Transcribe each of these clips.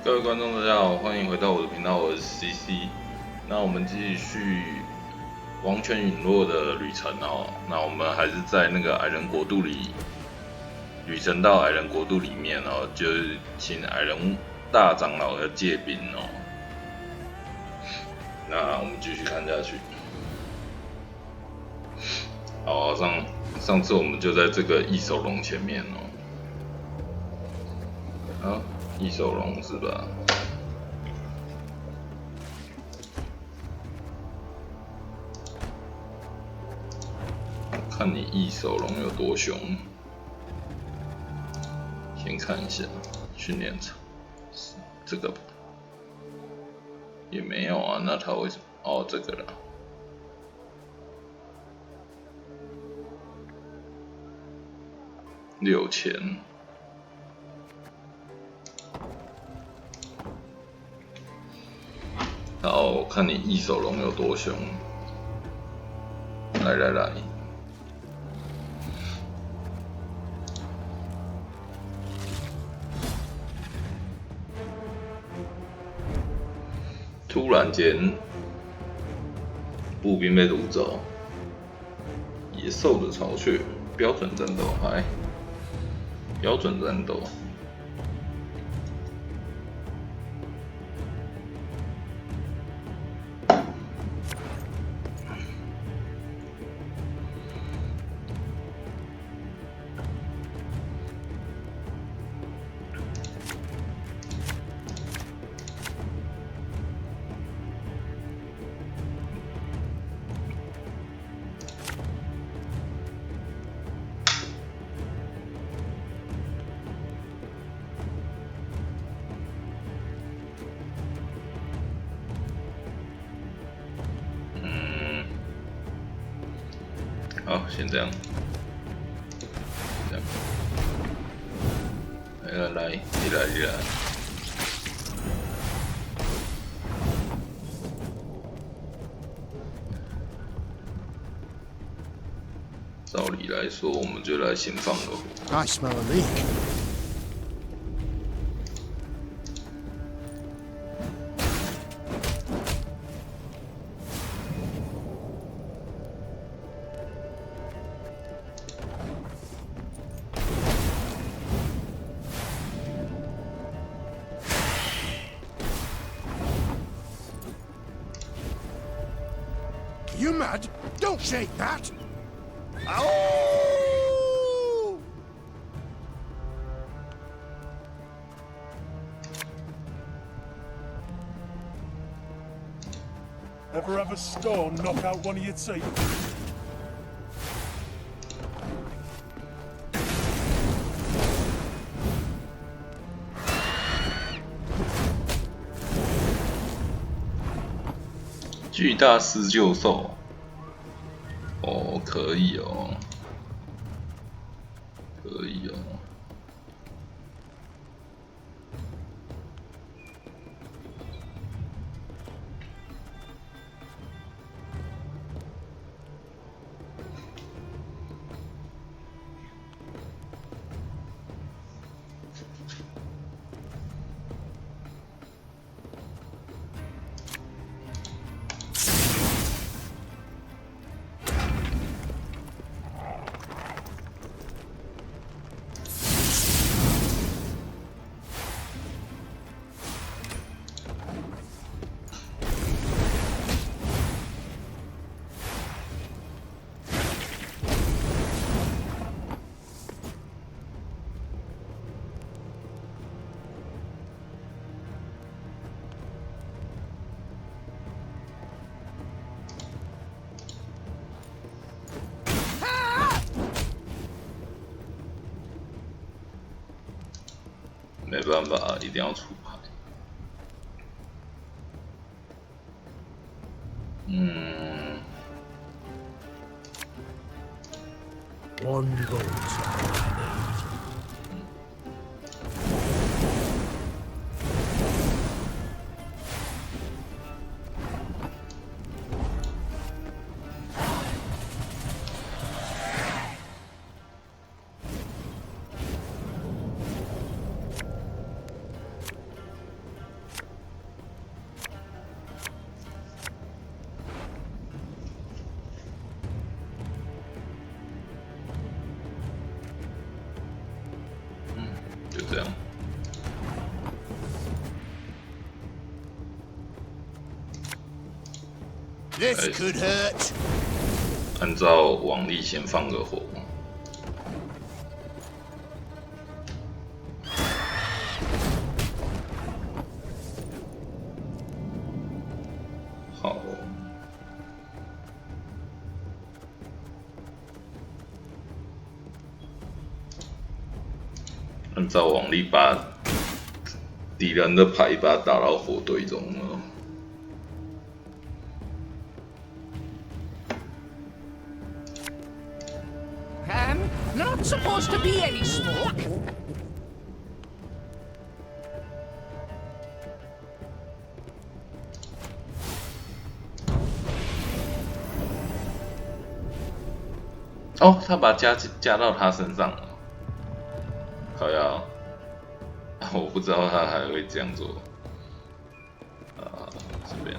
各位观众，大家好，欢迎回到我的频道，我是 CC。那我们继续王权陨落的旅程哦。那我们还是在那个矮人国度里，旅程到矮人国度里面哦，就是请矮人大长老要借兵哦。那我们继续看下去。好，上次我们就在这个翼手龙前面哦。啊，翼手龙是吧？看你翼手龙有多凶。先看一下训练场，这个吧也没有啊，那他为什么？哦，这个啦。6000。然后看你翼手龙有多凶，来，突然间，步兵被掳走，野兽的巢穴，标准战斗，标准战斗。好，先这样，来，你来。照理来说，我们就来先放个火。I smell a leak. 'You mad? Don't shake that!' Ow! Ever have a stone knock out one of your teeth? 巨大施救兽，哦，可以哦，可以哦。没办法，一定要出牌。One vote. 这样。This could hurt. 按照往例先放个火。好。按照往例把敌人的牌把它打到火堆中了。 Not supposed to be any smoke.哦，他把它加到他身上了。好呀，我不知道他还会这样做。这边。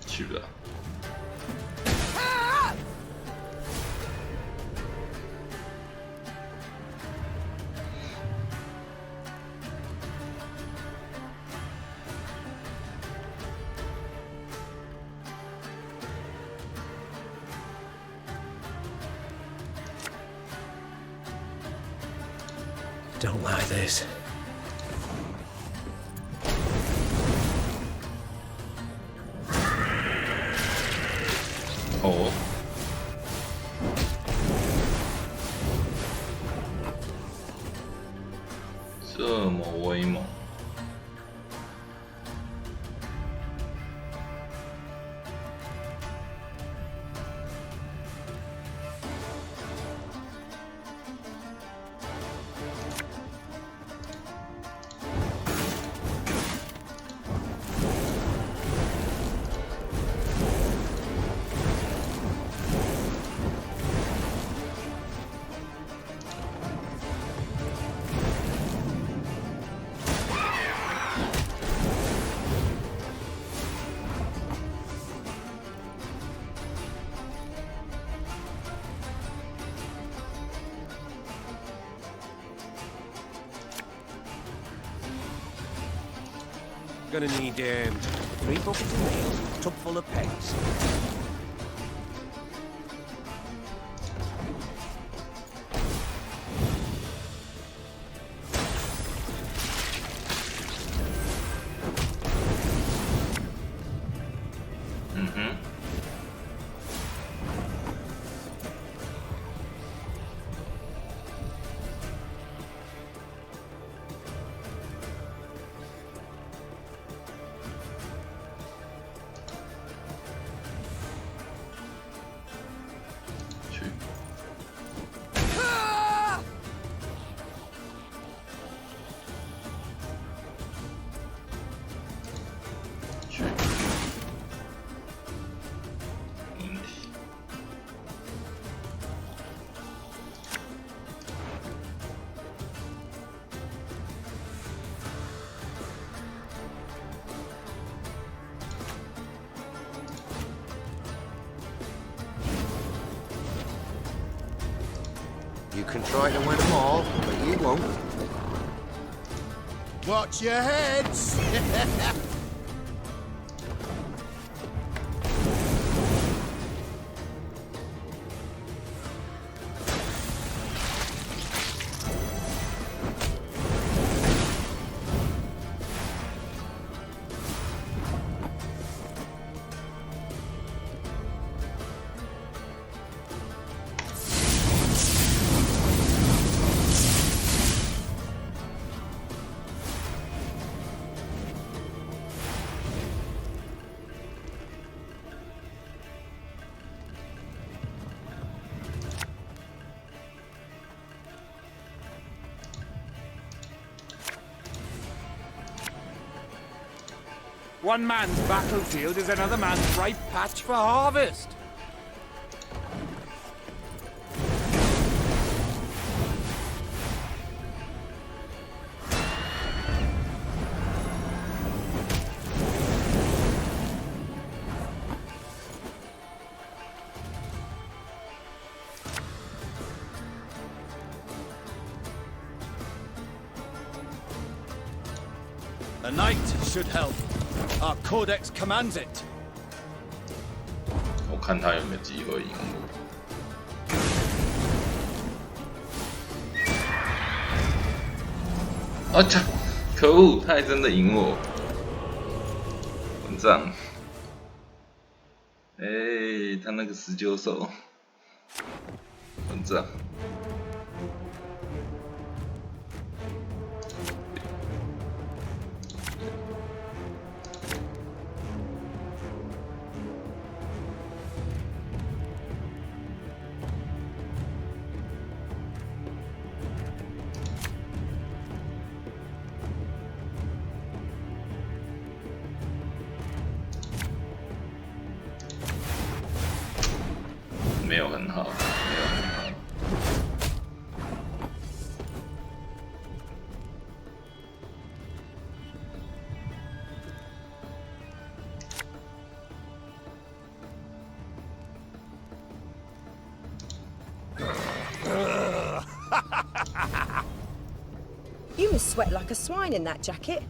去了。Don't like this.哦，这么威猛！Gonna need 3 buckets of nails, a tub full of pegs. You can try to win them all, but you won't. Watch your heads! One man's battlefield is another man's ripe patch for harvest. A knight should help. Our codex commands it. 我看他有没有机会赢我。啊！可恶，他还真的赢我，混账！他那个19手，混账！没有很好，没有很好。You must sweat like a swine in that jacket.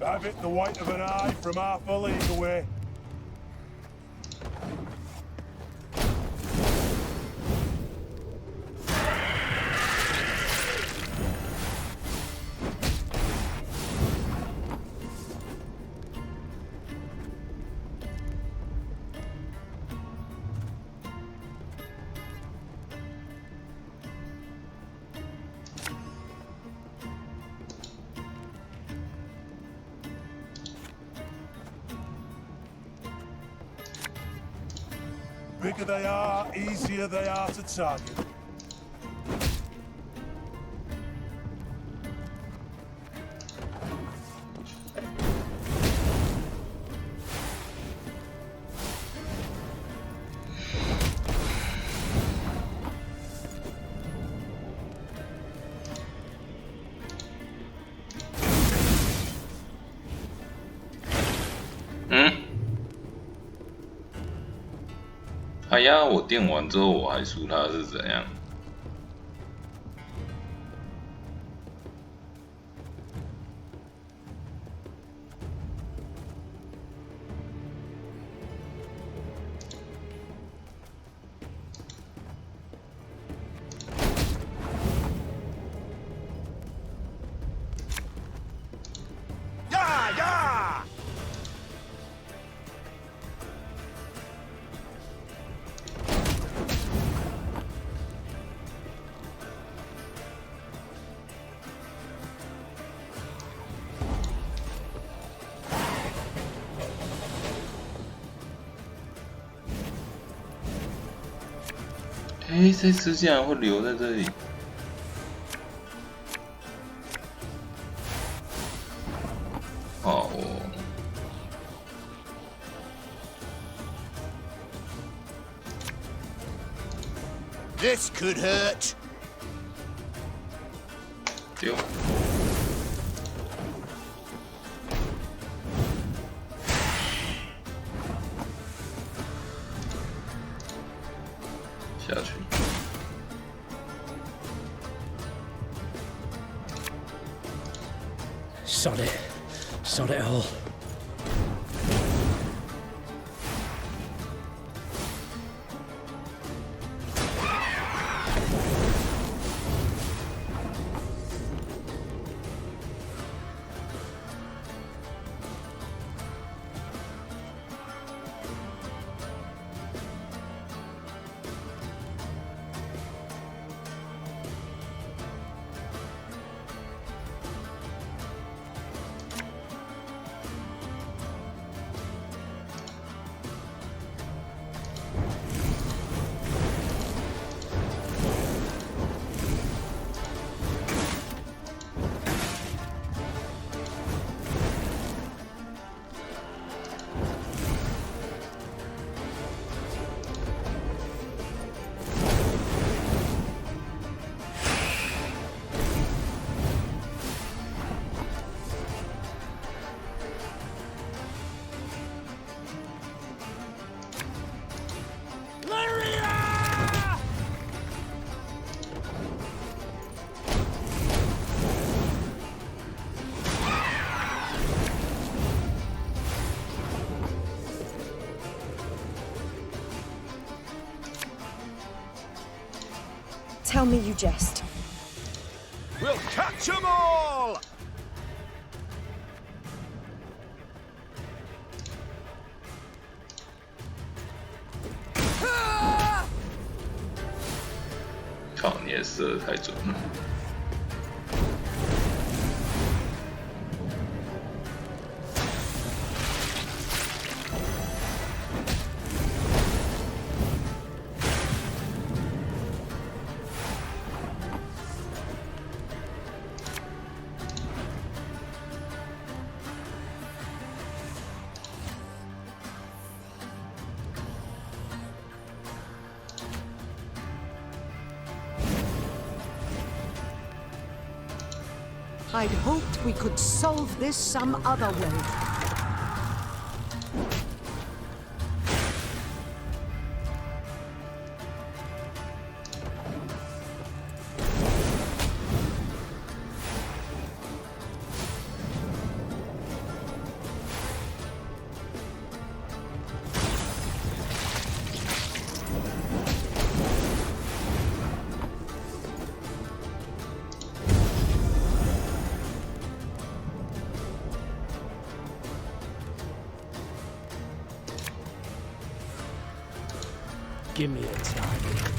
Have it the white of an eye from half a league away. Bigger they are, easier they are to target. Hmm? 哎呀，我电完之后我还输他是怎样？这次竟然会留在这里。好哦。This could hurt. 丢。下去。Sod it. Sod it all. tell me you jest. We'll catch 'em all! 靠，你也射得太准了。I'd hoped we could solve this some other way. Give me a target.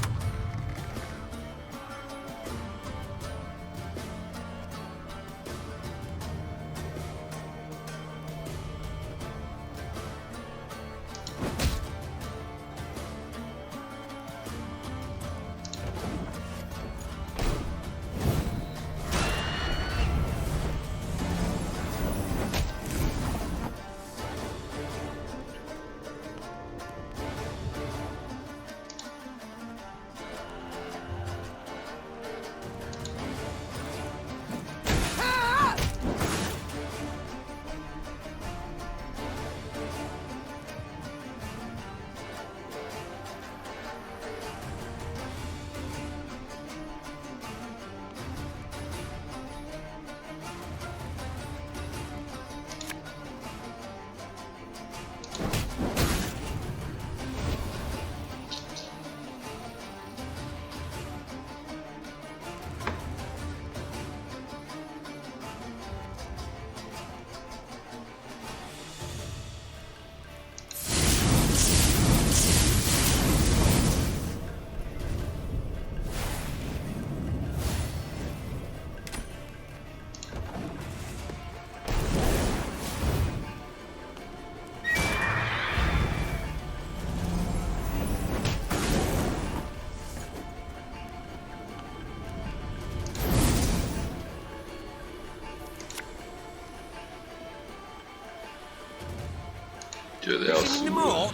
觉得要输了。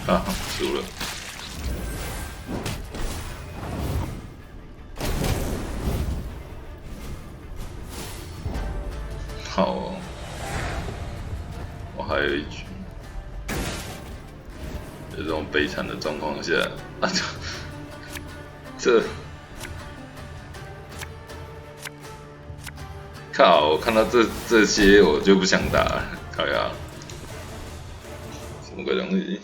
啊，输了。好哦，我还有一局。在这种悲惨的状况下，啊，这。靠！我看到这些我就不想打了，靠呀！什么鬼东西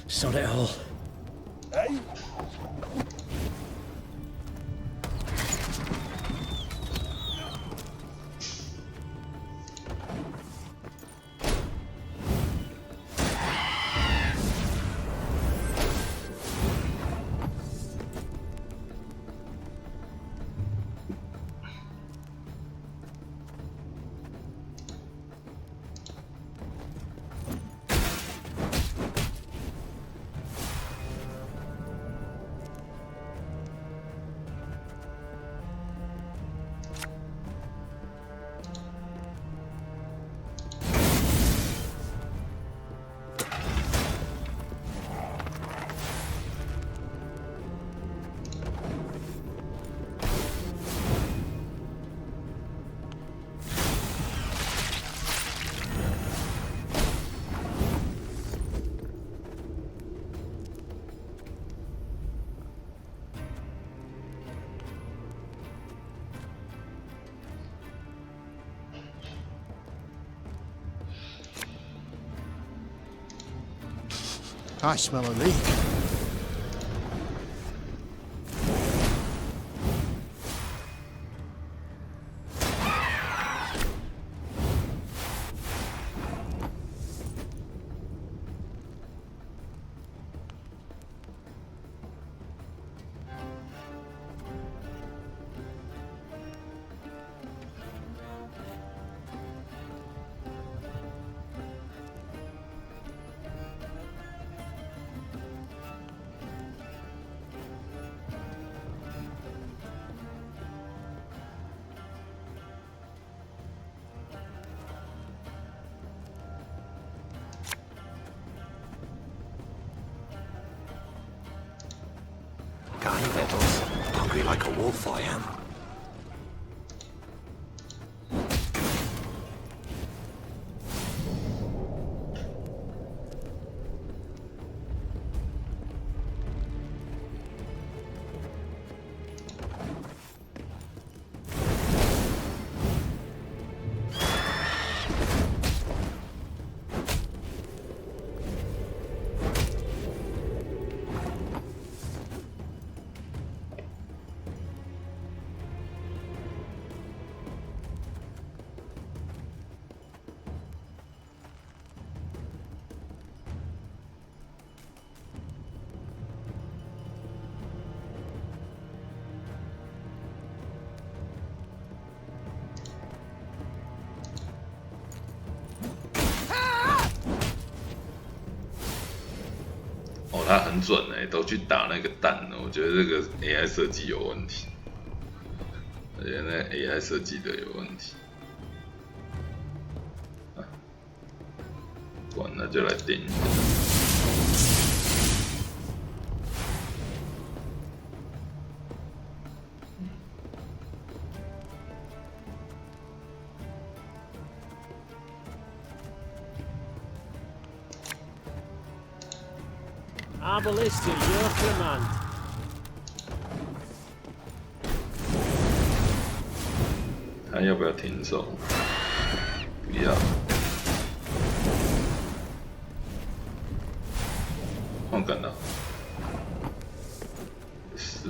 ？Sod it all. Hey? I smell a leak. Guy medals. Hungry like a wolf, I am.哦，他很准哎，都去打那个蛋了。我觉得这个 AI 设计有问题，我觉得那 AI 设计的有问题。啊，管那就来点一下。Our ballista, your command. 他要不要停手？不要。换赶到。是。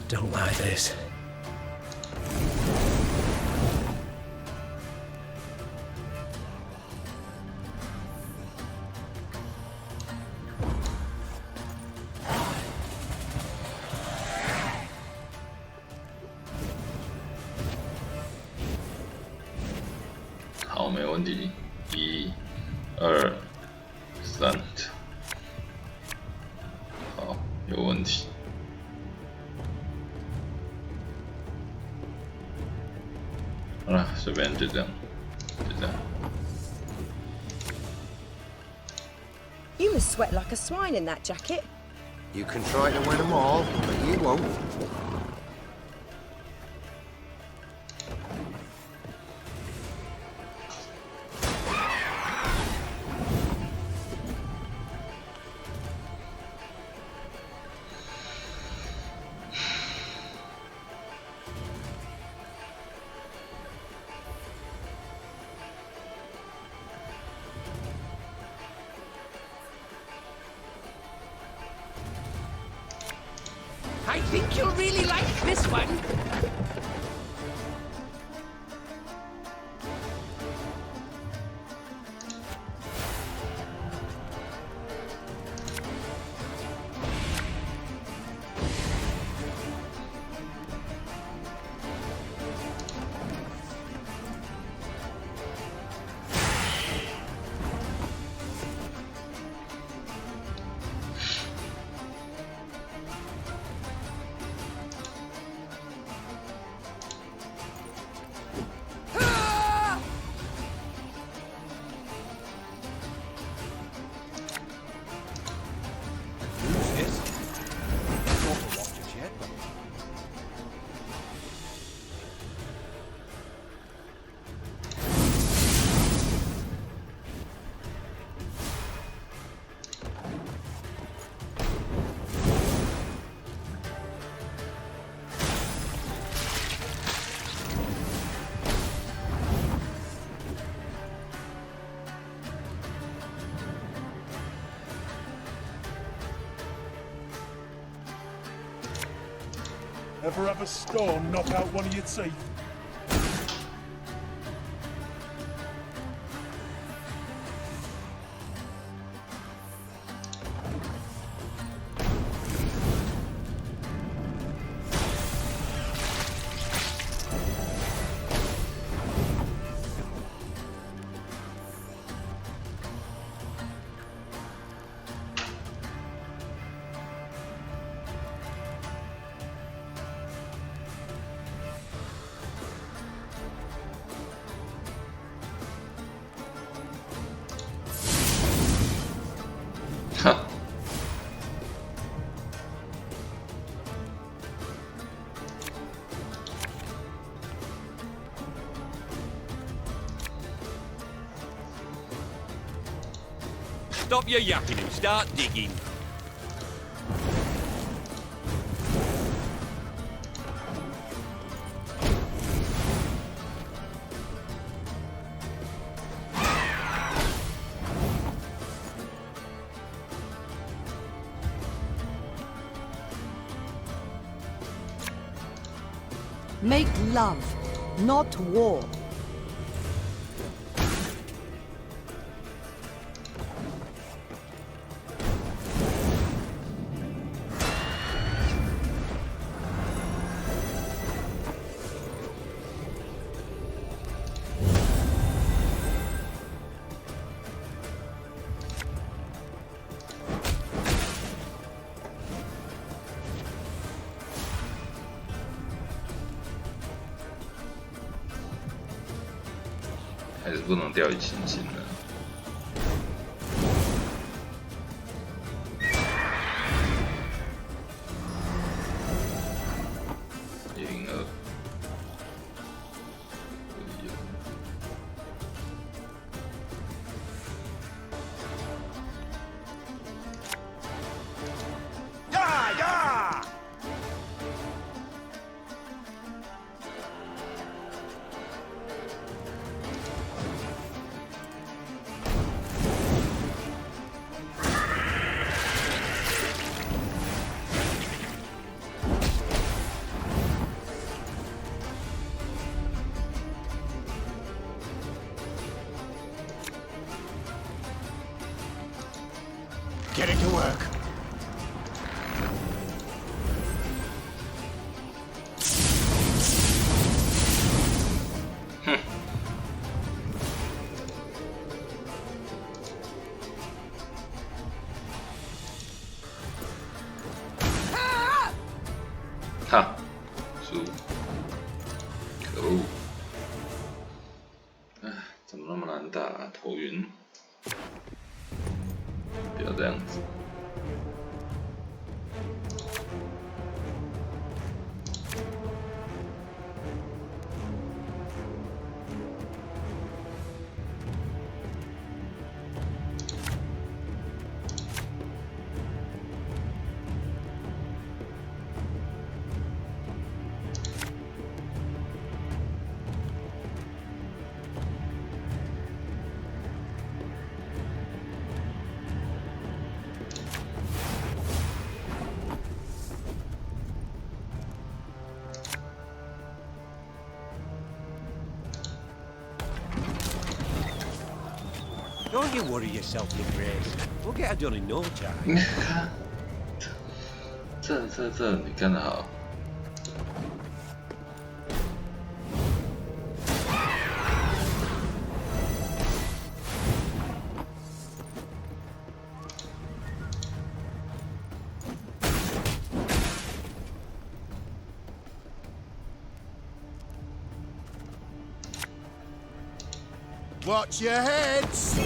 Don't like this. “好，没问题。1、2、3，好，有问题。好了，随便就这样，就这样。You must sweat like a swine in that jacket. You can try to win them all, but you won't. I think you'll really like this one. Ever have a storm knock out one of your teeth? Stop your yapping and start digging. Make love, not war.还是不能掉以轻心的。102，呀呀！ Get it to work. Hmm. 哈，输，可恶！哎，怎么那么难打啊？头晕！不要这样子。Don't you worry yourself, you Grace. We'll get it done in no time. 你看，这，你干得好。Watch your heads!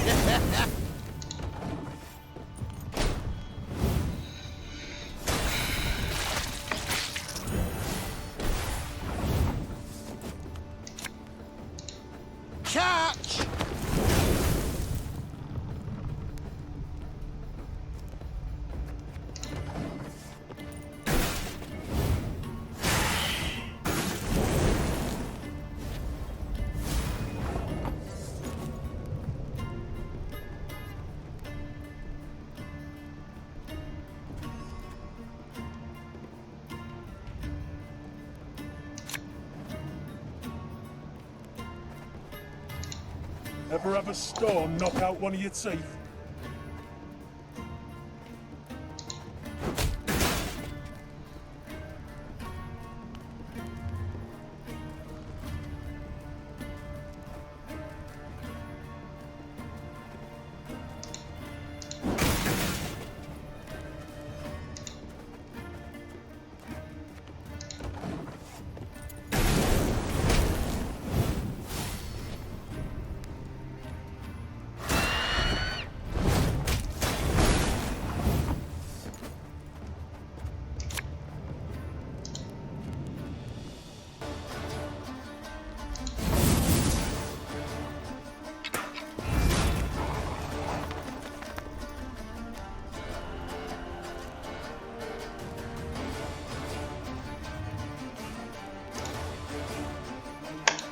Catch! Ever have a storm knock out one of your teeth?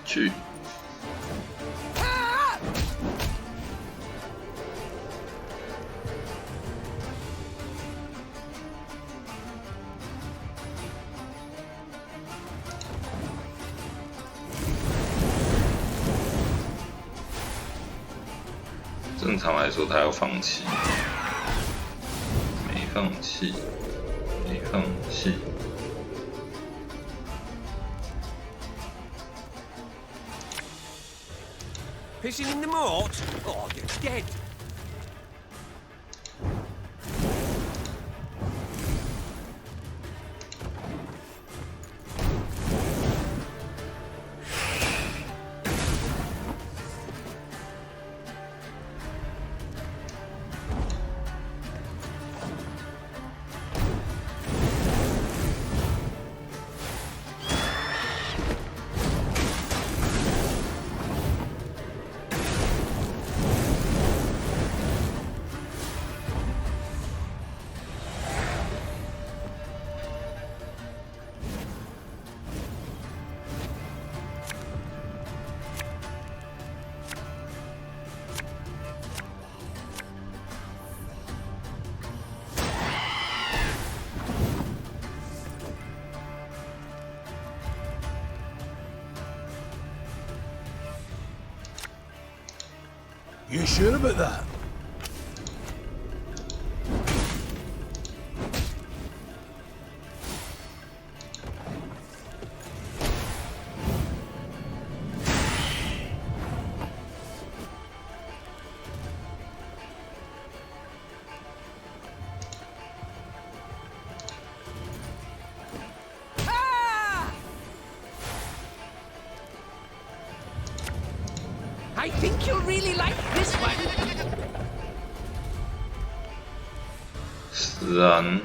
去。正常来说，他要放弃，没放弃，没放弃。 Pissing in the moat? Oh, you're dead. You sure about that? I think you'll really like this one. 死然。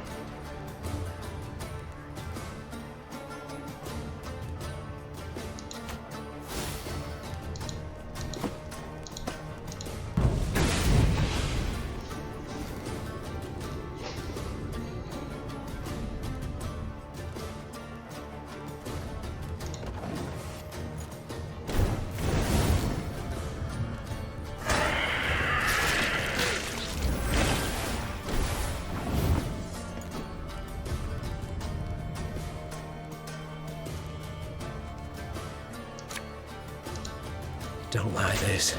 Don't like this.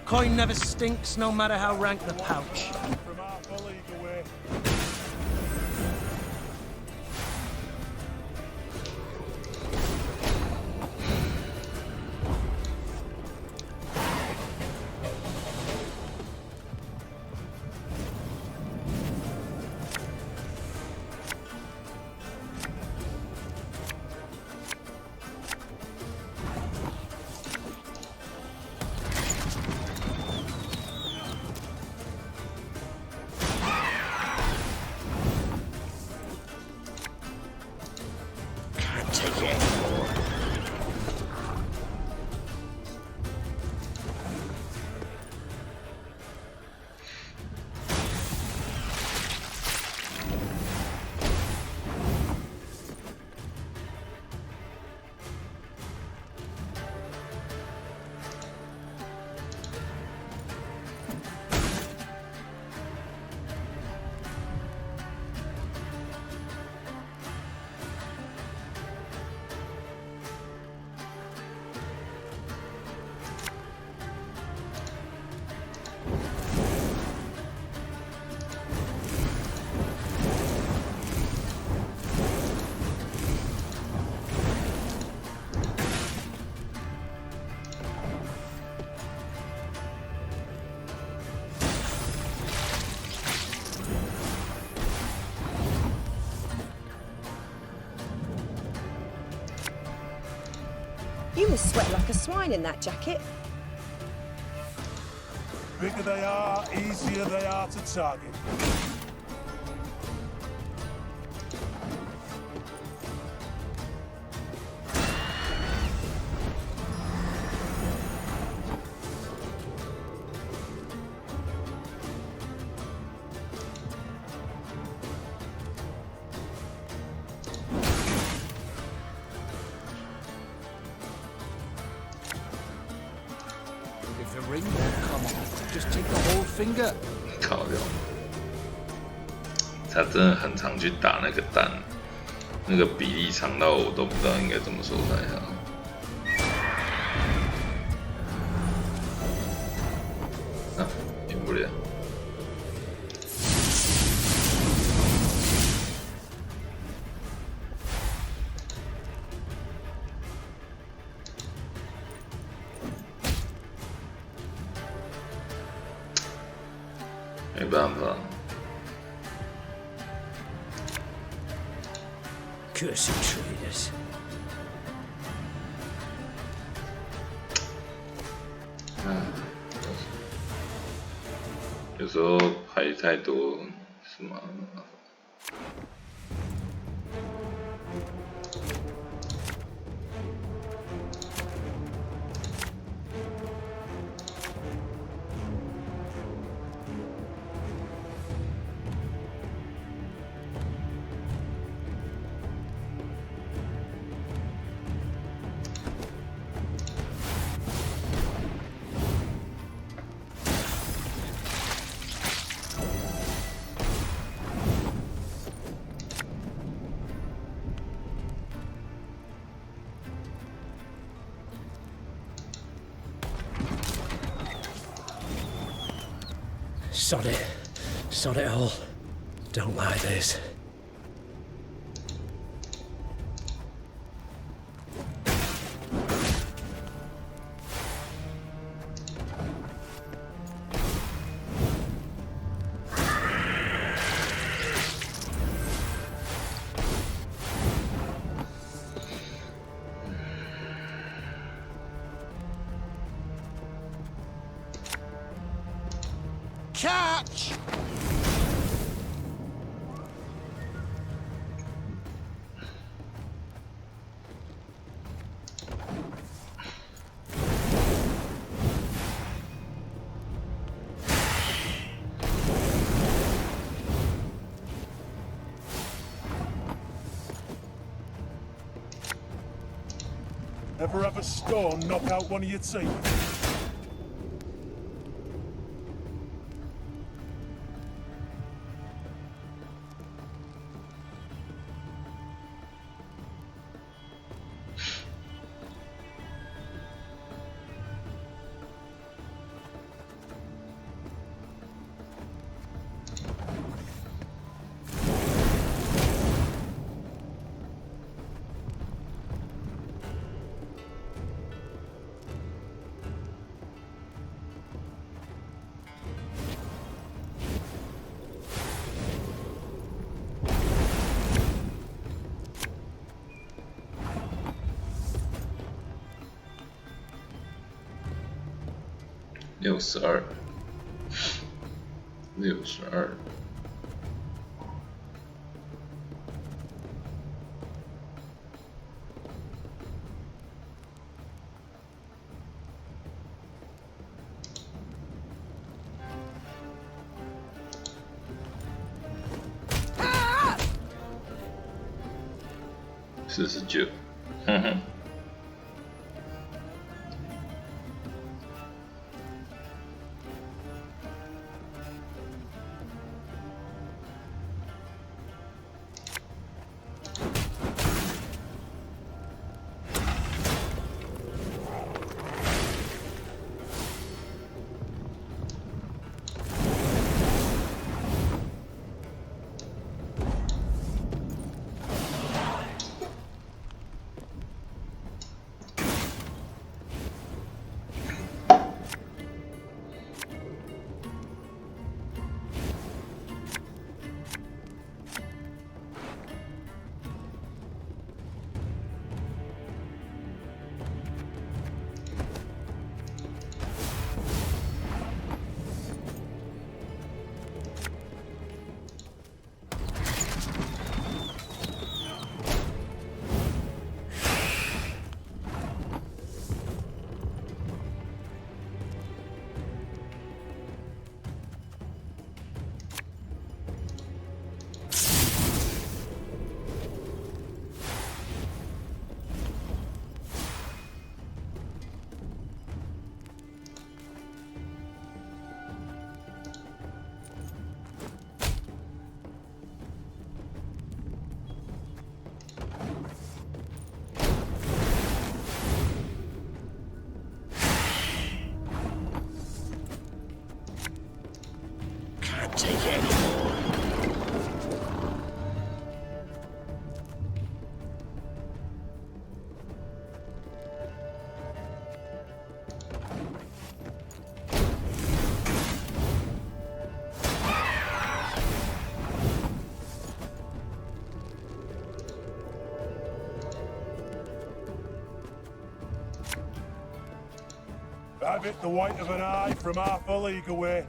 Coin never stinks, no matter how rank the pouch. From half a league away. must sweat like a swine in that jacket. Bigger they are, easier they are to target. If the ring won't come off, just take the whole finger. 靠掉！他真的很常去打那个蛋，那个比例长到我都不知道应该怎么说才好。啊，赢不了。没办法。 Cursed traders. 有时候牌太多是吗？Sod it all. Don't like this. Catch! Ever have a storm knock out one of your teeth?62，62。49，哼哼。Have it the white of an eye from half a league away.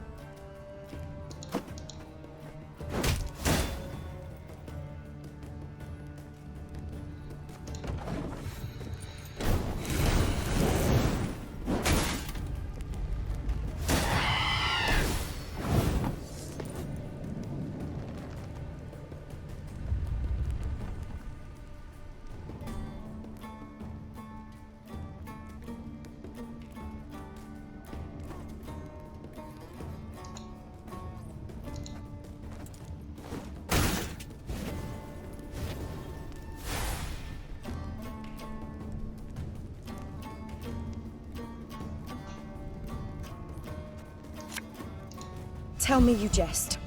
Tell me you jest.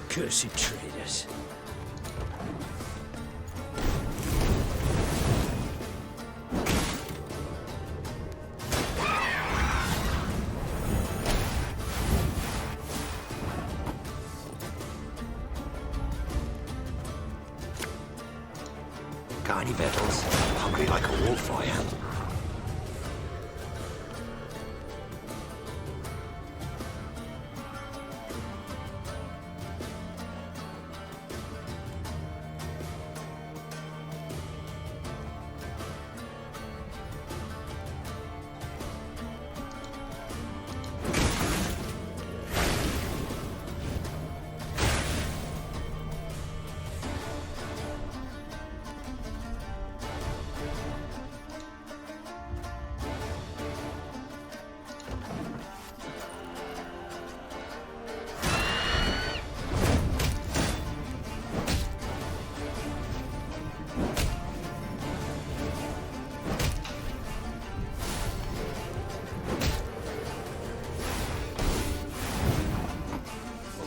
Cursed traitors. Got any victuals? Hungry like a wolf, I am.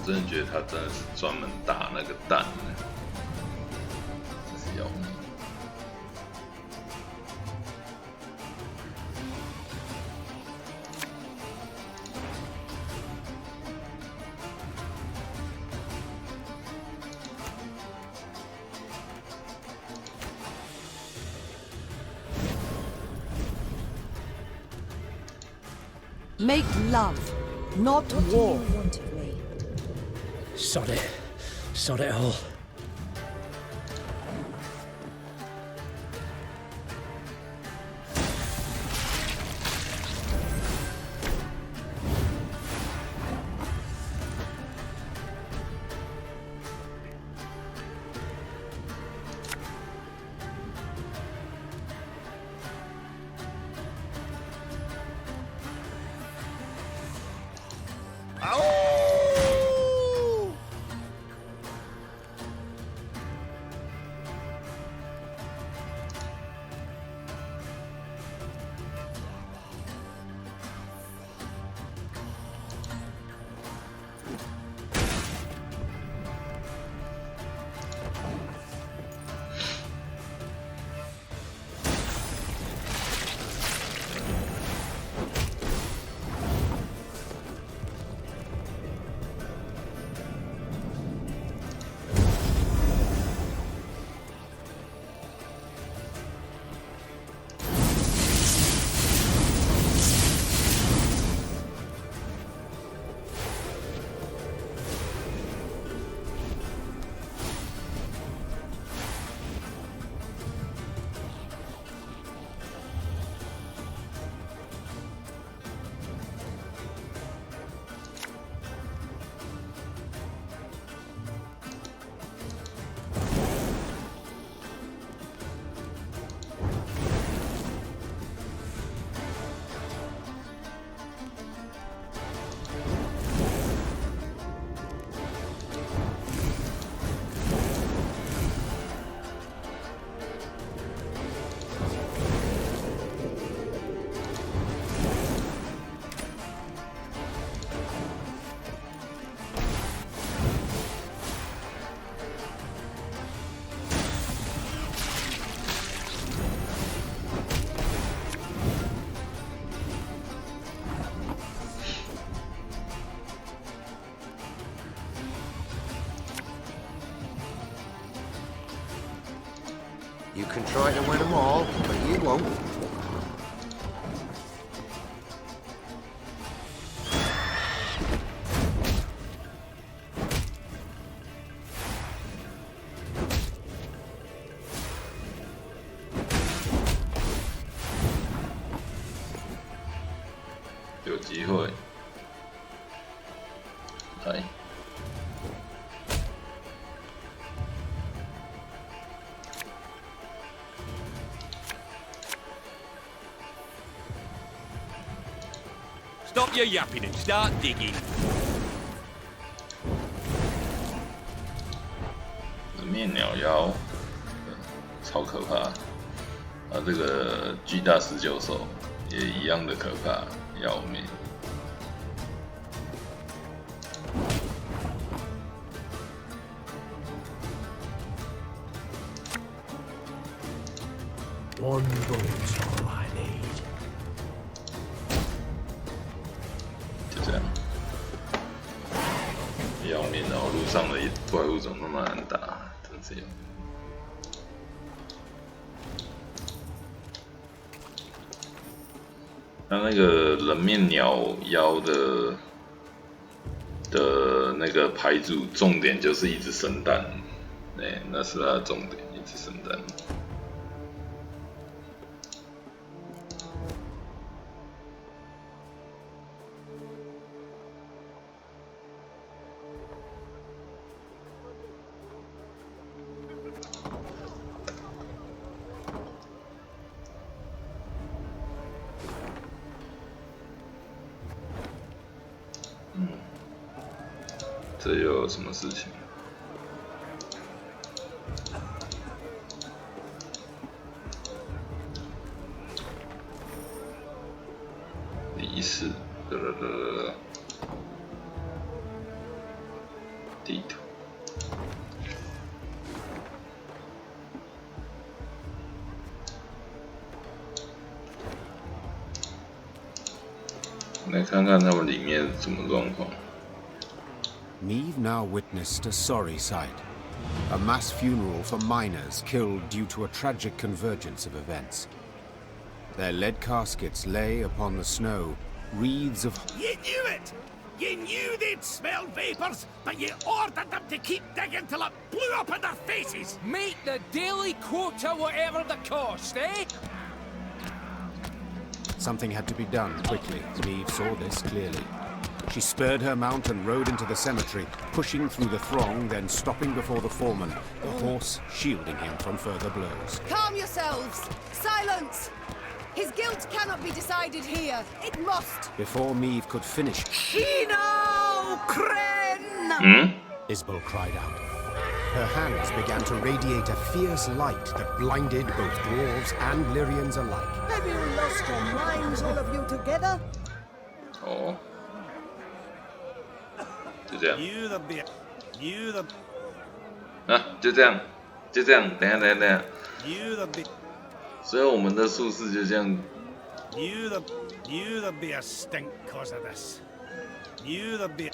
我真的觉得他真的是专门打那个蛋的，真是要命。Make love, not What do war. you want of me? Sod it. Sod it all. You can try to win them all, but you won't. Stop your yapping and start digging. 人面鸟妖，超可怕！啊，这个巨大19手也一样的可怕，要命！ One bullet's all I need. 就这样，要命哦！路上的怪物怎么那么难打？真是要命！那个人面鸟妖的那个牌组，重点就是一直生蛋，那是它的重点，一直生蛋。 这又有什么事情？离世，地图。来看看他们里面什么状况。 Neve now witnessed a sorry sight. A mass funeral for miners killed due to a tragic convergence of events. Their lead caskets lay upon the snow, wreaths of... You knew it! You knew they'd smell vapors, but you ordered them to keep digging till it blew up in their faces! Meet the daily quota, whatever the cost, eh? Something had to be done quickly. Neve saw this clearly. She spurred her mount and rode into the cemetery, pushing through the throng, then stopping before the foreman, the horse shielding him from further blows. Calm yourselves! Silence! His guilt cannot be decided here. It must! Before Neve could finish, Isbel cried out. Her hands began to radiate a fierce light that blinded both dwarves and Lyrians alike. Have you lost your minds, all of you together? Oh. 就这样。啊，就这样，就这样。等一下，等一下，等一下。所以我们的术士就这样。You the beer stink cause of this. You the beer.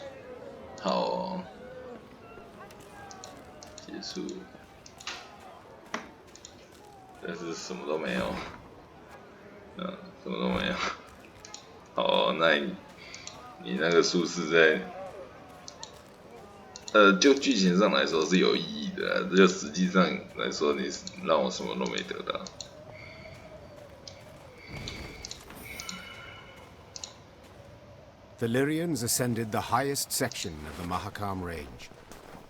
好哦，结束。但是什么都没有。什么都没有。好哦，那你那个术士在。 就剧情上来说是有意义的，就实际上来说，你让我什么都没得到。The Lyrians ascended the highest section of the Mahakam range.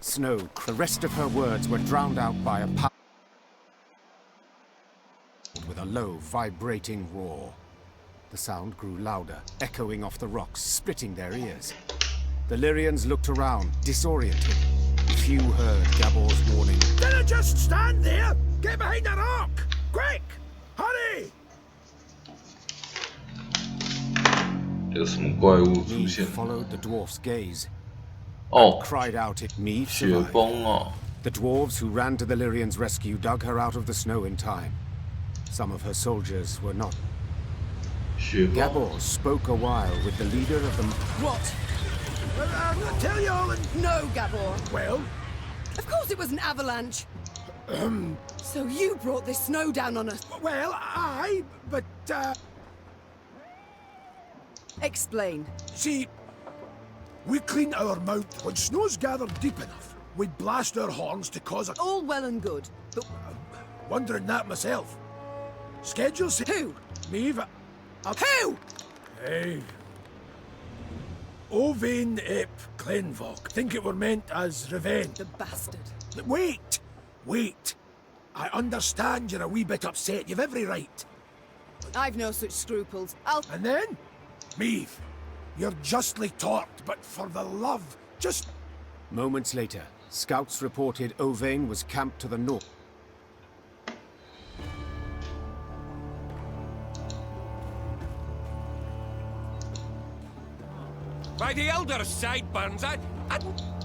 Snow, the rest of her words were drowned out by a power with a low, vibrating roar. The sound grew louder, echoing off the rocks, splitting their ears. The Lyrians looked around, disoriented. Few heard Gabor's warning. Don't just stand there! Get behind a rock! Quick! Hurry! 有什么怪物出现 Neve followed the dwarf's gaze. 哦， Cried out it. Neve 雪 survived. 崩哦。 The dwarves who ran to the Lyrians' rescue dug her out of the snow in time. Some of her soldiers were not. 雪崩。 Gabor spoke a while with the leader of the... What? I'll tell you all in... No, Gabor. Well? Of course it was an avalanche. So you brought this snow down on us. Well, aye, but, Explain. See, we clean our mount. When snow's gathered deep enough, we blast our horns to cause a... All well and good, but Wondering that myself. Schedule... who? Neve... Who? Hey... Ovain ep Clenvok. Think it were meant as revenge. The bastard. Wait! Wait! I understand you're a wee bit upset. You've every right. I've no such scruples. And then? Meave. You're justly torqued, but for the love, just... Moments later, scouts reported Ovain was camped to the north. By the Elder's sideburns, I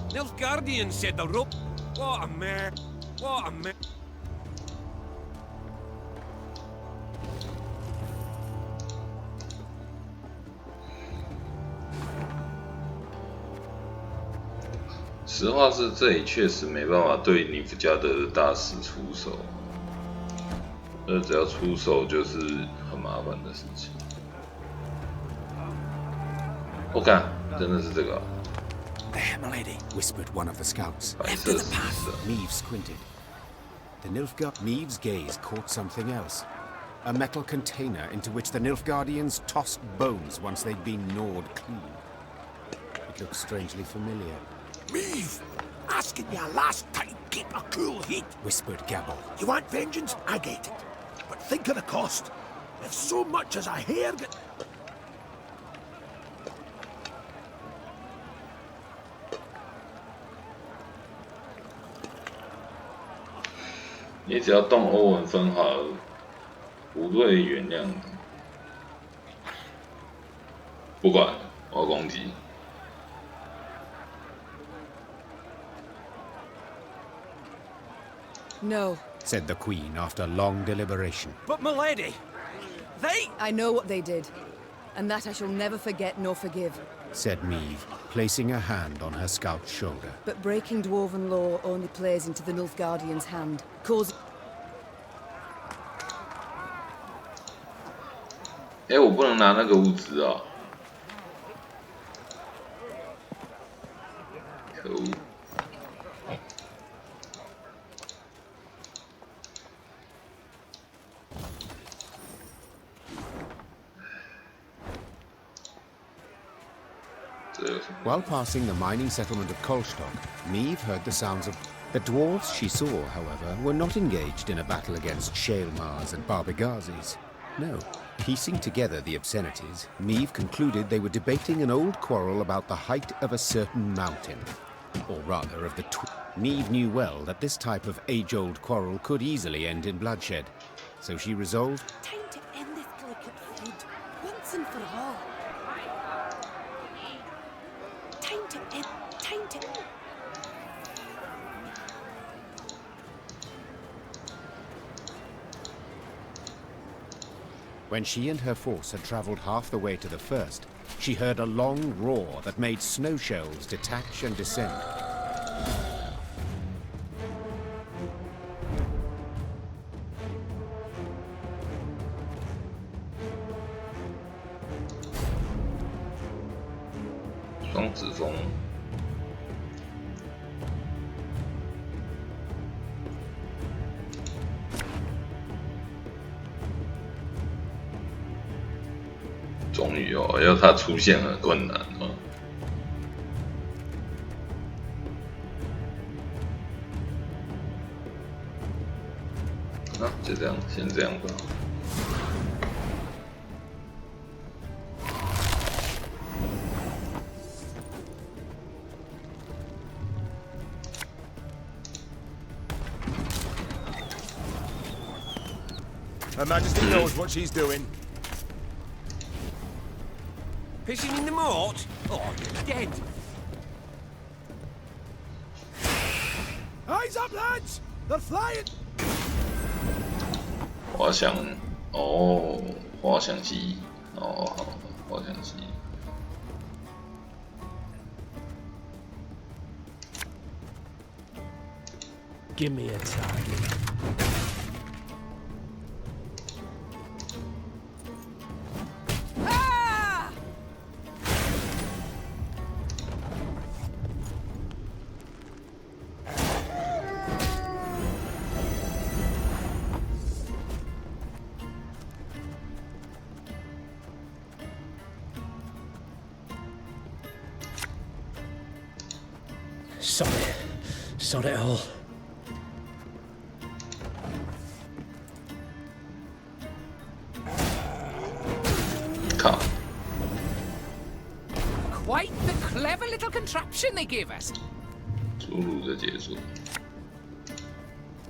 Nilfgaardian said the rope. What a mare. What a mare. 实话是，这里确实没办法对尼夫加德的大使出手，只要出手就是很麻烦的事情。我看，真的是这个、啊。There, milady, whispered one of the scouts. 白色死的。Meave squinted. The Meave's gaze caught something else. A metal container into which the Nilfgaardians tossed bones once they'd been gnawed clean. It looked strangely familiar. Meave! Asking you last time, keep a cool head. Whispered Gabble. You want vengeance? I get it. But think of the cost. If so much as a hair get... 你只要动欧文分毫，不会原谅你。不管，我要攻击。No, said the Queen after long deliberation. But milady, they... I know what they did, and that I shall never forget nor forgive. Said Meave, placing a hand on her scout's shoulder. But breaking dwarven law only plays into the Nilfgaardian's hand, causing... 我不能拿那个物资啊！可恶！While passing the mining settlement of Kolstock, Meave heard the sounds of... The dwarves she saw, however, were not engaged in a battle against Shaelmars and Barbagazes. No. Piecing together the obscenities, Meave concluded they were debating an old quarrel about the height of a certain mountain. Or rather, of the Meave knew well that this type of age-old quarrel could easily end in bloodshed. So she resolved... Time to end this delicate feud, once and for all. Time to end... Time to... When she and her force had travelled half the way to the first, she heard a long roar that made snow shells detach and descend. "终于哦，要它出现很困难哦。就这样，先这样吧。Her Majesty knows what she's doing. Pissing in the moat? Oh, you're dead. Eyes up, lads! They're flying! 滑翔哦，滑翔机哦，好，滑翔机。Give me a target. Sod it all. description they gave us. 出路的解说。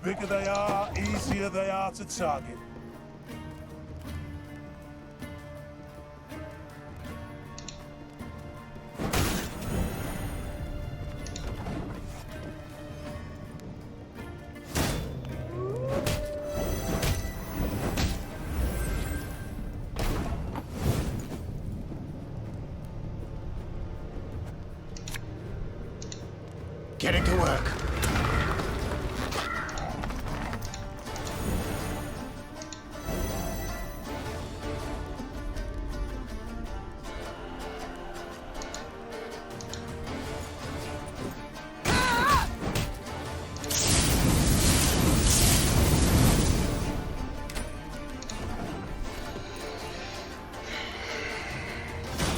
Bigger they are, easier they are to target. Getting to work.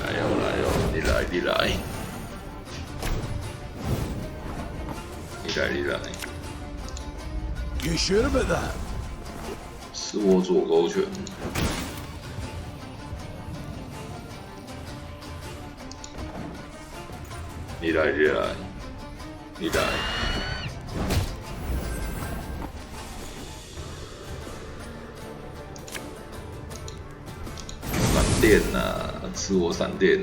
来哟来哟，你来你来，你来你来。 You sure about that? 是我左勾拳。你来你来，你来。闪电啊！吃我闪电！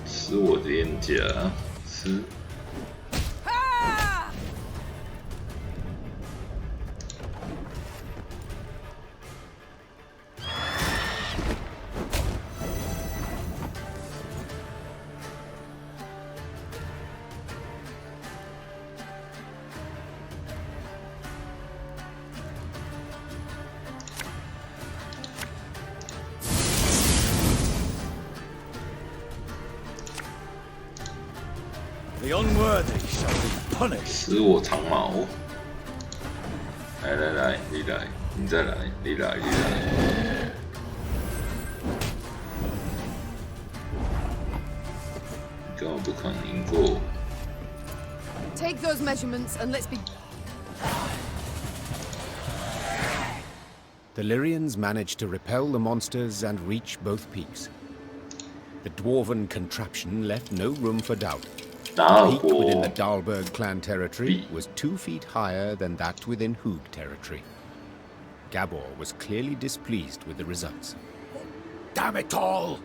吃我的眼甲，吃。The unworthy shall be punished. 吃我长矛！来来来，你来，你再来，你来，你来。你根本不可能赢过。 Take those measurements and let's be. The Lyrians managed to repel the monsters and reach both peaks. The dwarven contraption left no room for doubt. The peak within the Dahlberg clan territory was 2 feet higher than that within Hoog territory. Gabor was clearly displeased with the results. Damn it all!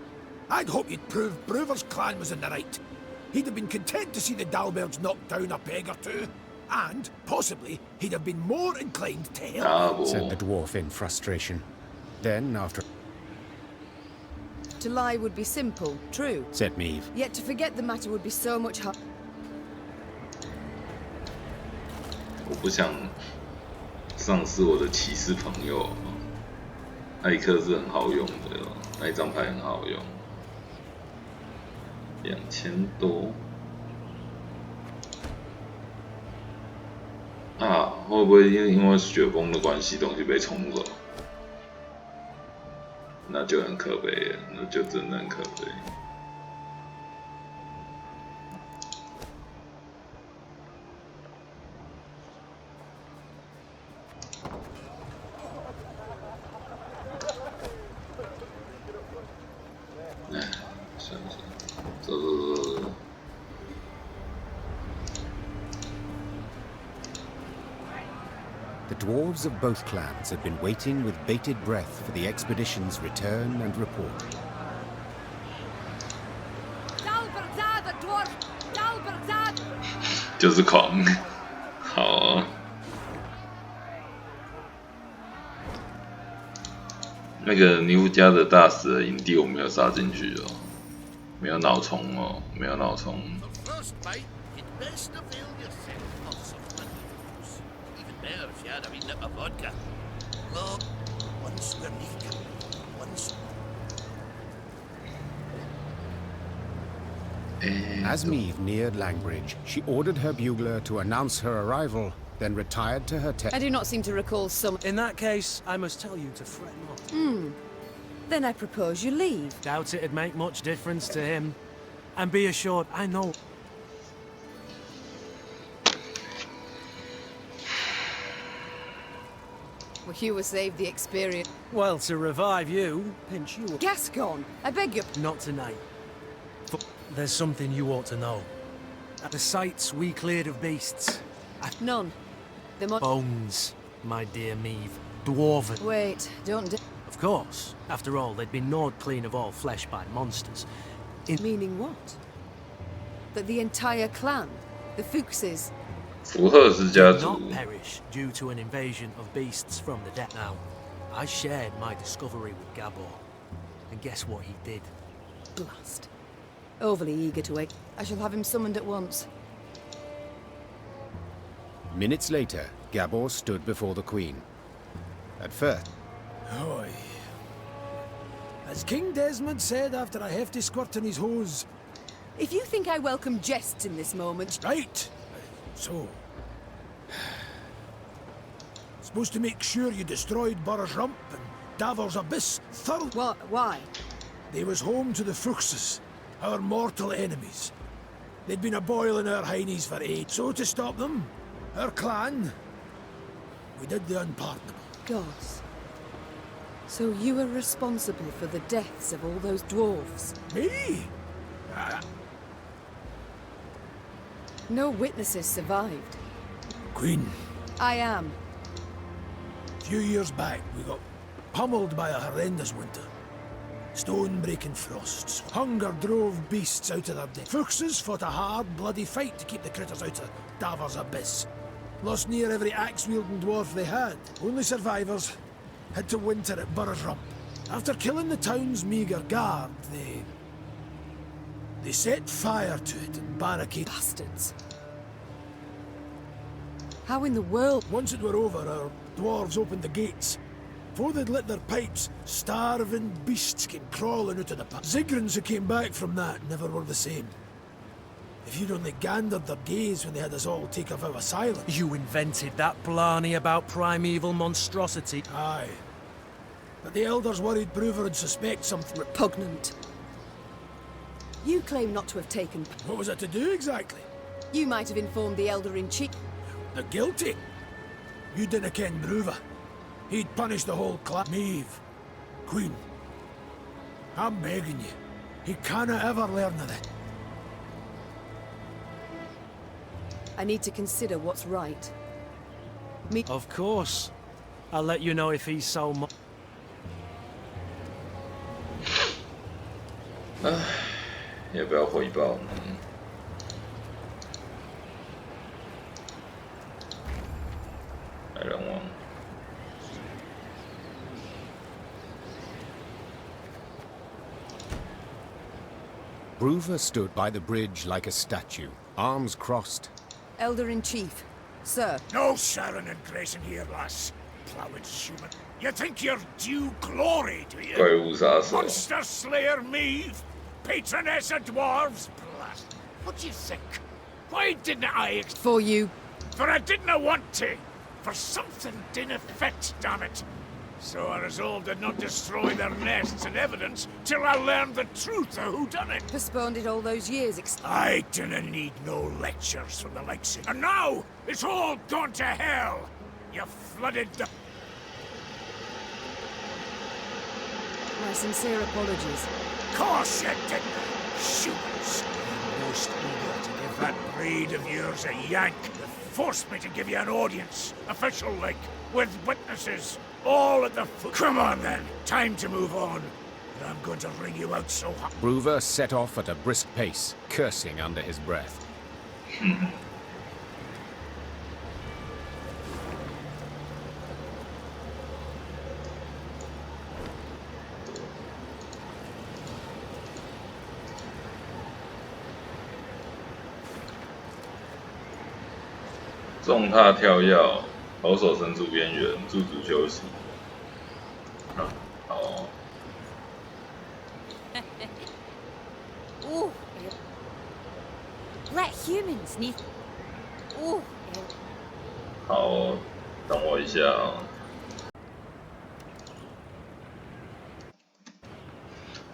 I'd hoped you'd prove Bruver's clan was in the right. He'd have been content to see the Dahlbergs knocked down a peg or two. And, possibly, he'd have been more inclined to help, said the dwarf in frustration. Then, after... To lie would be simple, true. said Meave. Yet to forget the matter would be so much harder. 我不想丧失我的骑士朋友。艾克是很好用的，那一张牌很好用，2000多。啊，会不会因为雪崩的关系，东西被冲走？那就很可悲了，那就真的很可悲。哎，算了算了，走走走走。 The dwarves of both clans had been waiting with bated breath for the expedition's return and report. Dalbergzad, the dwarf! Dalbergzad! 就是狂，好啊。那个尼夫家的大使的营地我没有杀进去哦，没有脑虫哦，没有脑虫。 Better if you had a wee nip of vodka. As Meve neared Langbridge, she ordered her bugler to announce her arrival, then retired to her tent. I do not seem to recall some. In that case, I must tell you to fret not. Then I propose you leave. Doubt it'd make much difference to him. And be assured, I know. Well, you will save the experience. Well, to revive you, pinch you up. Gascon, I beg you. Not tonight. There's something you ought to know. At the sites we cleared of beasts. None. The Bones, my dear Meve. Dwarven. Wait, don't. Of course. After all, they'd been gnawed clean of all flesh by monsters. Meaning what? That the entire clan, the Fuchses, 福赫斯家 did 族 not perish due to an invasion of beasts from the dead. Now, I shared my discovery with Gabor. And guess what he did? blast. Overly eager to wake. I shall have him summoned at once. Minutes later, Gabor stood before the Queen. At first... Oi. As King Desmond said after a hefty squirt in his hose. If you think I welcome jests in this moment... Right. So... Supposed to make sure you destroyed Burr's Rump and Davor's Abyss thoroughly. What? Why? They was home to the Fuchses, our mortal enemies. They'd been a boil in our heinies for age. So to stop them, our clan, we did the unpardonable. Gods. So you were responsible for the deaths of all those dwarves? Me? No witnesses survived. Queen. I am. A few years back, we got pummeled by a horrendous winter. Stone-breaking frosts. Hunger drove beasts out of their den. Fuchses fought a hard, bloody fight to keep the critters out of Davor's Abyss. Lost near every axe-wielding dwarf they had. Only survivors had to winter at Burr's Rump. After killing the town's meagre guard, they set fire to it and barricaded. Bastards. How in the world? Once it were over, our dwarves opened the gates. Before they'd lit their pipes, starving beasts came crawling out of the pub. Zigrins who came back from that never were the same. If you'd only gandered their gaze when they had us all take a vow of silence. You invented that blarney about primeval monstrosity. Aye. But the elders worried Brewer would suspect something Repugnant. You claim not to have taken... What was it to do exactly? You might have informed the Elder-in-Chief. The guilty? You didn't ken Brewer. He'd punish the whole clan. Meve. Queen. I'm begging you. He cannot ever learn of it. I need to consider what's right. Me... Of course. I'll let you know if he's so much. 要不要回报呢？矮人王。Brewer stood by the bridge like a statue, arms crossed. Elder-in-Chief, sir. No sharing and grace in here, lass. Plowed human. You think you're due glory, do you? 怪物杀手。 Monster Slayer Meve? Patroness of dwarves? Blast. What do you think? Why didn't I... For you. For I didn't want to. For something didn't fit, damn it. So I resolved to not destroy their nests and evidence till I learned the truth of who done it. Postponed it all those years. I didn't need no lectures from the likes of... And now, it's all gone to hell. You flooded the... My sincere apologies. Course you didn't. Humans. Most eager to give that breed of yours a yank. They forced me to give you an audience. Official like. With witnesses. All at the foot. Come on then. Time to move on. And I'm going to wring you out so hot. Brewer set off at a brisk pace, cursing under his breath. 重踏跳跃，好手伸出边缘，驻足休息。Let humans need. 好，等我一下啊。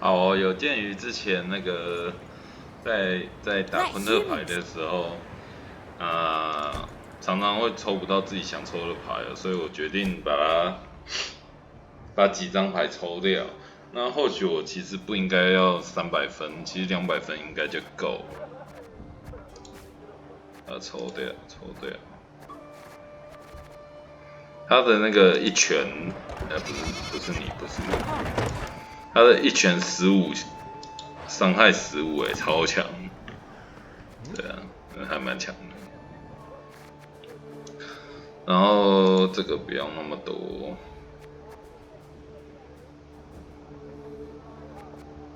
好哦，有鉴于之前那个在打昆特牌的时候，常常会抽不到自己想抽的牌，所以我决定把几张牌抽掉。那或许我其实不应该要300分，其实200分应该就够了。抽掉。他的那个一拳，不是你，他的一拳15，伤害15，超强。对啊，还蛮强的。然后这个不要那么多，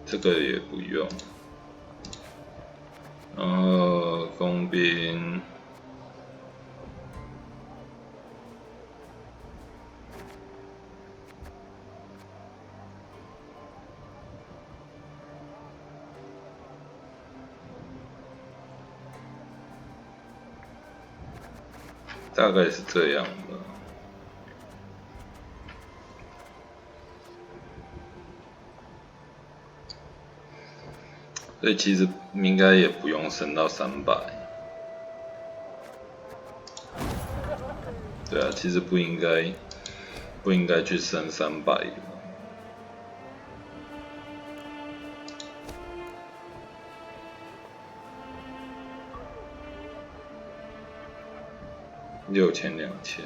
这个也不用。然后工兵。大概是这样吧。所以其实应该也不用升到300。对啊，其实不应该去升300的。6000、2000。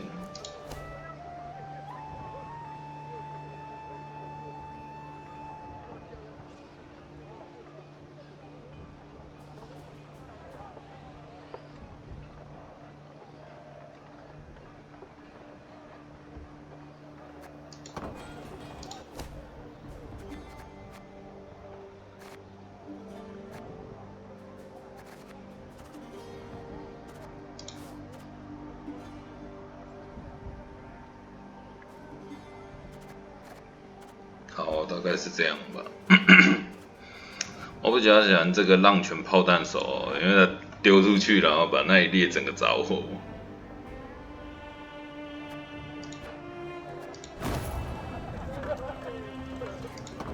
好，大概是这样吧。我比较喜欢这个浪拳炮弹手，因为它丢出去，然后把那一列整个着火。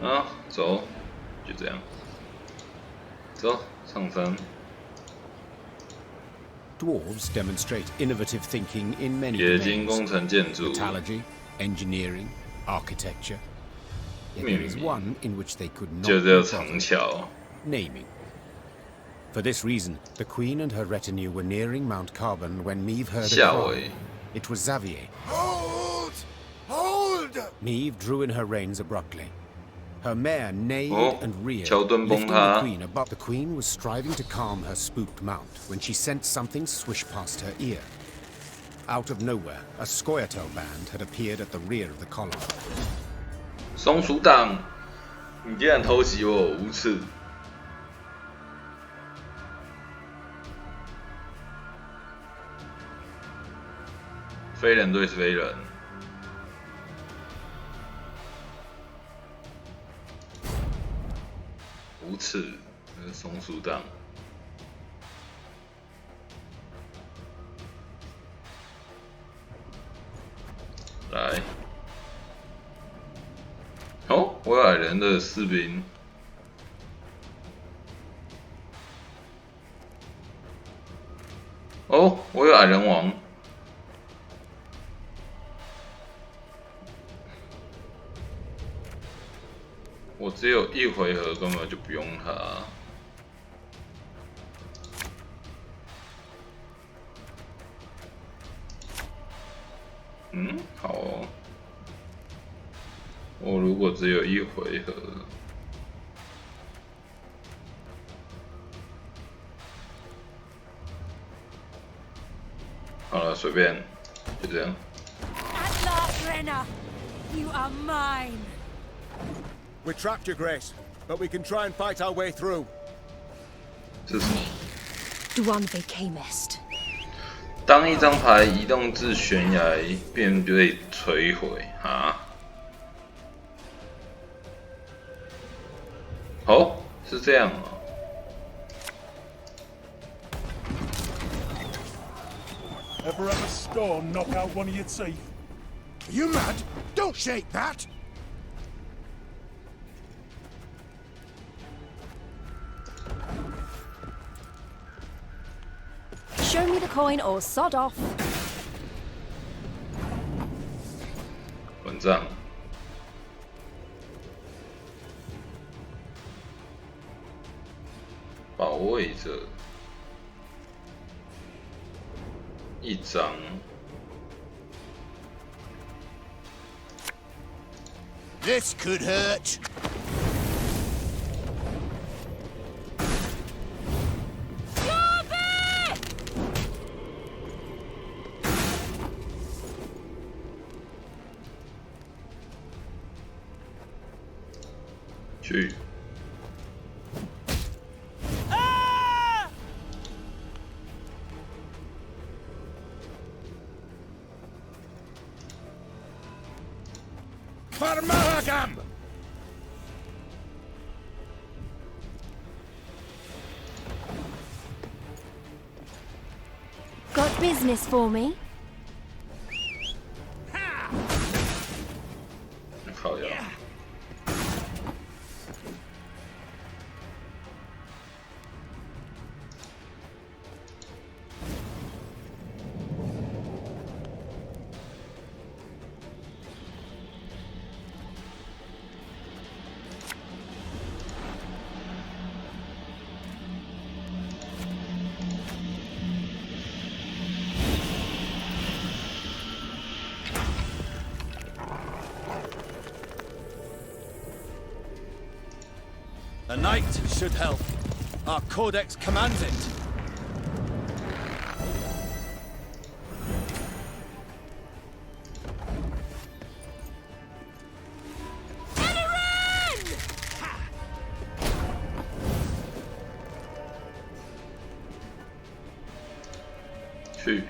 啊，走，就这样，走上山。Dwarves demonstrate innovative thinking in many 冶金工程建筑 metallurgy, engineering, architecture. Yet there is one in which they could not 就叫长桥 naming. For this reason, the Queen and her retinue were nearing Mount Carbon when Meve heard a cry. It was Xavier. Hold! Hold! Meve drew in her reins abruptly. Her mare neighed and reared, 桥墩崩 lifting 塌 the Queen above. The Queen was striving to calm her spooked mount when she sensed something swish past her ear. Out of nowhere, a Scoia'tael band had appeared at the rear of the column. 松鼠党，你竟然偷袭我，无耻！非人对非人，无耻！那个松鼠党，来。哦，我有矮人的士兵。哦，我有矮人王。我只有一回合，根本就不用他。嗯，好哦。我如果只有一回合，好了，随便，就这样。 At last, Renna, you are mine. We trapped your grace, but we can try and fight our way through. 这是什么？ Duanve Kamest. 当一张牌移动至悬崖，便被摧毁啊！哦，是这样啊。Ever have a storm knock out one of your teeth? Are you mad? Don't shake that! Show me the coin or sod off. 文章。保卫着一张。This could hurt. Shoot. Farmahagam! Got business for me? 靠呀！A knight should help. Our codex commands it. Shoot.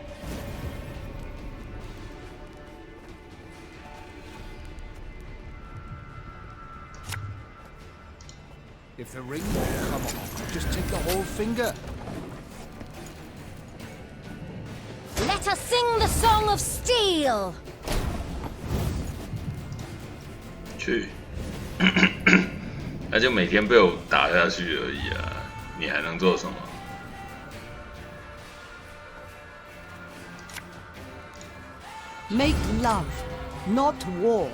If the ring won't come off, just take the whole finger. Let us sing the song of steel. 去，那就每天被我打下去而已啊！你还能做什么？ Make love, not war.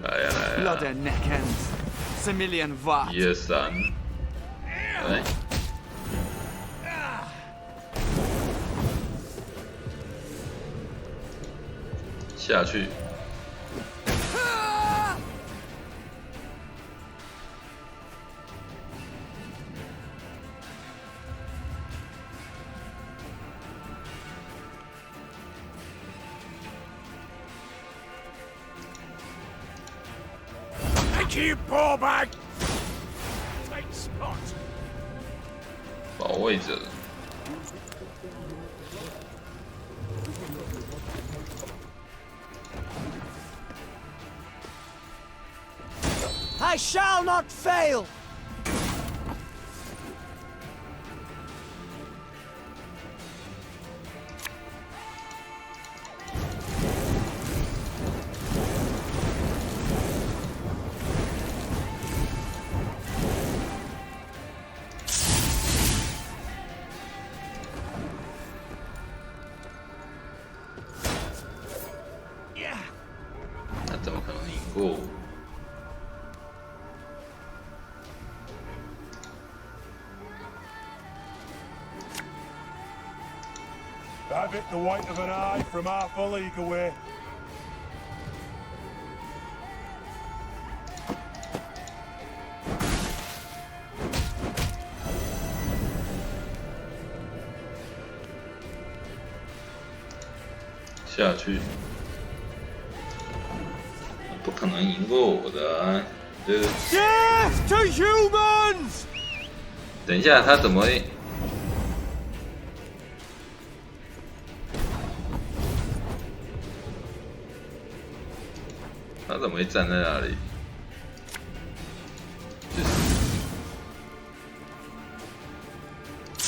来呀来呀！ Blood and neck ends. Similian Vat. 1、2、3，来，下去。Keep ball back. Tight spot. 保卫着。 I shall not fail. Yeah. 他怎么可能赢过我？ Have it the white of an eye from half a league away. "下去，不可能赢过我的啊！这个 Death to humans! 等一下，他怎么会？ 他怎么会站在那里？就是，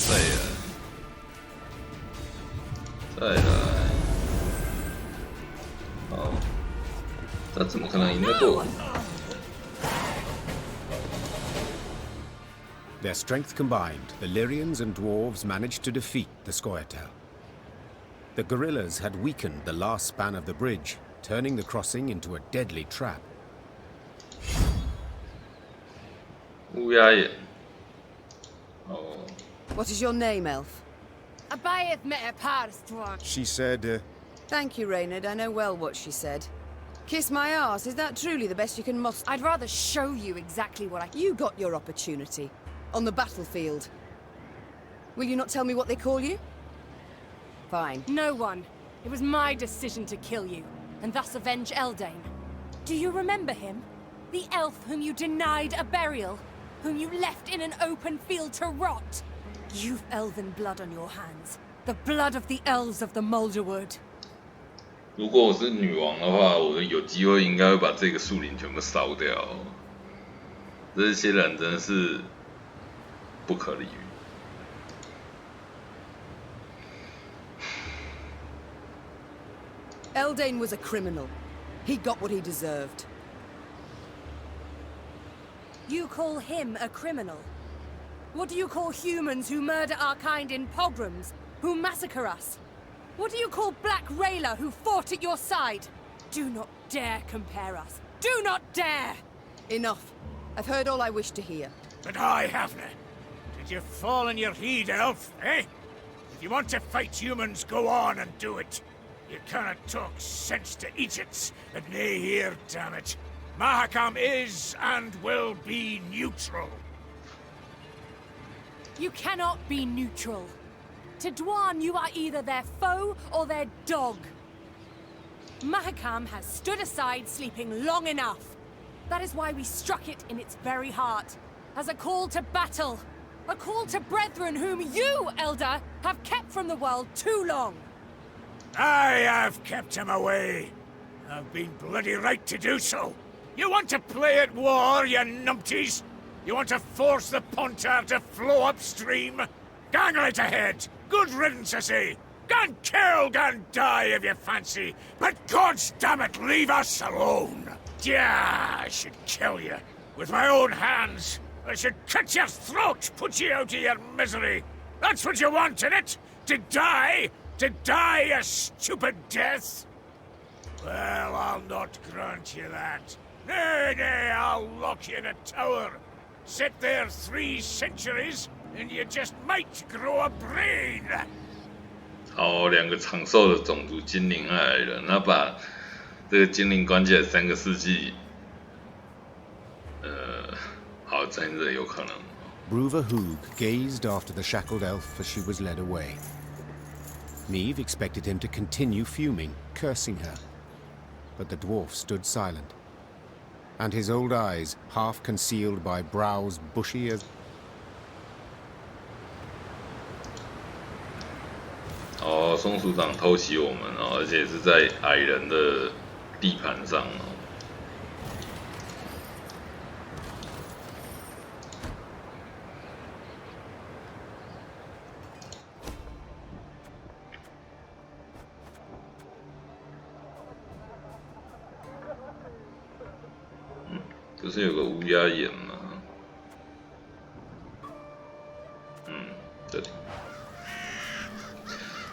对呀。他怎么可能赢得过？ Their strength combined, the Lyrians and dwarves managed to defeat the Scoia'tael. The guerrillas had weakened the last span of the bridge, turning the crossing into a deadly trap. 乌鸦眼。哦。 What is your name, elf? Abayeth Metapars, She said, Thank you, Reynard. I know well what she said. Kiss my ass. Is that truly the best you can muster? I'd rather show you exactly what I... You got your opportunity. On the battlefield. Will you not tell me what they call you? Fine. No one. It was my decision to kill you, and thus avenge Eldain. Do you remember him? The elf whom you denied a burial? Whom you left in an open field to rot? You've elven blood on your hands. The blood of the elves of the Moulderwood. 如果我是女王的话，我有机会应该会把这个树林全部烧掉。这些人真的是不可理喻。Eldain was a criminal. He got what he deserved. You call him a criminal? What do you call humans who murder our kind in pogroms, who massacre us? What do you call Black Rayla who fought at your side? Do not dare compare us. Do not dare! Enough. I've heard all I wish to hear. But I haven't. Did you fall on your heed, elf, eh? If you want to fight humans, go on and do it. You cannot talk sense to idiots that nay here, damn it. Mahakam is and will be neutral. You cannot be neutral. To Dwan, you are either their foe or their dog. Mahakam has stood aside sleeping long enough. That is why we struck it in its very heart. As a call to battle. A call to brethren whom you, Elder, have kept from the world too long. I have kept him away. I've been bloody right to do so. You want to play at war, you numpties? You want to force the Pontar to flow upstream? Gang right ahead. Good riddance, I say. Gan kill, gan die if you fancy. But God's damn it, leave us alone. Yeah, I should kill you. With my own hands. I should cut your throat, put you out of your misery. That's what you want, innit? To die? To die a stupid death? Well, I'll not grant you that. Nay, nay, I'll lock you in a tower. Sit there 3 centuries, and you just might grow a brain. 好，2个长寿的种族精灵和矮人，那把这个精灵关起来3个世纪，好，真的有可能。Bruva Hoog gazed after the shackled elf as she was led away. Neve expected him to continue fuming, cursing her. But the dwarf stood silent, and his old eyes, half concealed by brows bushy as... 哦，松鼠党偷袭我们哦，而且是在矮人的地盘上哦。不是有个乌鸦眼吗？这里。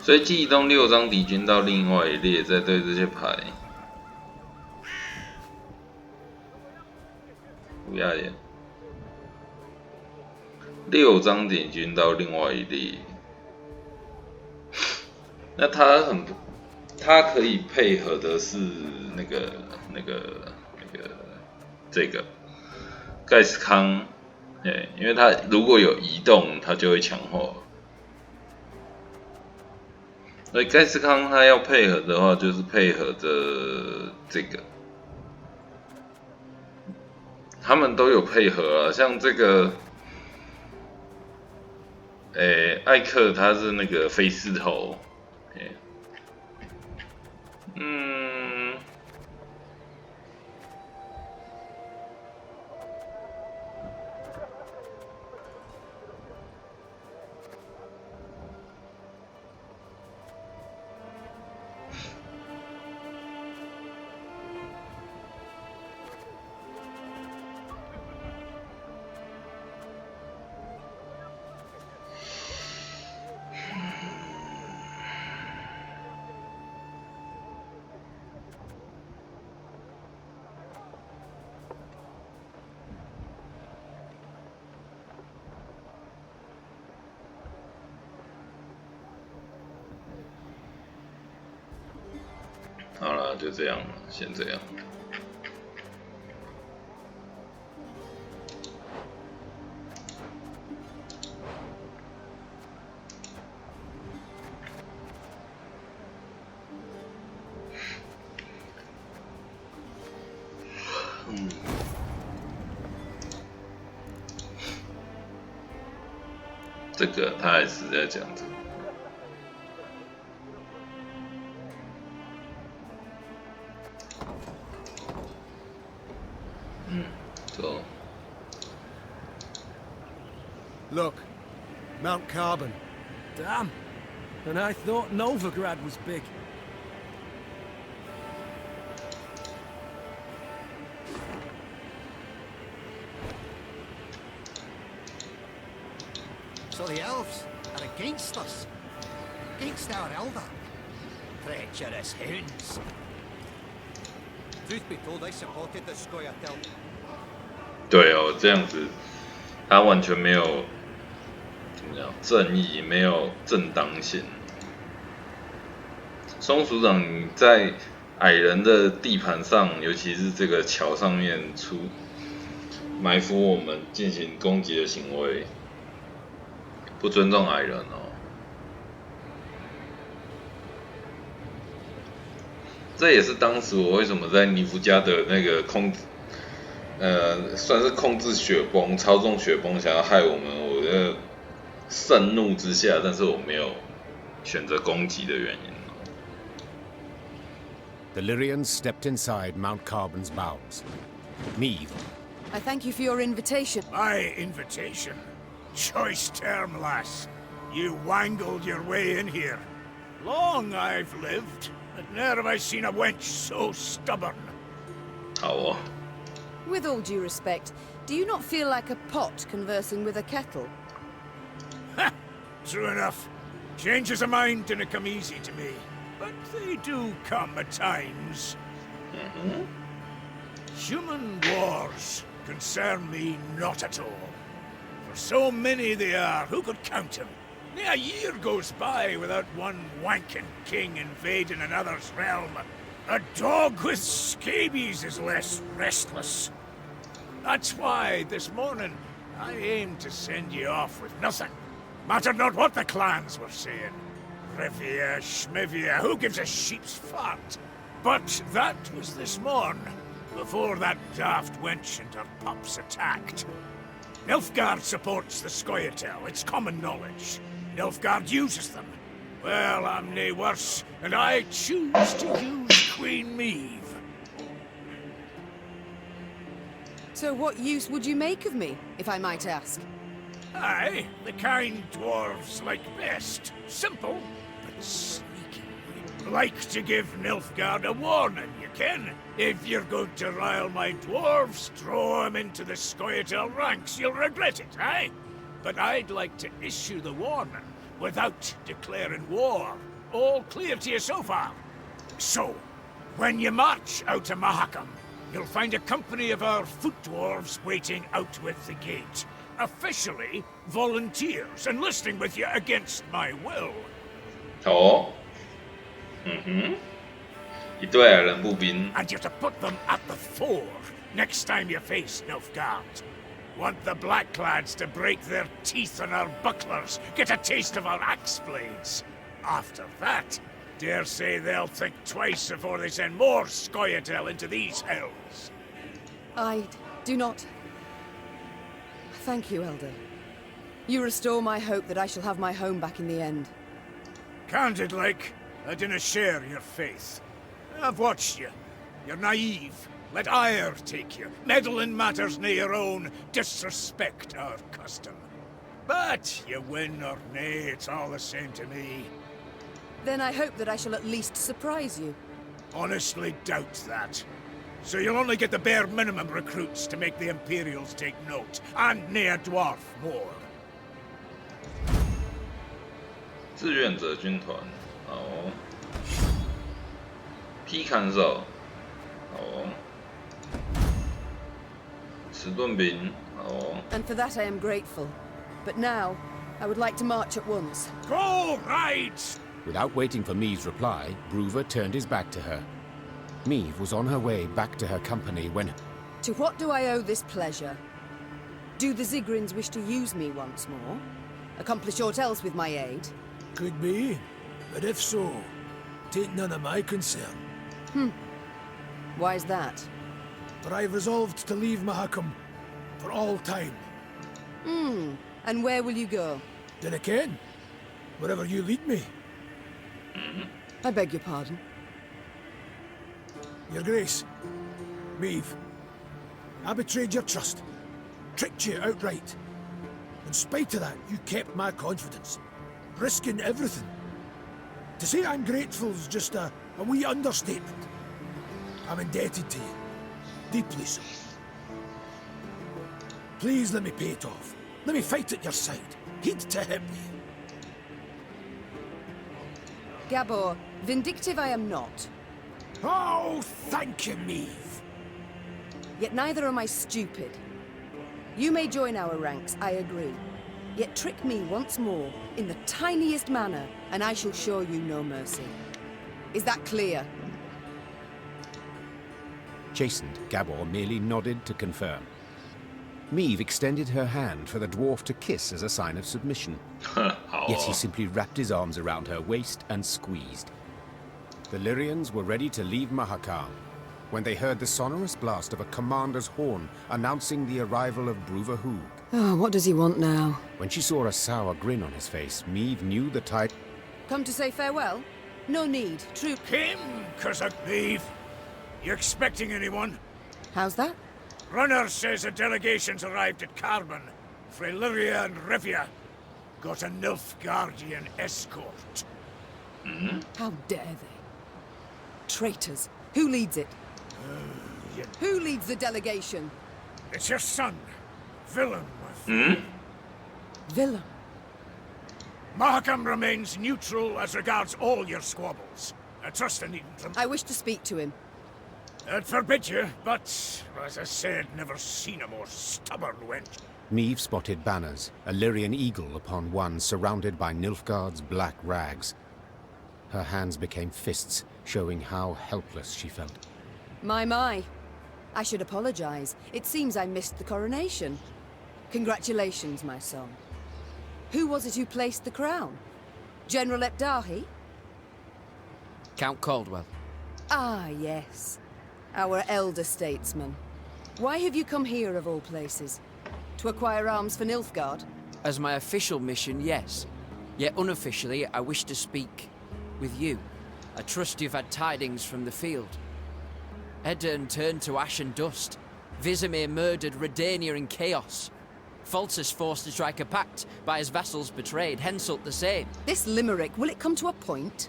随机移动6张敌军到另外一列，再对这些牌。乌鸦眼。6张敌军到另外一列。那他可以配合的是这个盖斯康，因为他如果有移动，他就会强化。所以盖斯康他要配合的话，就是配合着这个，他们都有配合啊，像这个，艾克他是那个飞狮头，那就这样了，先这样。这个他还是在讲这个。走。Look, Mount Carbon. Damn. And I thought Novigrad was big. So the elves are against us. Against our elder. Treacherous hounds. Truth be told, I supported the Scoia'tael. 对哦，这样子，他完全没有怎么讲正义，没有正当性。松鼠长你在矮人的地盘上，尤其是这个桥上面埋伏我们进行攻击的行为，不尊重矮人哦。这也是当时我为什么在尼夫加的那个算是控制雪崩、操纵雪崩，想要害我们，我的盛怒之下，但是我没有选择攻击的原因。The Lyrians stepped inside Mount Carbon's bounds. Meave. I thank you for your invitation. My invitation? Choice term, lass. You wangled your way in here. Long I've lived, but ne'er have I seen a wench so stubborn. 好哦。With all due respect, do you not feel like a pot conversing with a kettle? Ha! True enough. Changes of mind didn't come easy to me, but they do come at times. Human wars concern me not at all. For so many they are, who could count them? Near a year goes by without one wanking king invading another's realm. A dog with scabies is less restless. That's why, this morning, I aimed to send you off with nothing. Mattered not what the clans were saying. Rivia, Schmivia, who gives a sheep's fart? But that was this morn, before that daft wench and her pups attacked. Nilfgaard supports the Scoia'tael, it's common knowledge. Nilfgaard uses them. Well, I'm nae worse, and I choose to use Queen Meave. So what use would you make of me, if I might ask? Aye, the kind dwarves like best. Simple, but sneaky. Like to give Nilfgaard a warning, you ken. If you're going to rile my dwarves, throw them into the Scoia'tael ranks, you'll regret it, aye? But I'd like to issue the warning without declaring war. All clear to you so far? So, when you march out to Mahakam, you'll find a company of our foot dwarves waiting out with the gate. Officially, volunteers enlisting with you against my will. 哦，一队矮人步兵。And you're to put them at the fore next time you face Nilfgaard. Want the Blackclads to break their teeth on our bucklers, get a taste of our axe blades. After that, dare say they'll think twice before they send more Scoia'tael into these hells. I do not... Thank you, Elder. You restore my hope that I shall have my home back in the end. Candid like, I dinna share your faith. I've watched you. You're naive. Let ire take you. Meddle in matters near your own. Disrespect our custom. But you win or nay, it's all the same to me. Then I hope that I shall at least surprise you. Honestly doubt that. So you'll only get the bare minimum recruits to make the Imperials take note, and nae a dwarf more. 志愿者军团，好哦。劈砍手，好哦。迟钝兵，好哦。And for that I am grateful. But now, I would like to march at once. Go, ride! Without waiting for Meave's reply, Broover turned his back to her. Meve was on her way back to her company when... To what do I owe this pleasure? Do the Zigrins wish to use me once more? Accomplish aught else with my aid? Could be, but if so, take none of my concern. Why's that? For I've resolved to leave Mahakam for all time. And where will you go? Dinna ken. Wherever you lead me. I beg your pardon. Your Grace, Meve, I betrayed your trust, tricked you outright. In spite of that, you kept my confidence, risking everything. To say I'm grateful is just a wee understatement. I'm indebted to you, deeply so. Please let me pay it off. Let me fight at your side, heed to hip me. Gabor, vindictive I am not. Oh, thank you, Meve. Yet neither am I stupid. You may join our ranks, I agree. Yet trick me once more, in the tiniest manner, and I shall show you no mercy. Is that clear? Chastened, Gabor merely nodded to confirm. Meve extended her hand for the dwarf to kiss as a sign of submission. Yet he simply wrapped his arms around her waist and squeezed. The Lyrians were ready to leave Mahakam when they heard the sonorous blast of a commander's horn announcing the arrival of Bruverhoog. Oh, what does he want now? When she saw a sour grin on his face, Meve knew the tide... Come to say farewell? No need, true... Kim, Kazak Meve. You expecting anyone? How's that? Runner says a delegation's arrived at Carmen. Freylyria and Rivia. Got a Nilfgaardian escort. How dare they? Traitors. Who leads it? Who leads the delegation? It's your son, Willem. Willem? Mahakam remains neutral as regards all your squabbles. I trust I needn't them. I wish to speak to him. I'd forbid you, but, as I said, never seen a more stubborn wench. Meve spotted banners, a Lyrian eagle upon one surrounded by Nilfgaard's black rags. Her hands became fists, showing how helpless she felt. My. I should apologize. It seems I missed the coronation. Congratulations, my son. Who was it who placed the crown? General Epdahi? Count Caldwell. Ah, yes. Our elder statesman. Why have you come here, of all places? To acquire arms for Nilfgaard? As my official mission, yes. Yet unofficially, I wish to speak with you. I trust you've had tidings from the field. Edirn turned to ash and dust. Vizimir murdered Redania in chaos. Faltus forced to strike a pact, by his vassals betrayed, Henselt the same. This limerick, will it come to a point?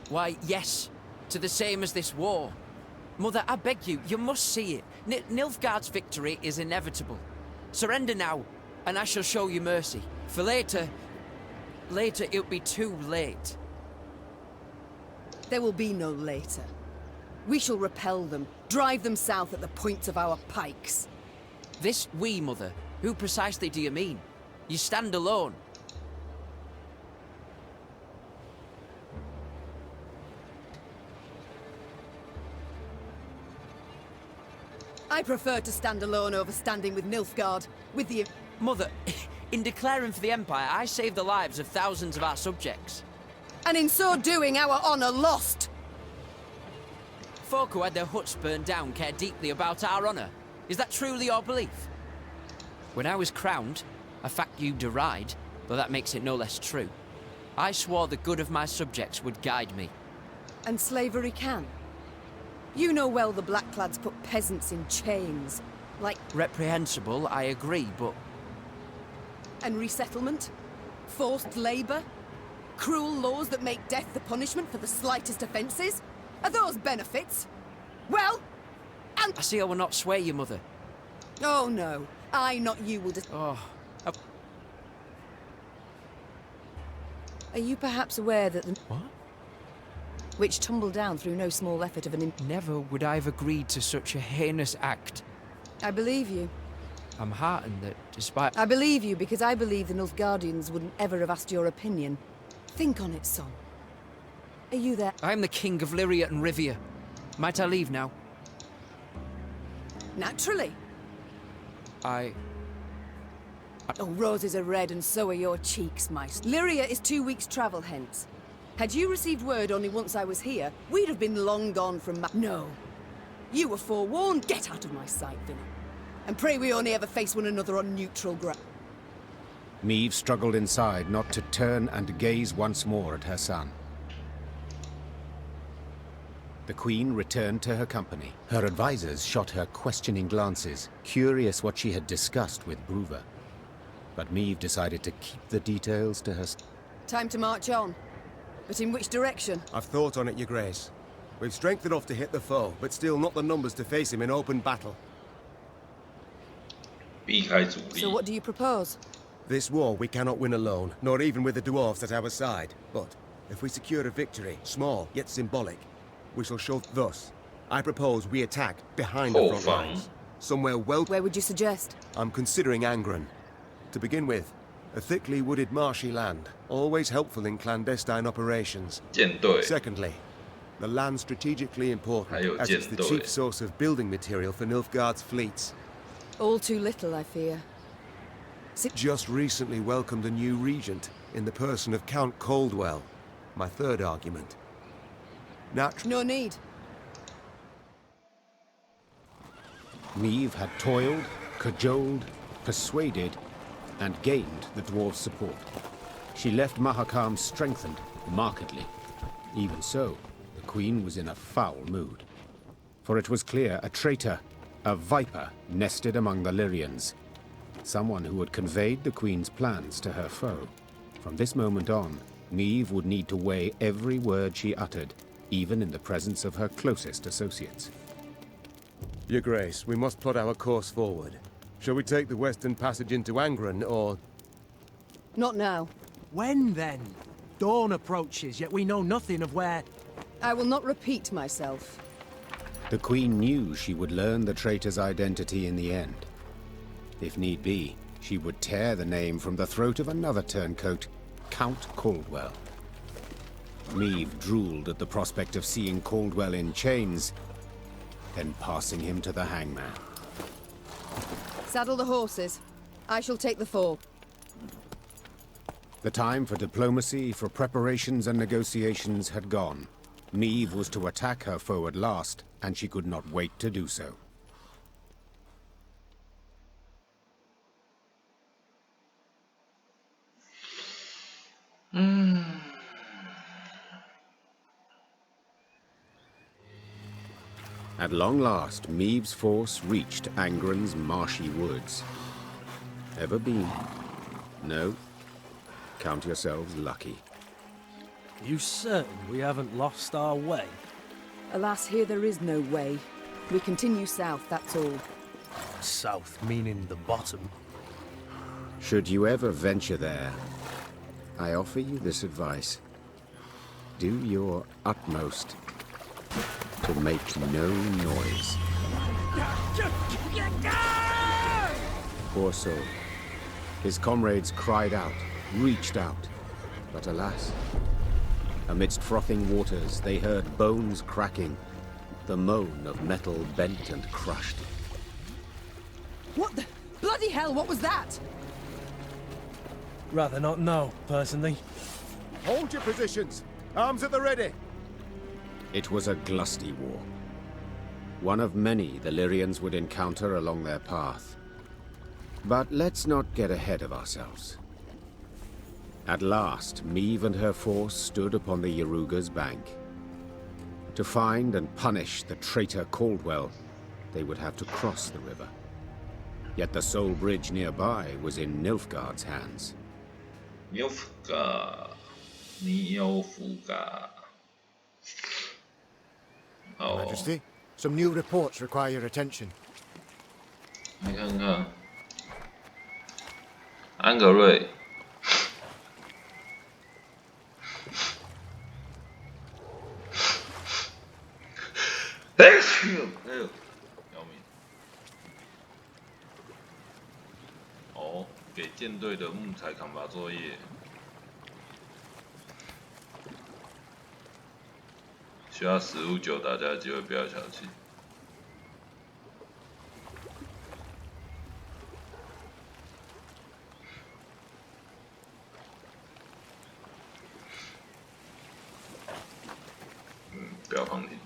Why, yes. To the same as this war. Mother, I beg you, you must see it. Nilfgaard's victory is inevitable. Surrender now, and I shall show you mercy. For later it'll be too late. There will be no later. We shall repel them, drive them south at the points of our pikes. This we, Mother? Who precisely do you mean? You stand alone. I prefer to stand alone over standing with Nilfgaard, with the... Mother, in declaring for the Empire, I saved the lives of thousands of our subjects. And in so doing, our honor lost! Folk who had their huts burned down care deeply about our honor. Is that truly your belief? When I was crowned, a fact you deride, though that makes it no less true, I swore the good of my subjects would guide me. And slavery can. You know well the Blackclads put peasants in chains, like... Reprehensible, I agree, but... And resettlement? Forced labor? Cruel laws that make death the punishment for the slightest offenses? Are those benefits? Well, and... I see I will not sway you, Mother. Oh, no. I, not you, will just... Oh... Are you perhaps aware that the... What? Which tumbled down through no small effort of an... Never would I have agreed to such a heinous act. I believe you. I'm heartened that, despite... I believe you because I believe the Nilfgaardians wouldn't ever have asked your opinion. Think on it, son. Are you there? I am the king of Lyria and Rivia. Might I leave now? Naturally. I... Oh, roses are red and so are your cheeks, Maester. Lyria is 2 weeks' travel hence. Had you received word only once I was here, we'd have been long gone from No. You were forewarned. Get out of my sight, Vinny. And pray we only ever face one another on neutral ground. Meve struggled inside not to turn and gaze once more at her son. The Queen returned to her company. Her advisors shot her questioning glances, curious what she had discussed with Bruver. But Meve decided to keep the details to her. Time to march on. But in which direction? I've thought on it, Your Grace. We've strength enough to hit the foe, but still not the numbers to face him in open battle. So what do you propose? This war we cannot win alone, nor even with the dwarves at our side. But if we secure a victory, small yet symbolic, we shall show thus. I propose we attack behind the front lines. Somewhere well... Where would you suggest? I'm considering Angren. To begin with, a thickly wooded marshy land, always helpful in clandestine operations. Secondly, the land strategically important, as it's the chief source of building material for Nilfgaard's fleets. All too little, I fear. Just recently welcomed a new regent, in the person of Count Coldwell. My third argument. No need. Meve had toiled, cajoled, persuaded, and gained the dwarves' support. She left Mahakam strengthened, markedly. Even so, the Queen was in a foul mood. For it was clear a traitor, a viper, nested among the Lyrians. Someone who had conveyed the Queen's plans to her foe. From this moment on, Meve would need to weigh every word she uttered, even in the presence of her closest associates. Your Grace, we must plot our course forward. Shall we take the western passage into Angren, or... Not now. When, then? Dawn approaches, yet we know nothing of where... I will not repeat myself. The Queen knew she would learn the traitor's identity in the end. If need be, she would tear the name from the throat of another turncoat, Count Caldwell. Meve drooled at the prospect of seeing Caldwell in chains, then passing him to the hangman. Saddle the horses. I shall take the fore. The time for diplomacy, for preparations and negotiations had gone. Meve was to attack her foe at last, and she could not wait to do so. At long last, Meve's force reached Angren's marshy woods. Ever been? No? Count yourselves lucky. You certain we haven't lost our way? Alas, here there is no way. We continue south, that's all. South meaning the bottom? Should you ever venture there, I offer you this advice. Do your utmost to make no noise. Poor soul. His comrades cried out, reached out, but alas, amidst frothing waters they heard bones cracking, the moan of metal bent and crushed. What the... bloody hell, what was that? Rather not know, personally. Hold your positions! Arms at the ready! It was a glusty war. One of many the Lyrians would encounter along their path. But let's not get ahead of ourselves. At last, Meve and her force stood upon the Yaruga's bank. To find and punish the traitor Caldwell, they would have to cross the river. Yet the sole bridge nearby was in Nilfgaard's hands. Nilfgaard. Oh. Majesty, some new reports require your attention. 来看看，安格瑞。哎呦，要命！哦，给舰队的木材砍伐作业。需要食物9打架的机会，不要小气。不要放停。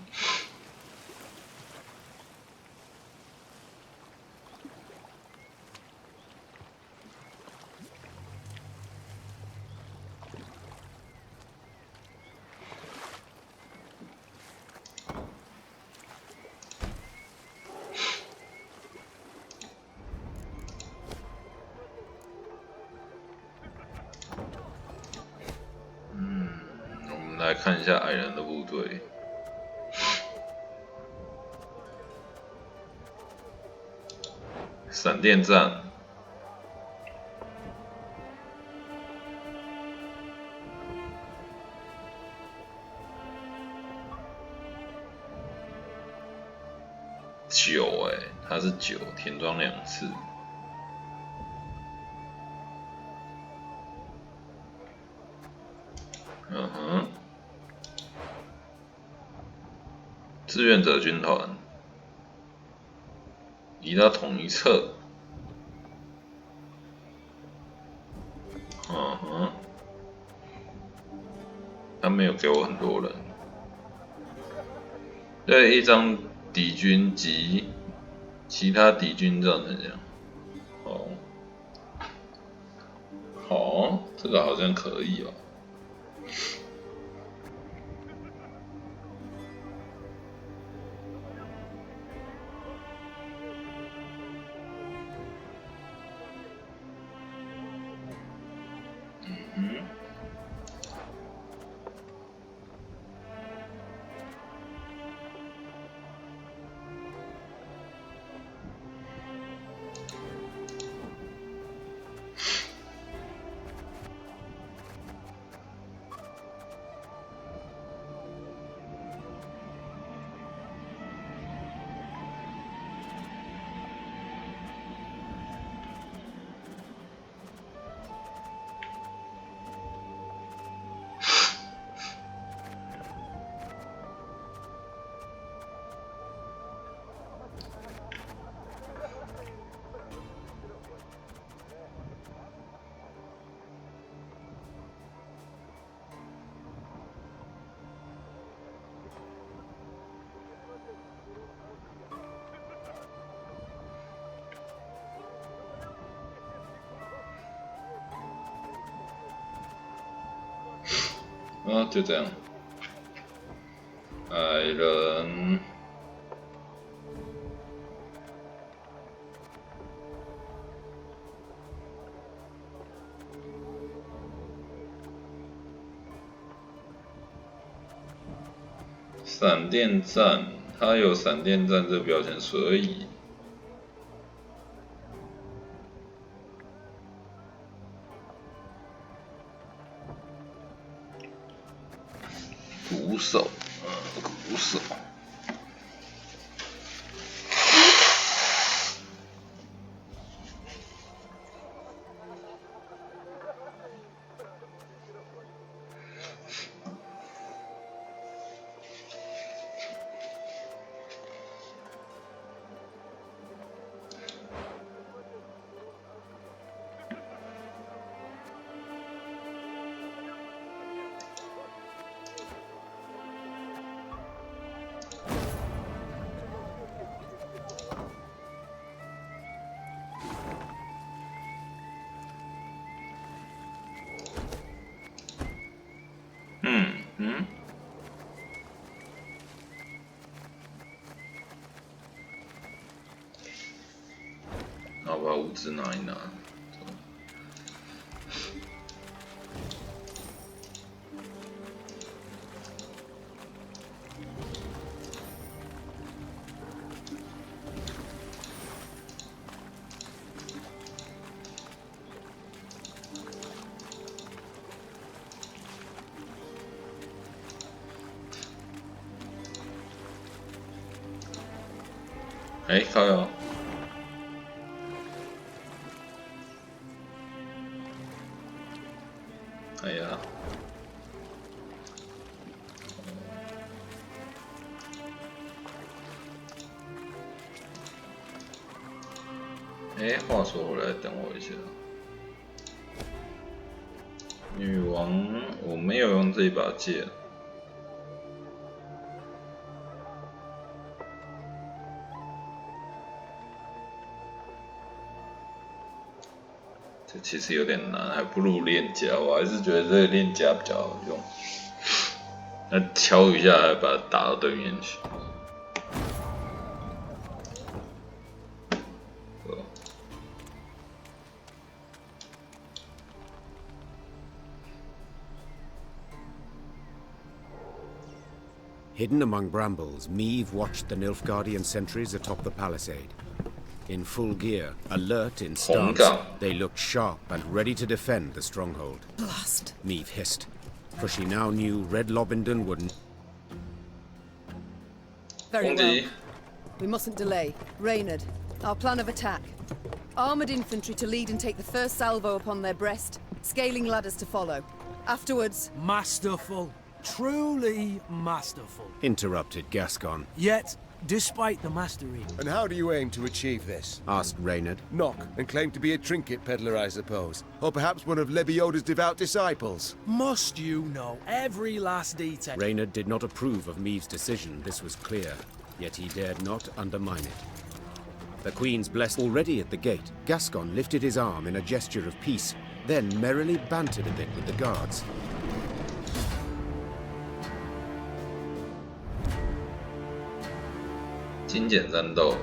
我们来看一下矮人的部队。闪电战，9它是9，填装2次。志愿者军团。移到同一侧，他没有给我很多人，对一张敌军及其他敌军造成这样，好，这个好像可以哦。就这样。矮人，闪电战，它有闪电战这标签，所以鼓手，鼓手。然后把物资拿一拿。靠哟！哎呀！话说回来，等我一下。女王，我没有用这一把剑。这其实有点难，还不如链家。我还是觉得这个链家比较好用。那敲一下，还把它打到对面去。Hidden among brambles, Meve watched the Nilfgaardian sentries atop the palisade. In full gear, alert in stance, they looked sharp and ready to defend the stronghold. Blast! Meve hissed, for she now knew Red Lobendon wouldn't. Very well. We mustn't delay. Reynard, our plan of attack. Armoured infantry to lead and take the first salvo upon their breast, scaling ladders to follow. Afterwards... Masterful. Truly masterful. Interrupted Gascon. Yet, despite the mastery... And how do you aim to achieve this? Asked Reynard. Knock and claim to be a trinket peddler, I suppose. Or perhaps one of Lebioda's devout disciples. Must you know every last detail? Reynard did not approve of Meve's decision, this was clear. Yet he dared not undermine it. The Queen's blessed already at the gate. Gascon lifted his arm in a gesture of peace, then merrily bantered a bit with the guards. 精简战斗，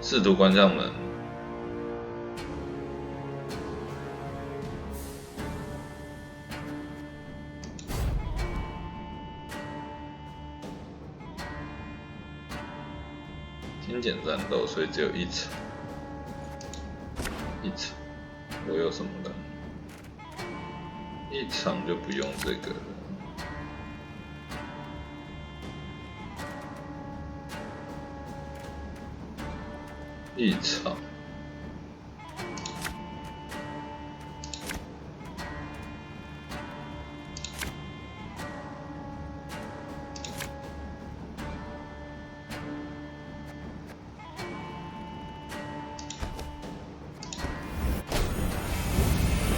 试图关上门。精简战斗，所以只有一层。一层，我有什么的？一场就不用这个了。 一场，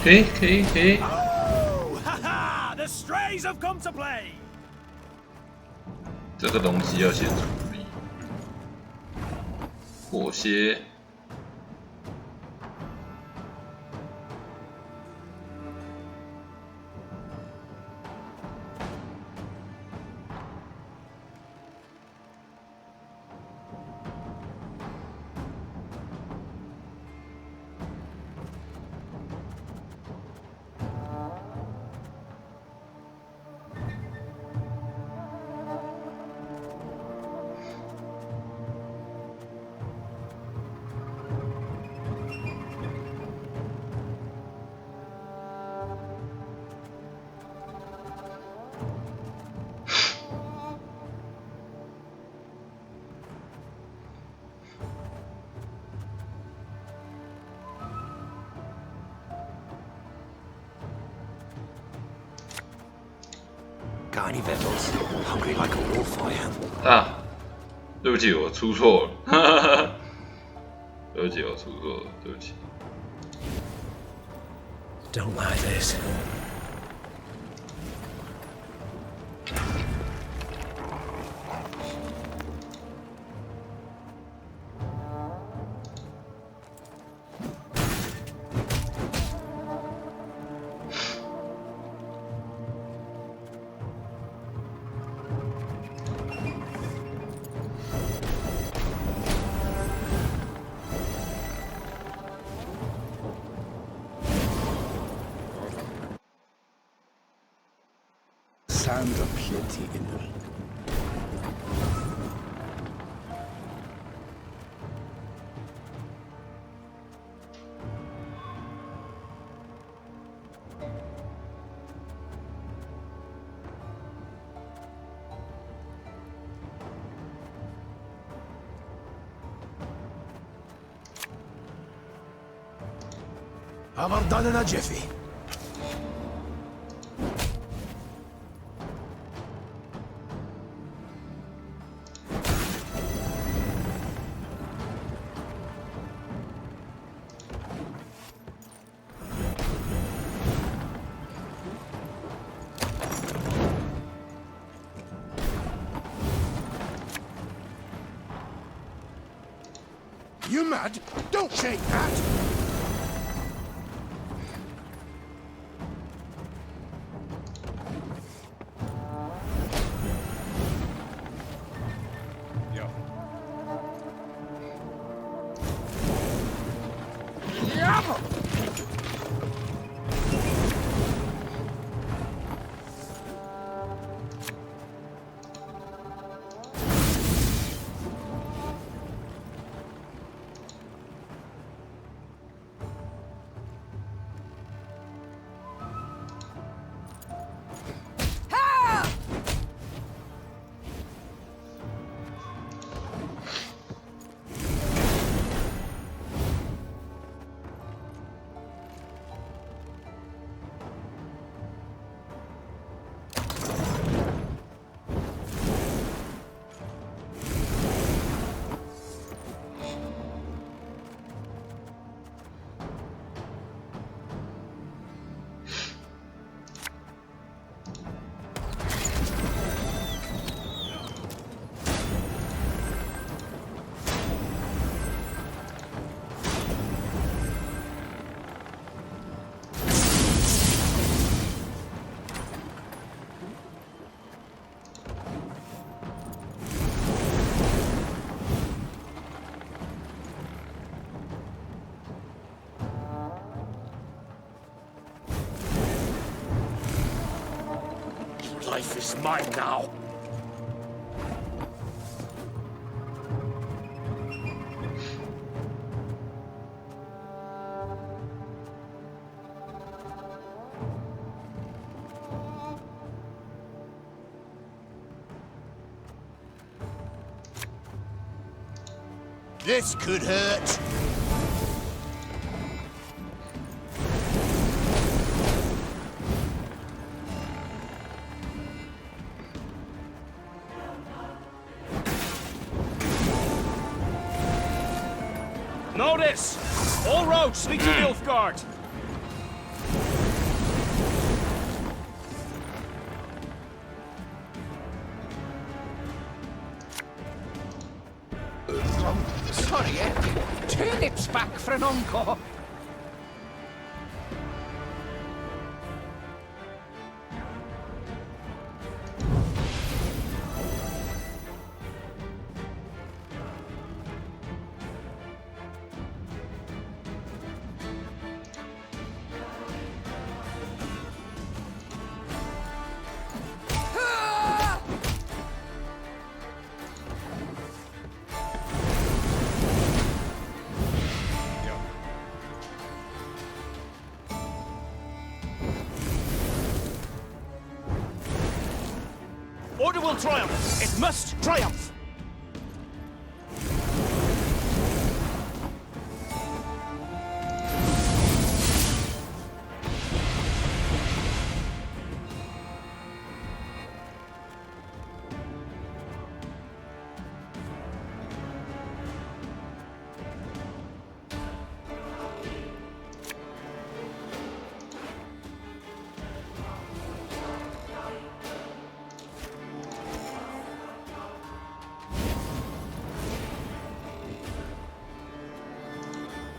可以。Oh, haha! The strays have come to play. 这个东西要先处理。 裹挟，Got any victuals? Hungry like a wolf, I am. 啊，对不起，我出错了，对不起，我出错了，对不起。Don't like this. Sound of plenty in them. Have her done in a jiffy. You mad? Don't shake that! Life is mine now. This could hurt. Notice! All roads lead to Nilfgaard! Sorry, turnips back for an encore. Order will triumph! It must triumph!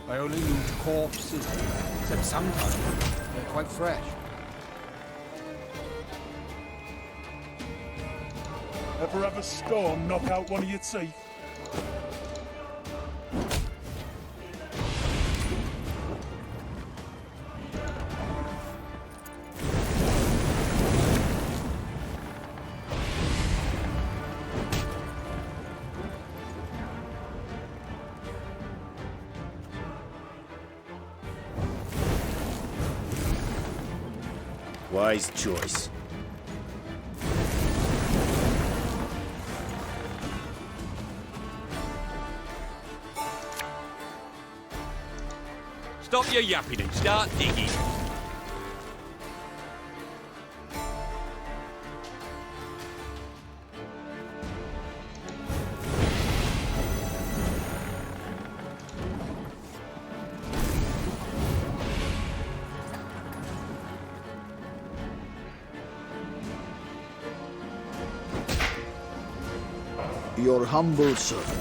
I only loot corpses, except sometimes they're quite fresh. Ever have a storm knock out one of your teeth? Wise choice. Stop your yapping and start digging. Your humble servant.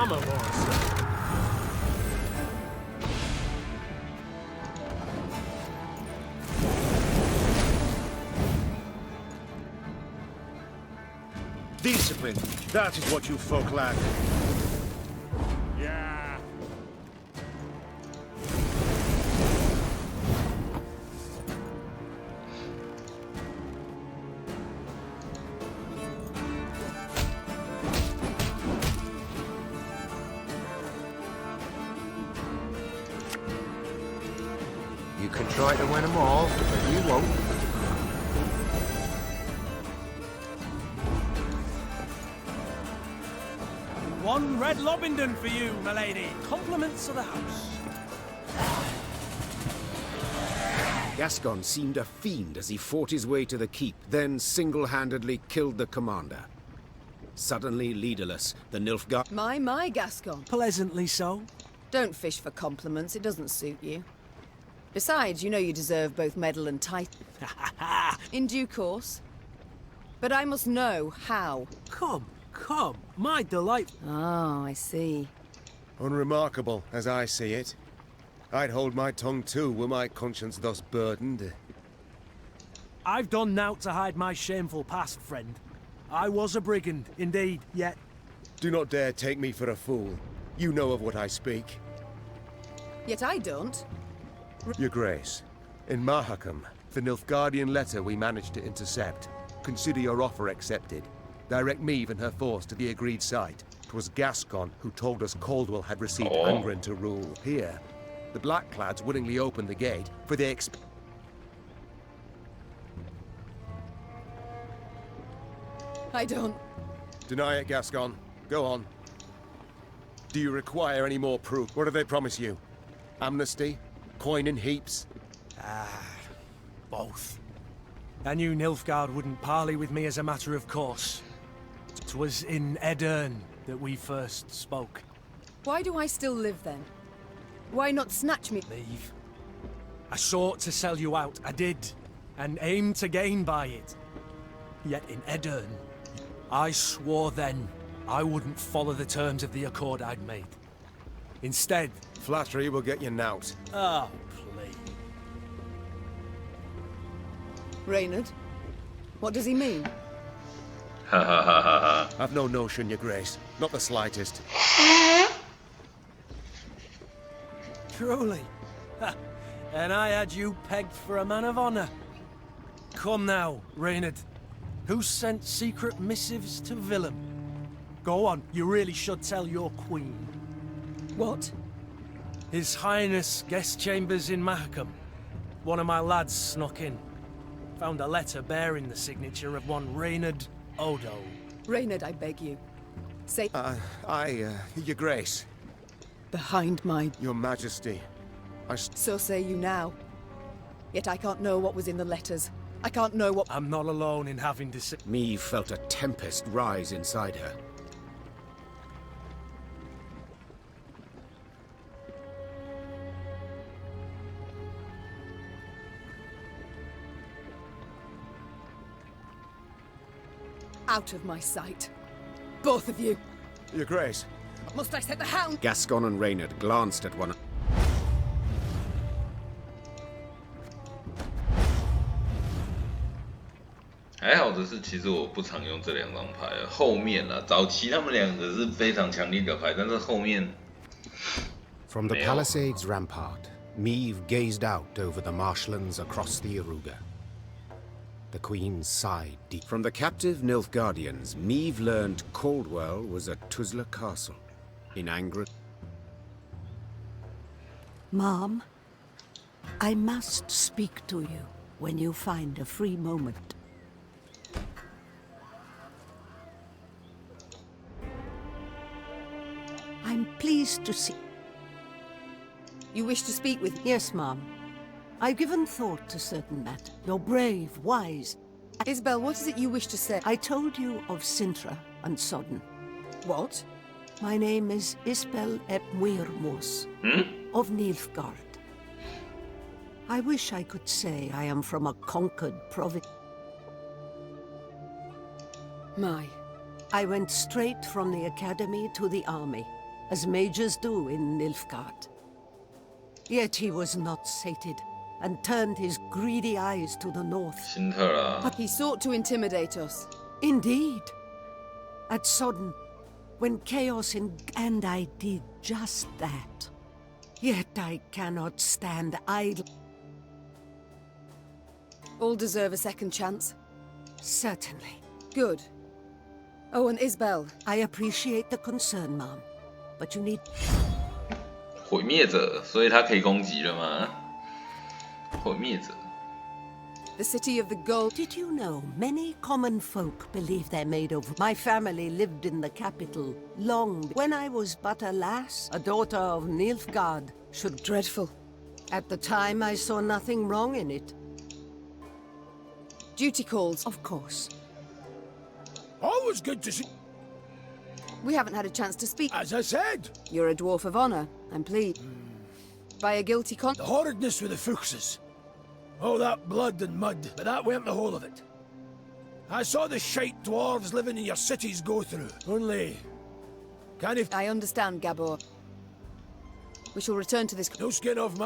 Mama was. Discipline. That is what you folk lack. Yeah. You can try to win them all, but you won't. One red Lobington for you, my lady. Compliments of the house. Gascon seemed a fiend as he fought his way to the keep, then single-handedly killed the commander. Suddenly leaderless, the Nilfgaard... My, Gascon. Pleasantly so. Don't fish for compliments, it doesn't suit you. Besides, you know you deserve both medal and title. In due course. But I must know how. Come, my delight. Oh, I see. Unremarkable, as I see it. I'd hold my tongue too, were my conscience thus burdened. I've done naught to hide my shameful past, friend. I was a brigand, indeed, yet... Do not dare take me for a fool. You know of what I speak. Yet I don't. Your Grace, in Mahakam, the Nilfgaardian letter we managed to intercept. Consider your offer accepted. Direct Meve and her force to the agreed site. 'Twas Gascon who told us Caldwell had received Angren to rule. Here, the Blackclads willingly opened the gate for the I don't. Deny it, Gascon. Go on. Do you require any more proof? What do they promise you? Amnesty? Coin in heaps? Both. I knew Nilfgaard wouldn't parley with me as a matter of course. 'Twas in Edern that we first spoke. Why do I still live then? Why not snatch me? Leave. I sought to sell you out, I did, and aimed to gain by it. Yet in Edern, I swore then I wouldn't follow the terms of the accord I'd made. Instead... Flattery will get you knout. Oh, please. Reynard? What does he mean? Ha ha ha ha ha. I've no notion, Your Grace. Not the slightest. Truly? And I had you pegged for a man of honor. Come now, Reynard. Who sent secret missives to Willem? Go on, you really should tell your queen. What? His Highness guest chambers in Mahakam. One of my lads snuck in. Found a letter bearing the signature of one Reynard Odo. Reynard, I beg you. Say... Your Grace. Behind my... Your Majesty. So say you now. Yet I can't know what was in the letters. I can't know what... I'm not alone in having to... Meve felt a tempest rise inside her. Out of my sight. Both of you. Your Grace. Must I set the hound? Gascon and Reynard glanced at one another. 还好的是，其实我不常用这两张牌。后面啊，早期他们两个是非常强力的牌，但是后面 From the Palisades rampart, Meve gazed out over the marshlands across the Aruga. The Queen sighed deep. From the captive Nilfgaardians, Meve learned Caldwell was at Tuzla Castle, in Angren. Mom, I must speak to you when you find a free moment. I'm pleased to see... You wish to speak with... Yes, Mom. I've given thought to certain matters. You're brave, wise... Isabel, what is it you wish to say? I told you of Sintra and Sodden. What? My name is Isbel ep Muirmos, of Nilfgaard. I wish I could say I am from a conquered province. My. I went straight from the academy to the army. as mages do in Nilfgaard. Yet he was not sated, and turned his greedy eyes to the north. But he sought to intimidate us. Indeed. At Sodden, when chaos and I did just that. Yet I cannot stand idle. All deserve a second chance. Certainly. Good. Oh, and Isbel. I appreciate the concern, Mom, but you need... 毁灭者，所以他可以攻击了吗？毁灭者。The city of the gold. Did you know many common folk believe they're made of? My family lived in the capital long. When I was but a lass, a daughter of Nilfgaard, should dreadful. At the time, I saw nothing wrong in it. Duty calls. Of course. Always good to see. We haven't had a chance to speak. As I said. You're a dwarf of honor, I'm pleased. By a guilty The horridness with the Fuchses. Oh, that blood and mud, but that weren't the whole of it. I saw the shite dwarves living in your cities go through. Only... I understand, Gabor. We shall return to this... No skin off my...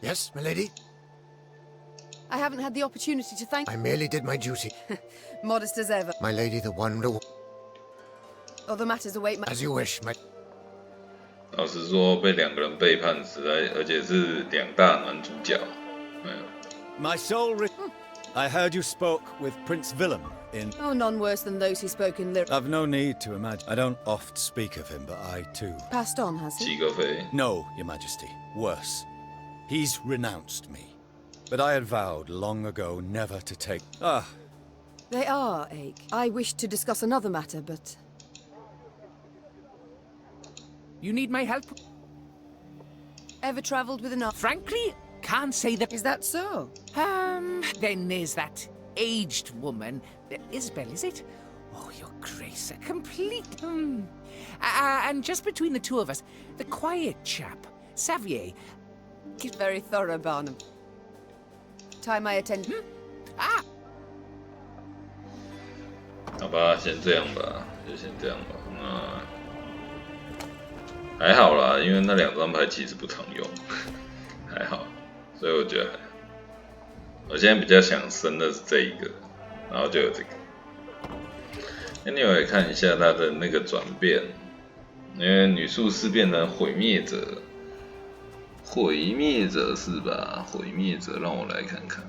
Yes, my lady? I haven't had the opportunity to thank... I merely did my duty. Modest as ever. My lady, the one reward... Other matters await my... As you wish, my... 老实说，被两个人背叛实在，而且是两大男主角。My soul. I heard you spoke with Prince Willem in. Oh, none worse than those who spoke in lyric. I've no need to imagine. I don't oft speak of him, but I too. Passed on, has he? No, Your Majesty. Worse. He's renounced me. But I had vowed long ago never to take. Ah. They are, Ache. I wish to discuss another matter, but... You need my help? Ever travelled with enough? Frankly, can't say that. Is that so? Then there's that aged woman. Isabel, is it? Oh, your grace, a complete... and just between the two of us, the quiet chap, Xavier. He's very thorough, Barnum. Time I attend... Ah! 好吧，先这样吧，就先这样吧。还好啦，因为那两张牌其实不常用，还好，所以我觉得还好。我现在比较想升的是这一个，然后就有这个。Anyway， 看一下它的那个转变，因为女术士变成毁灭者，毁灭者是吧？毁灭者，让我来看看。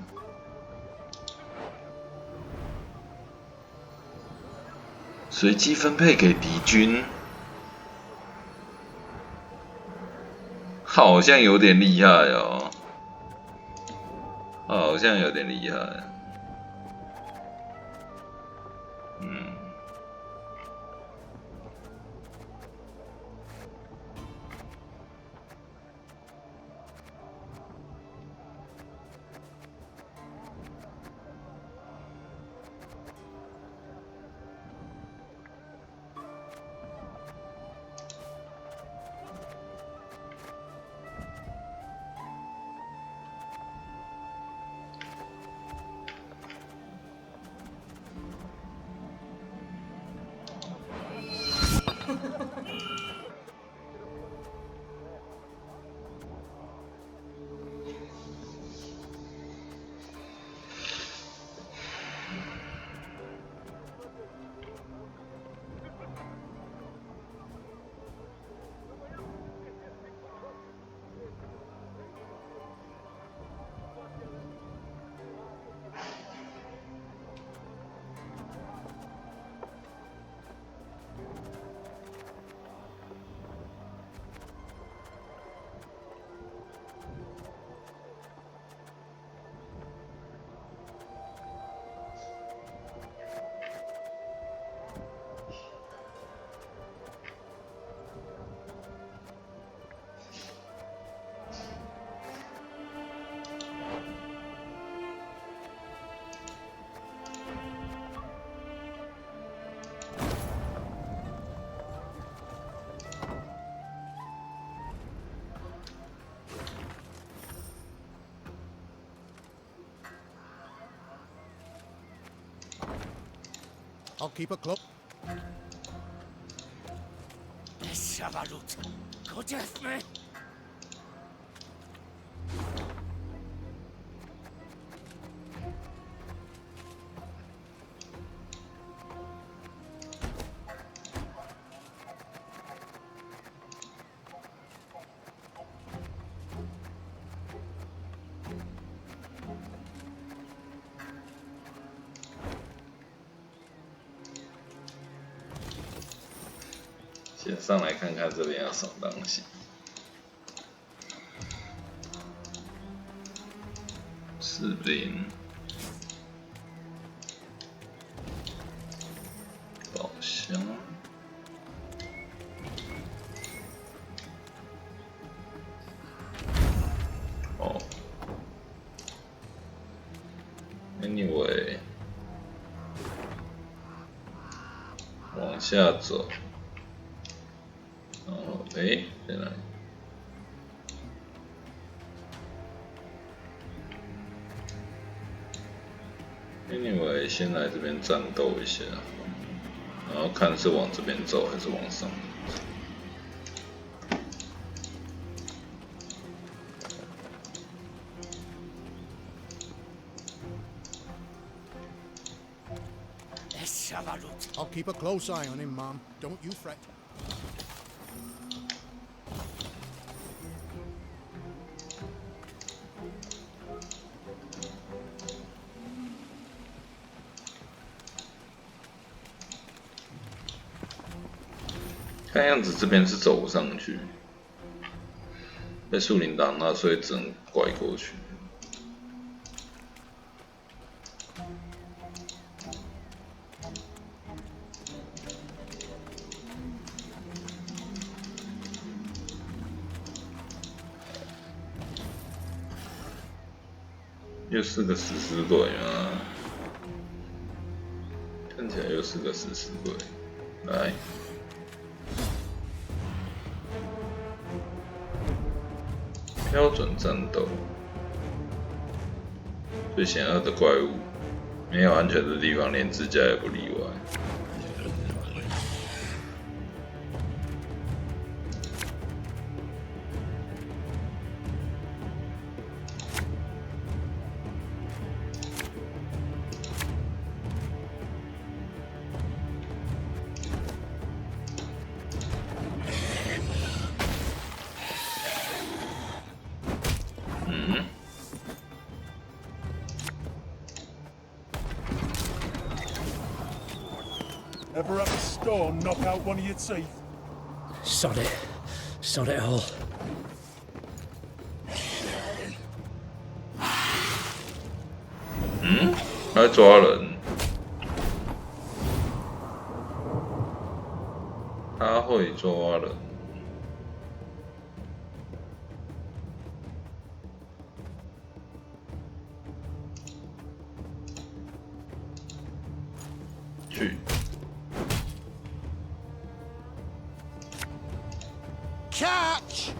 随机分配给敌军。好像有点厉害哦，好像有点厉害。I'll keep a close. Yes. Shavarut, cutteth me. 先上来看看这边有什么东西。士兵、宝箱、哦 ，anyway， 往下走。 哎，在哪里 ？Anyway， 先来这边战斗一下，然后看是往这边走还是往上面走。I'll keep a close eye on him, Mom. Don't you fret. 看样子这边是走不上去，被树林挡到，所以只能拐过去。又是个食尸鬼吗？看起来又是个食尸鬼。来。 标准战斗，最险恶的怪物，没有安全的地方，连自家也不例外。Ever have a storm knock out one of your teeth? Sod it. Sod it all. 他在抓人，他会抓人。去。 Catch!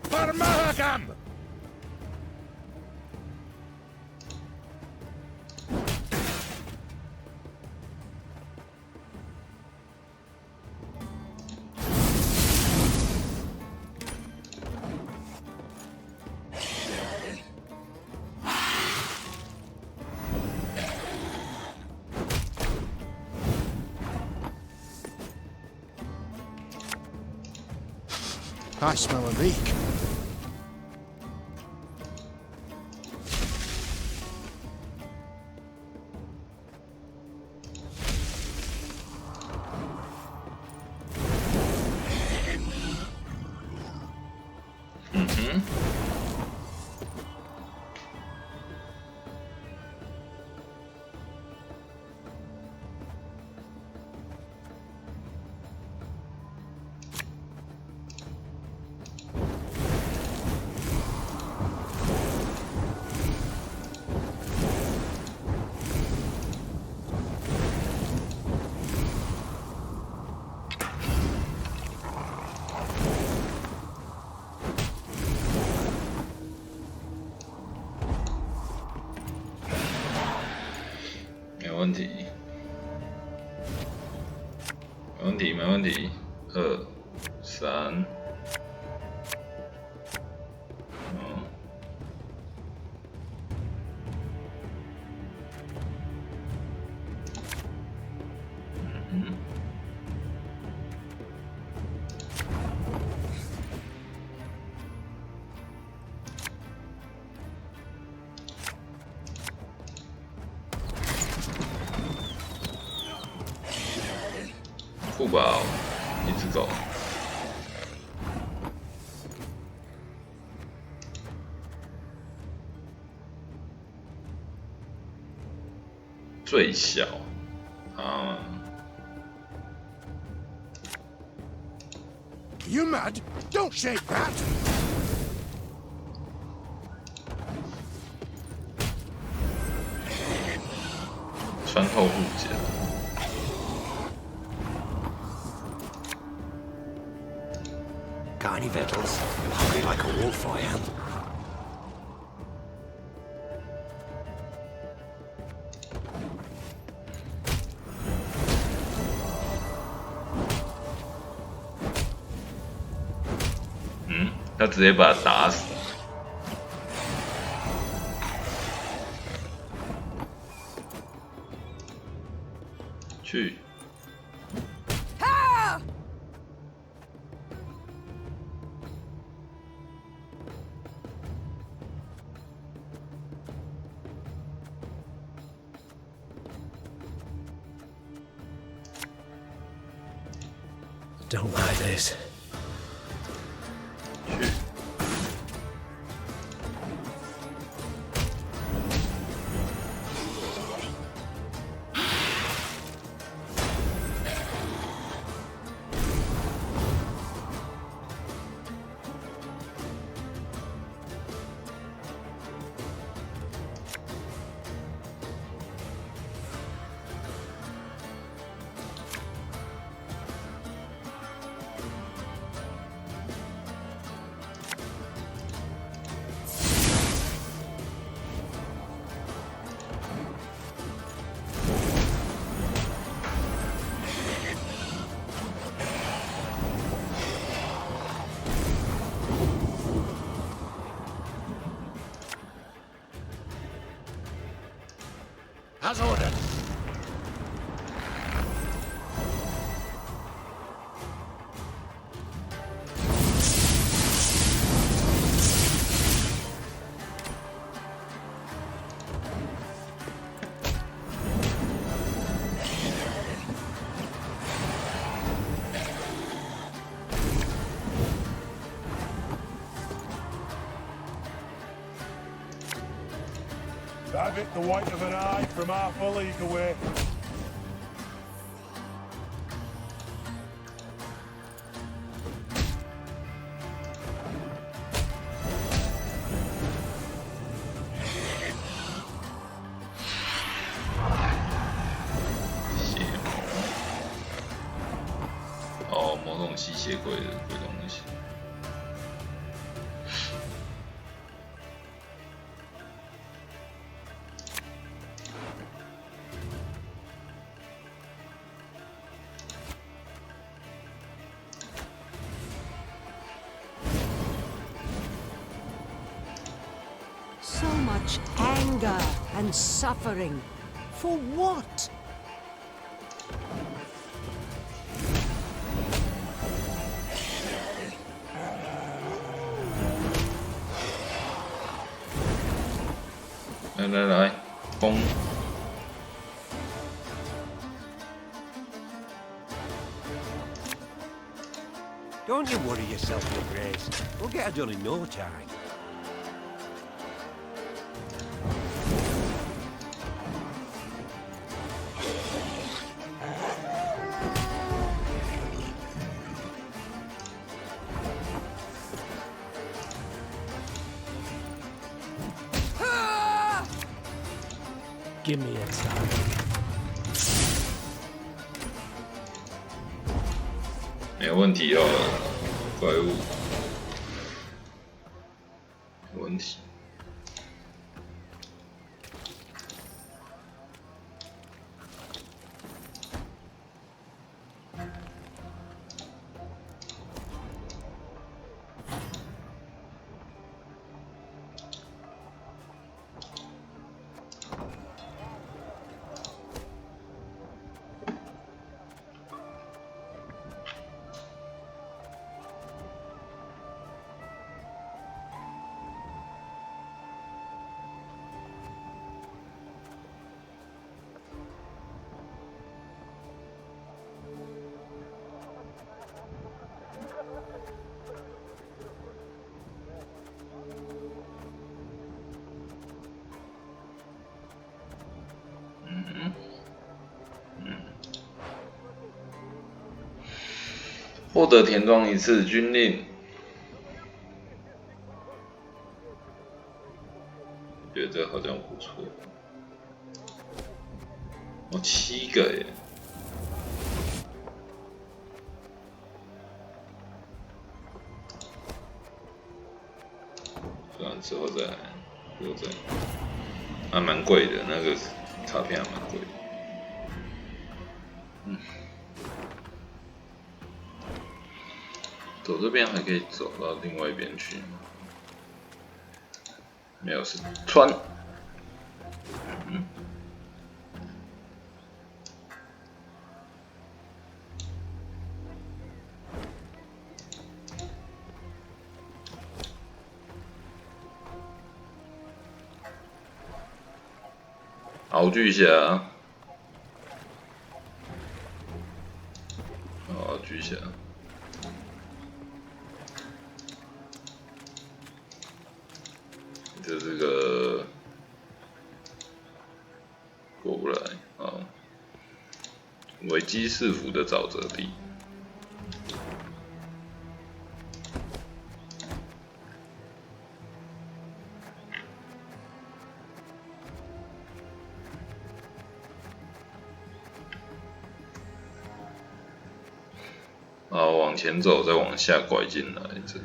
Farmahagam! I smell a leak. 没问题，没问题。2、3。富宝，一只狗。最小啊。You mad? Don't shake that! 穿透护甲。Got any victuals? I'm hungry like a wolf, I am. Hmm? 他直接把他打死。去。Don't like this. As ordered. Have it the white of an eye from half a league away. Oh, 某种吸血鬼的鬼东西。So much anger and suffering. For what?来，攻！ Don't you worry yourself, Your Grace. We'll get it done in no time. Give me a time. 没问题哦，怪物，没问题。获得田庄1次军令。觉得这好像不错。哦，7个耶！算了，之后再来，还蛮贵的，那个卡片还蛮贵的。走这边还可以走到另外一边去，没有是穿。敖巨侠，敖巨侠，这是个过不来啊！危机四伏的沼泽地。然后往前走，再往下拐进来，这。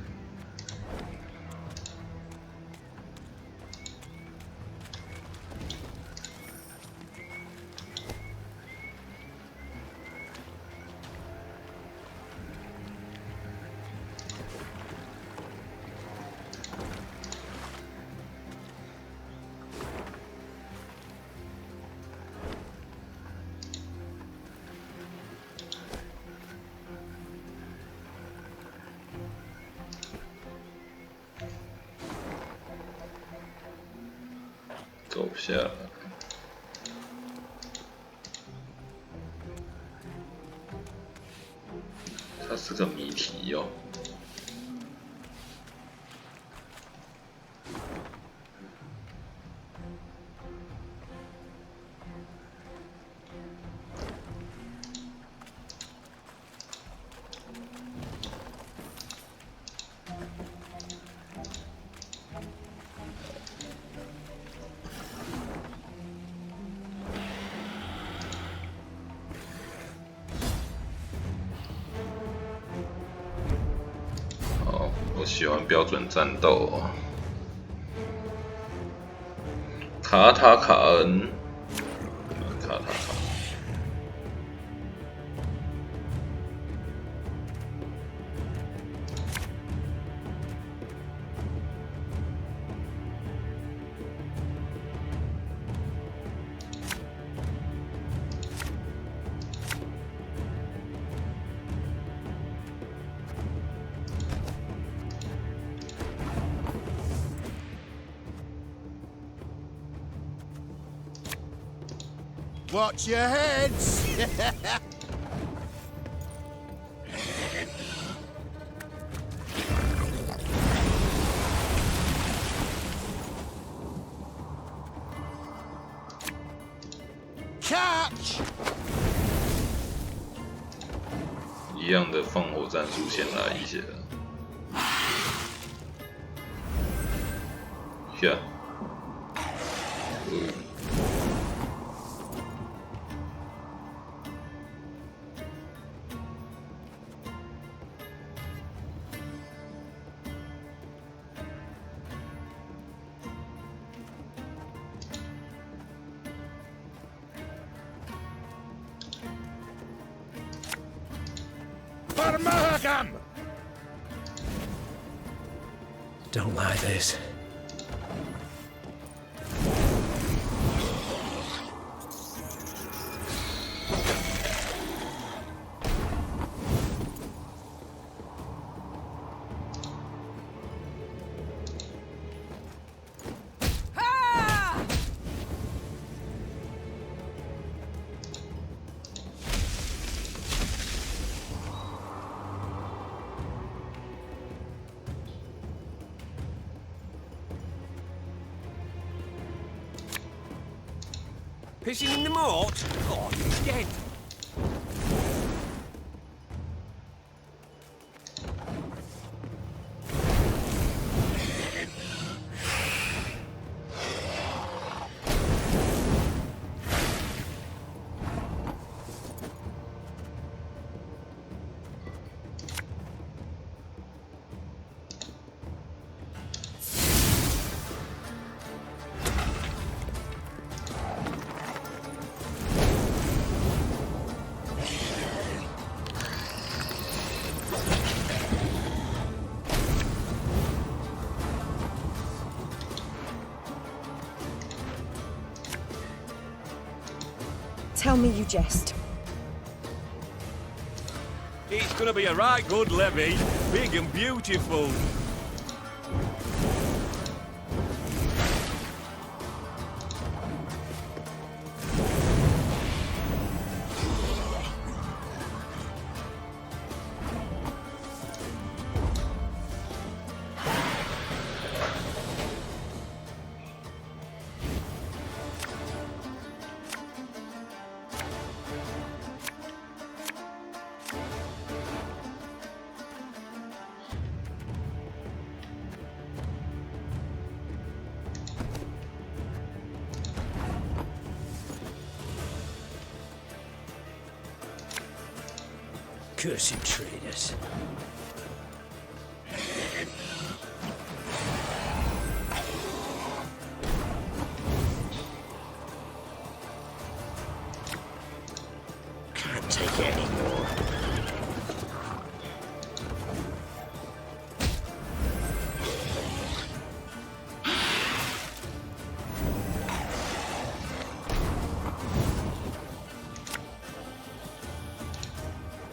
走不下来，它是个谜题哦。我喜欢标准战斗哦。卡塔卡恩，卡塔卡。Watch your heads! Catch! 一样的放火战术先来一些。下。Don't like this. Pissing in the moat? Oh, he's dead. tell me you jest. It's gonna be a right good levy, big and beautiful. Cursed traitors. Can't take it anymore.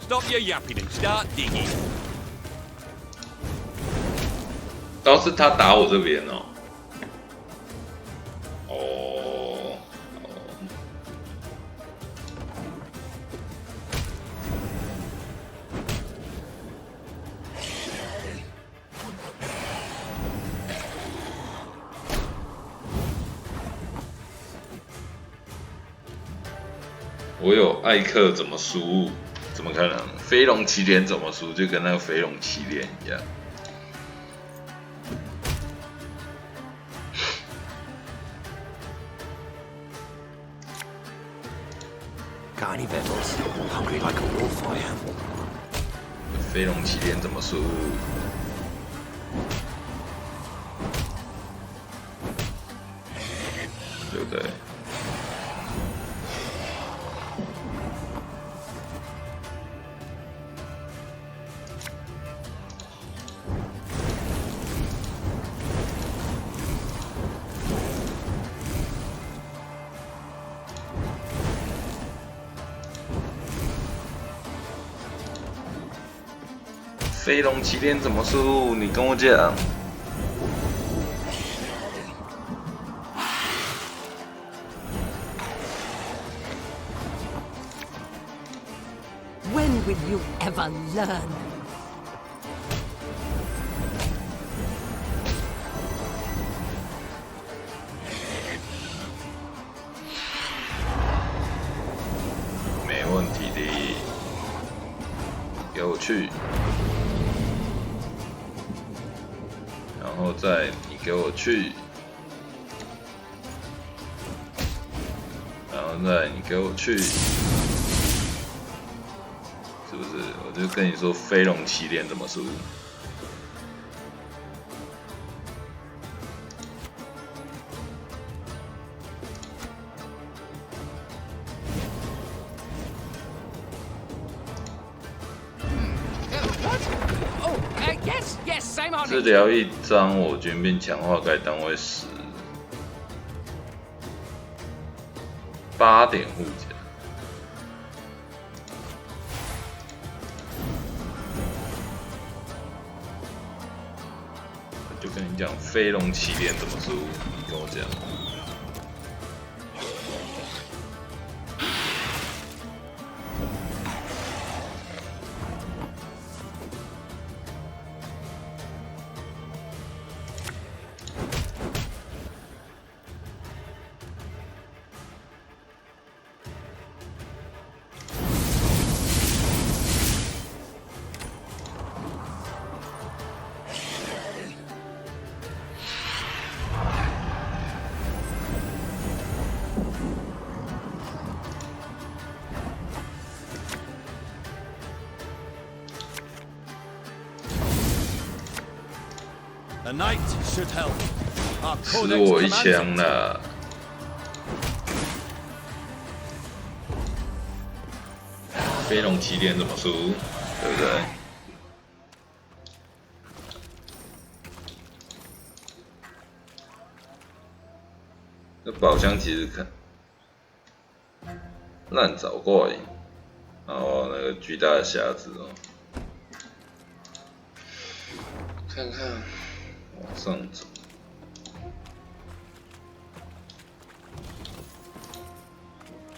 Stop your yapping and start digging. 倒是他打我这边哦。哦。我有艾克怎么输？怎么可能？飞龙骑脸怎么输？就跟那个飞龙骑脸一样。Got any victuals? Hungry like a wolf I am. 飞龙骑脸怎么输？对不对？飞龙骑脸怎么输？你跟我讲。When will you ever learn? 没问题的，给我去。然后再你给我去，然后再你给我去，是不是？我就跟你说，飞龙骑脸怎么输？治疗一张我军并强化该单位时8点护甲。我就跟你讲，飞龙骑脸怎么输？你跟我讲。A knight should help. 吃我一枪了！飞龙骑脸怎么输？对不对？这宝箱其实看烂藻怪，然后那个巨大的匣子哦，看看往上走。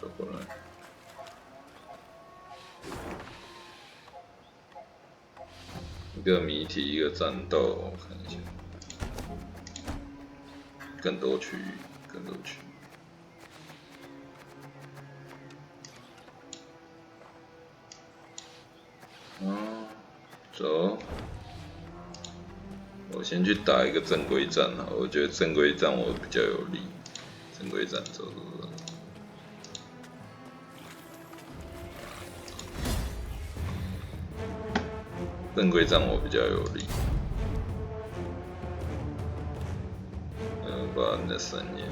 走过来。一个谜题，一个战斗，我看一下，更多区域，更多区域。走，我先去打一个正规战啊，我觉得正规战我比较有利。正规战走。正规战我比较有利。把那3年。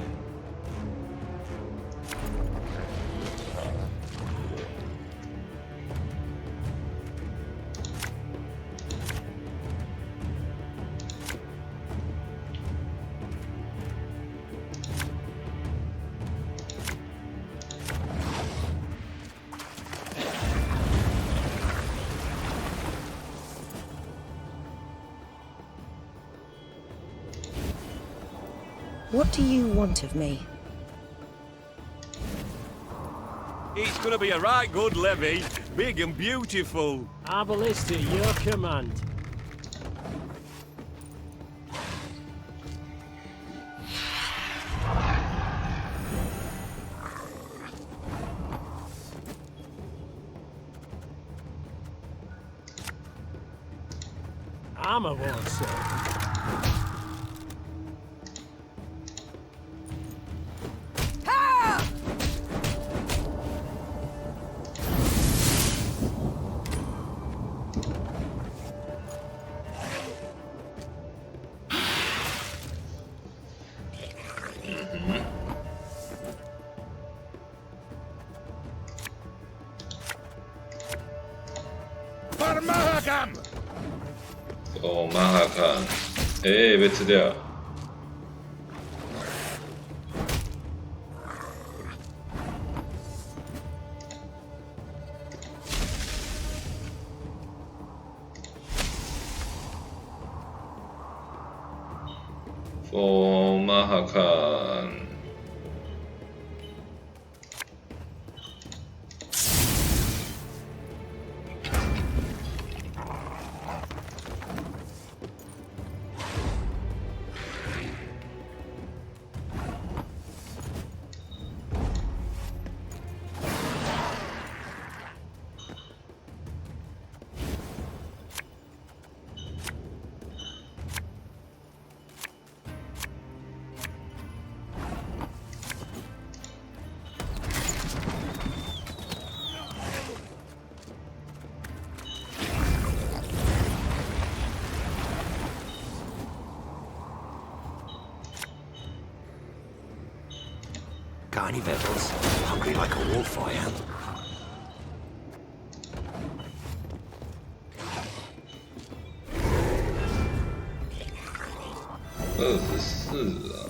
What do you want of me? It's gonna be a right good levy, big and beautiful. Our ballista, your command. Armor won't serve.哦，马哈看，被吃掉。哦，马哈看。Got any victuals? Hungry like a wolf, I am. 24啊。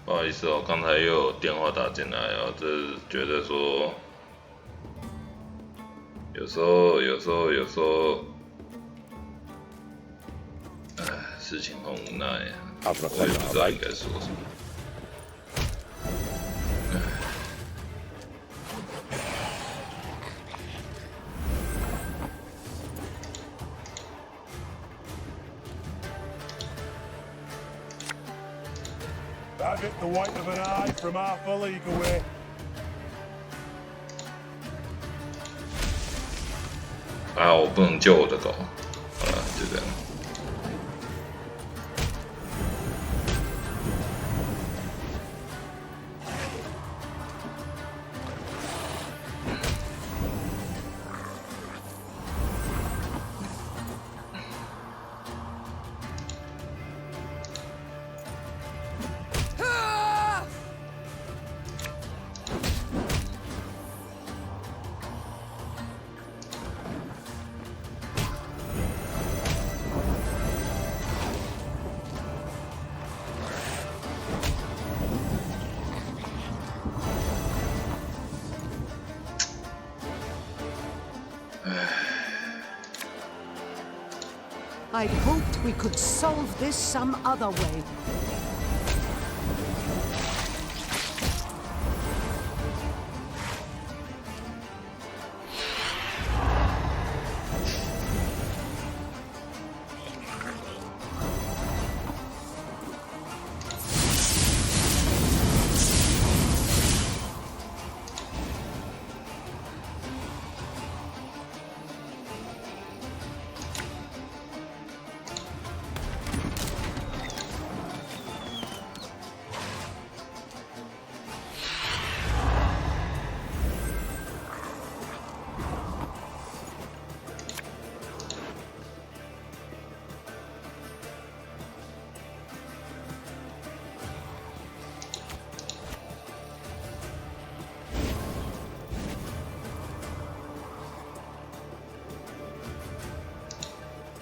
不好意思哦，刚才又有电话打进来哦，这是觉得说，有时候，事情很无奈啊，我也不知道应该说什么。fit the white of an eye from half a league away. 啊，我不能救我的狗。好了，就这样。I'd hoped we could solve this some other way.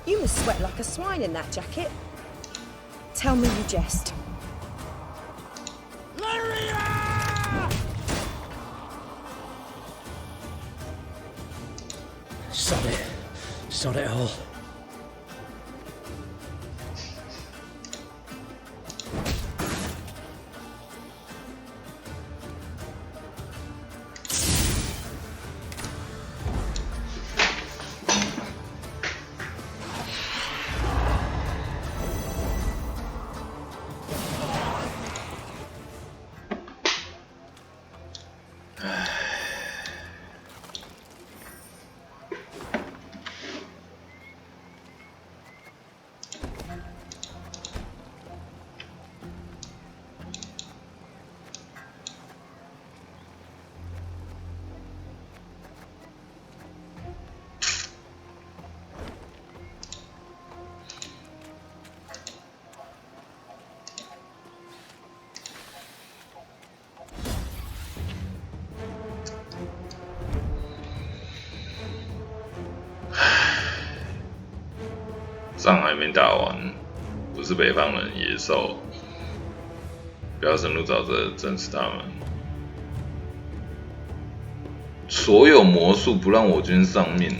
You must sweat like a swine in that jacket. Tell me you jest. Sod it. Sod it all.仗还没打完，不是北方人野兽，不要深入沼泽，正是他们。所有魔术不让我军上命，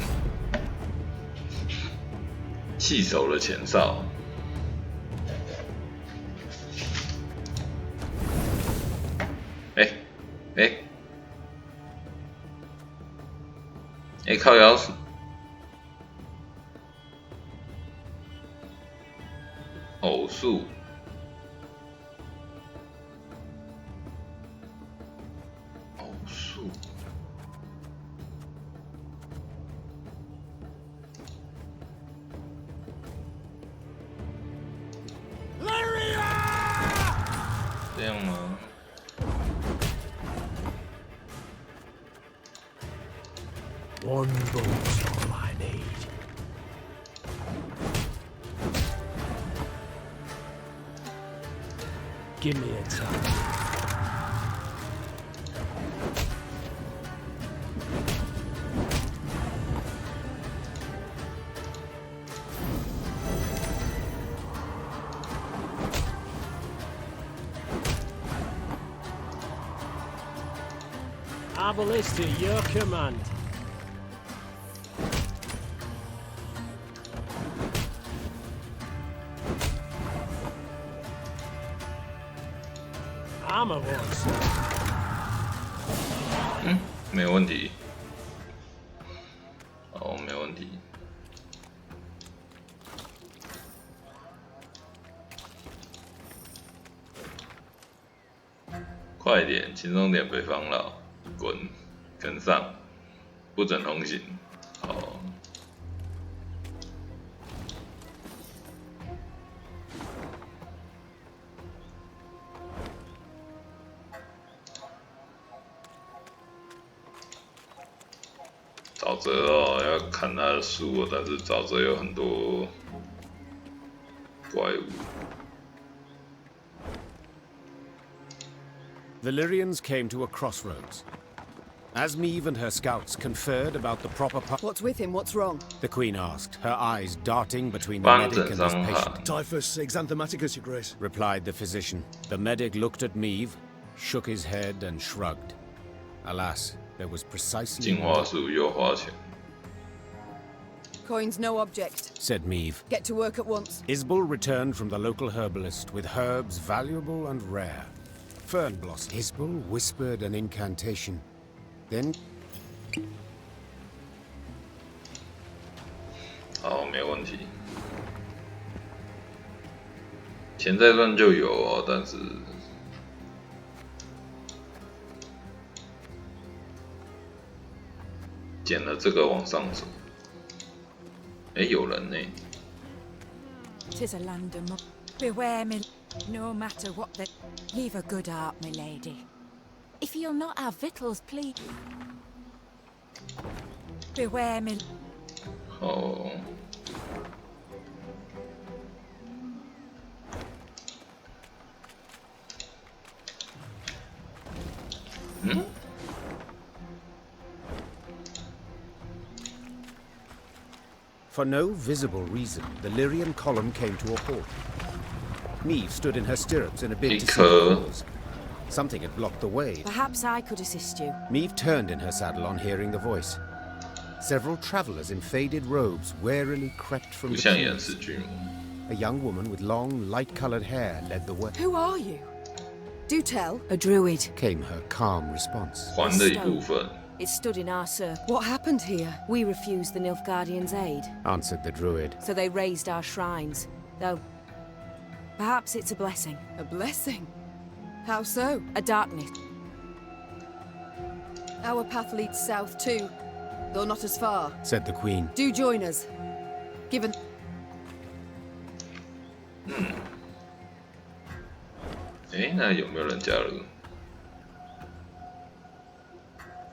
弃守了前哨。靠腰死！偶数。偶数。这样吗？ One boat's all I need. Give me a time. Abalista, your command. Armor wants. 没问题。哦，没问题。行动点北方佬，滚，跟上，不准通行。好。沼泽哦，要砍他的树，但是沼泽有很多怪物。The Lyrians came to a crossroads. As Meve and her scouts conferred about the proper path. What's with him? What's wrong? The Queen asked, her eyes darting between the medic and his patient. Typhus exanthematicus, Your Grace, replied the physician. The medic looked at Meve, shook his head, and shrugged. Alas, there was precisely. 进化术又花钱。 Coin's no object, said Meve. Get to work at once. Isbel returned from the local herbalist with herbs valuable and rare. Fern blossom. Isbel whispered an incantation. Then. 好，没问题。潜在段就有哦，但是捡了这个往上走。哎，有人呢。 'Tis a land of beware me, no matter what the. Leave a good heart, my lady. If you'll not have victuals, please. Beware me. 好。嗯？ For no visible reason, the Lyrian column came to a halt. Meve stood in her stirrups in a bid to see the cause. Something had blocked the way. Perhaps I could assist you. Meve turned in her saddle on hearing the voice. Several travelers in faded robes warily crept from the trees. A young woman with long, light-colored hair led the way. Who are you? Do tell. A druid. Came her calm response. It stood in our service. What happened here? We refused the Nilfgaardians' aid, answered the druid. So they raised our shrines. Though, perhaps it's a blessing. A blessing? How so? A darkness. Our path leads south too, though not as far, said the queen. Do join us. Given. 哎，那有没有人加入？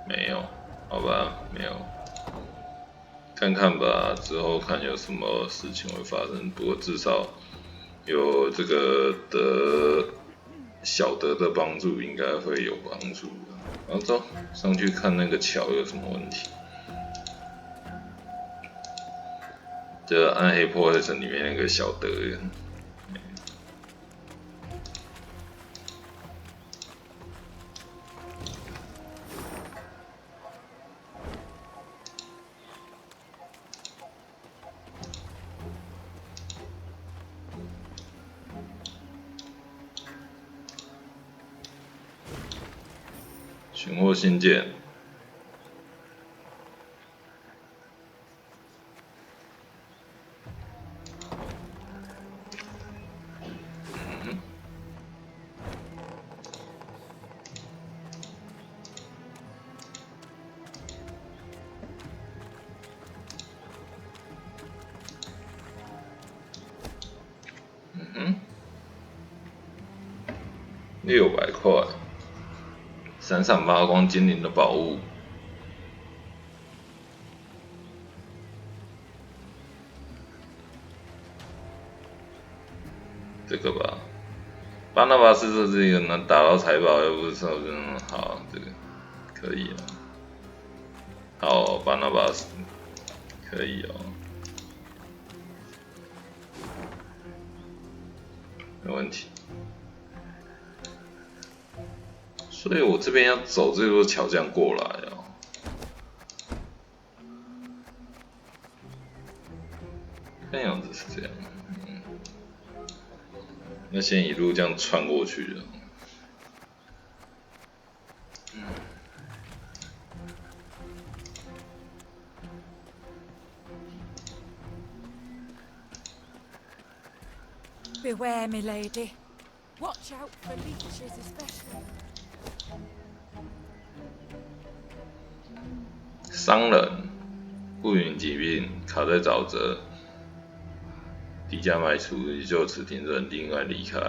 没有，好吧，没有。看看吧，之后看有什么事情会发生。不过至少有这个小德的帮助，应该会有帮助的。然后走上去看那个桥有什么问题。这暗黑破坏神里面那个小德。 寻获信件。600块。 闪闪发光精灵的宝物，这个吧。巴拿巴斯这是一个能打到财宝，又不是说好，这个可以了。好，巴拿巴斯可以哦，没问题。 所以我这边要走这座桥这样过来哦。看样子是这样，那先一路这样穿过去的。Beware, my lady. Watch out for leeches, especially. 商人不允疾病，卡在沼泽，低价卖出，就此停顿，另外离开。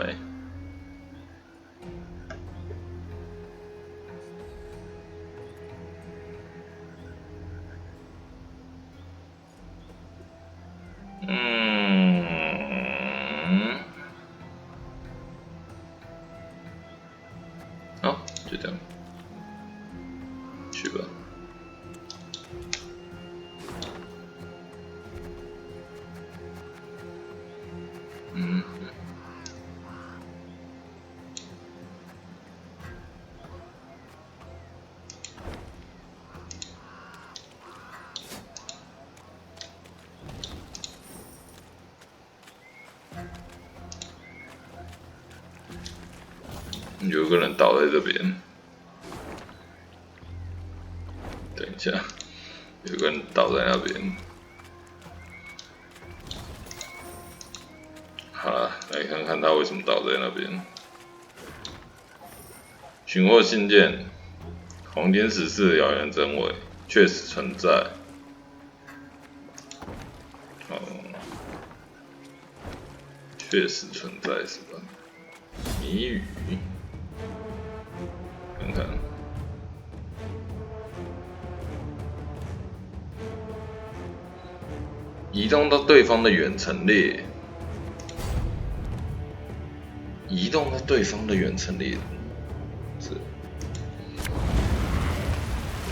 好，就这样，去吧。有个人倒在这边，等一下，有个人倒在那边。好了，来看看他为什么倒在那边。寻获信件，黄金十四的谣言真伪，确实存在。确实存在是吧？谜语。看看，移动到对方的远程列，移动到对方的远程列，是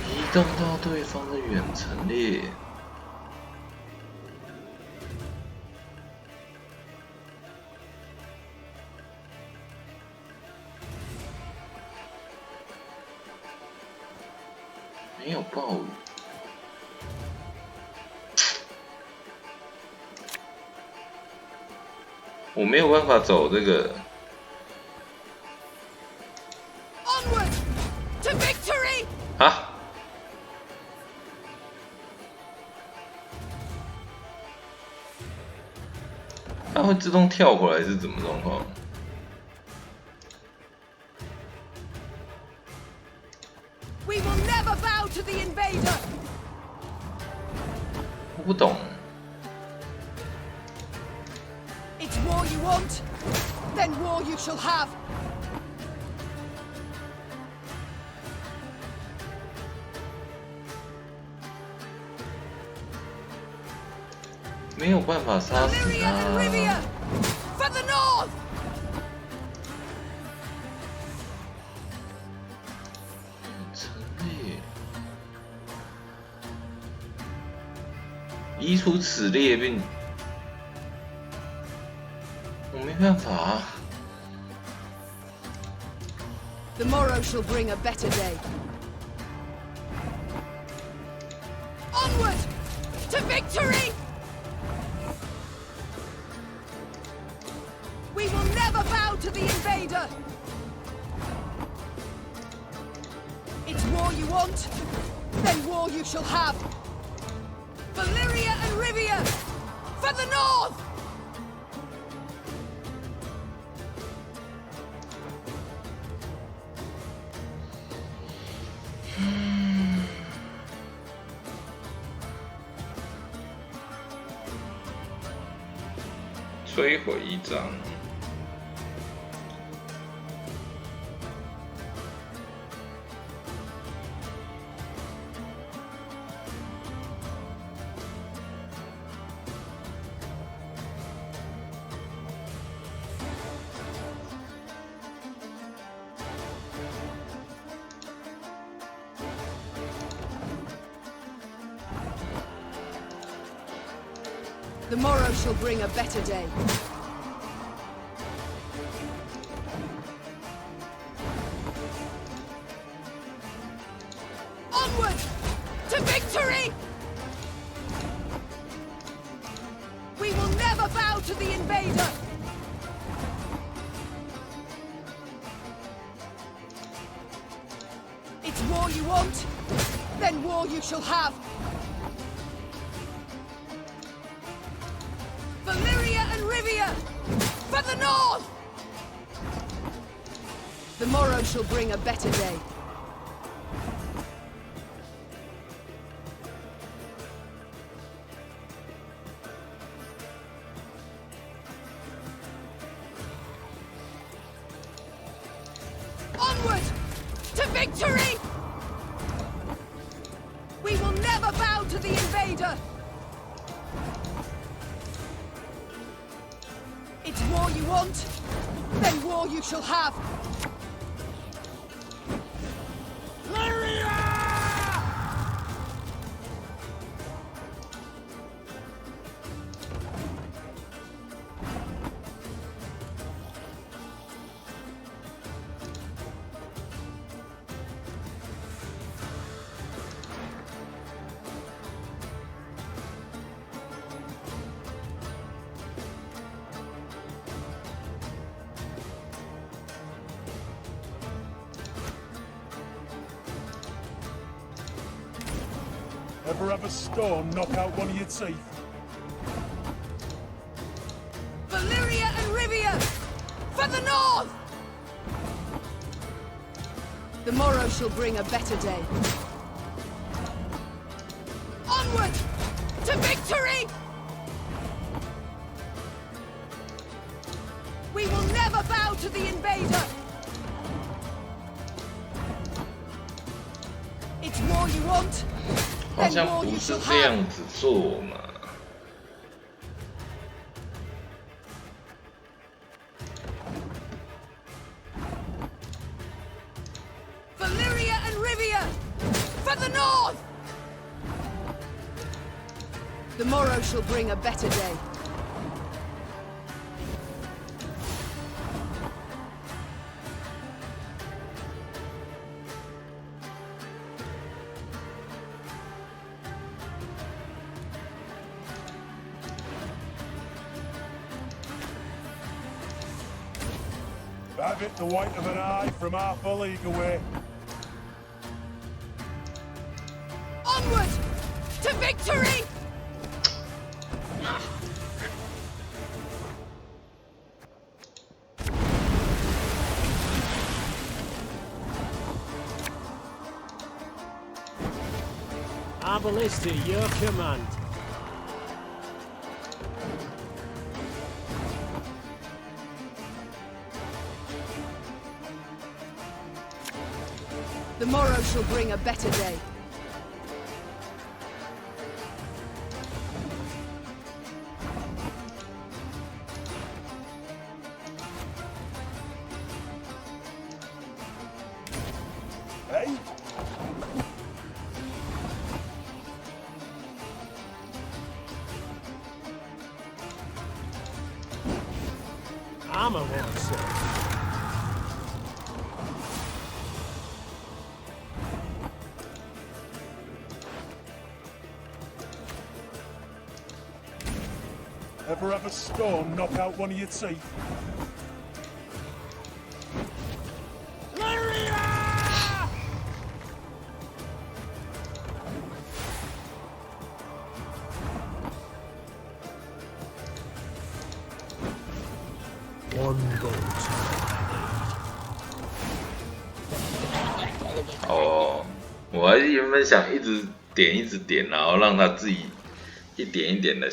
移动到对方的远程列。没有暴雨，我没有办法走这个。Onward to victory！ 啊！它会自动跳回来是怎么状况？我不懂。It's war you want, then war you shall have. 没有办法杀死他。For the north. 移除此列并，我没办法啊。The morrow shall bring a better day. Onward to victory! We will never bow to the invader. It's war you want, then war you shall have. Valyria and Rivia, for the north! 摧毁一张。The morrow shall bring a better day. Onward to victory! We will never bow to the invader. It's war you want, then war you shall have. Valyria and Rivia, for the north! The morrow shall bring a better day. Onward to victory! We will never bow to the invader! It's war you want, then war you shall have! Ever have a storm knock out one of your teeth? Valyria and Rivia! For the north! The morrow shall bring a better day. Onward to victory! We will never bow to the invader! It's war you want? 好像不是这样子做嘛。Valyria and Rivia! For the north! The morrow shall bring a better day. Have it the white of an eye from half a league away. Onward to victory! Our ballista, your command. The morrow shall bring a better day. Hey? I'm a monster. Ever have a storm knock out one of your teeth? One goes. 哦，我还原本想一直点，然后让他自己一点一点的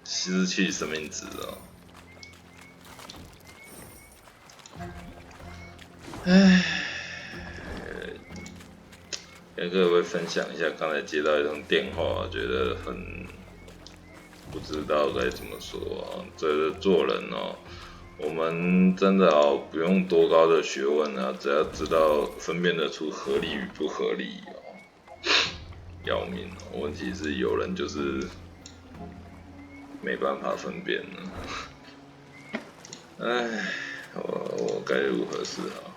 失去生命值哦。唉，跟各位分享一下，刚才接到一通电话，觉得很不知道该怎么说啊。这个做人哦，我们真的哦不用多高的学问啊，只要知道分辨得出合理与不合理哦，要命哦！问题是有人就是没办法分辨了。唉，我该如何是好？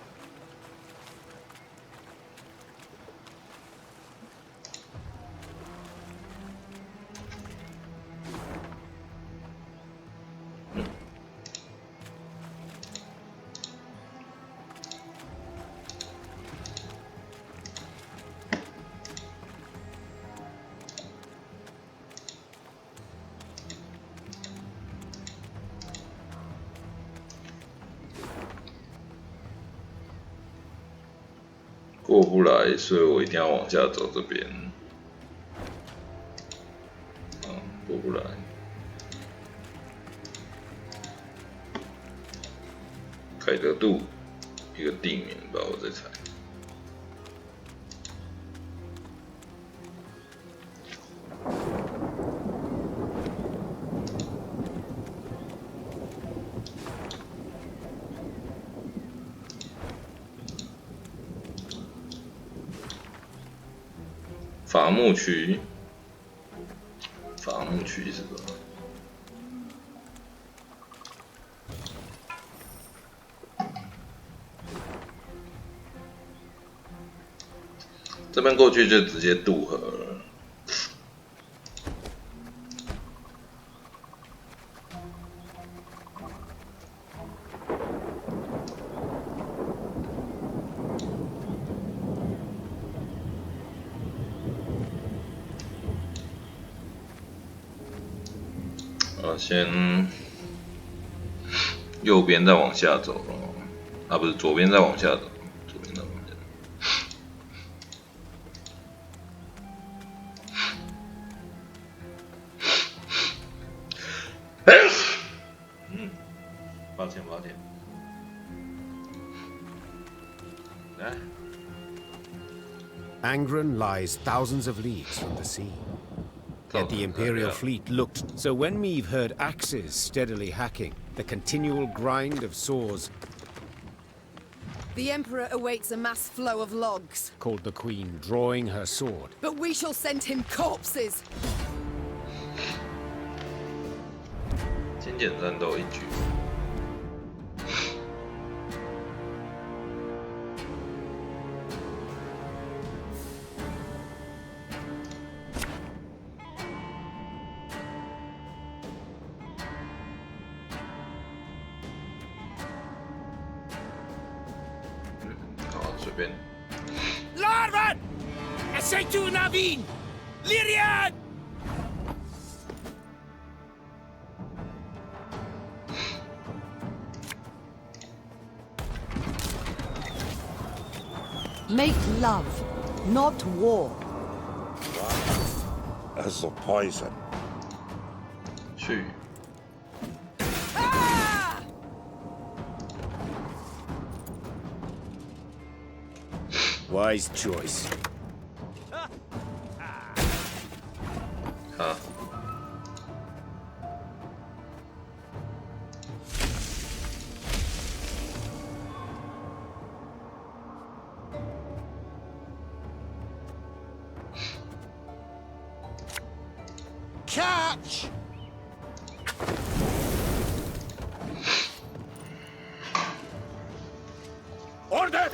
过不来，所以我一定要往下走这边。过不来。凯德杜，一个地名吧，我在猜。伐木区，伐木区是吧？这边过去就直接渡河了。先右边再往下走咯，啊不是左边再往下走，左边再往下走。抱歉。来。Angren lies thousands of leagues from the sea. Yet the Imperial fleet looked. So when Meve heard axes steadily hacking, the continual grind of saws. The Emperor awaits a mass flow of logs, Called the Queen, drawing her sword. but we shall send him corpses. 精简战斗一局。Larvan! Essaytu Navin! Lyrian! Make love, not war. As a poison. 去。Wise choice. 好。Catch! Order!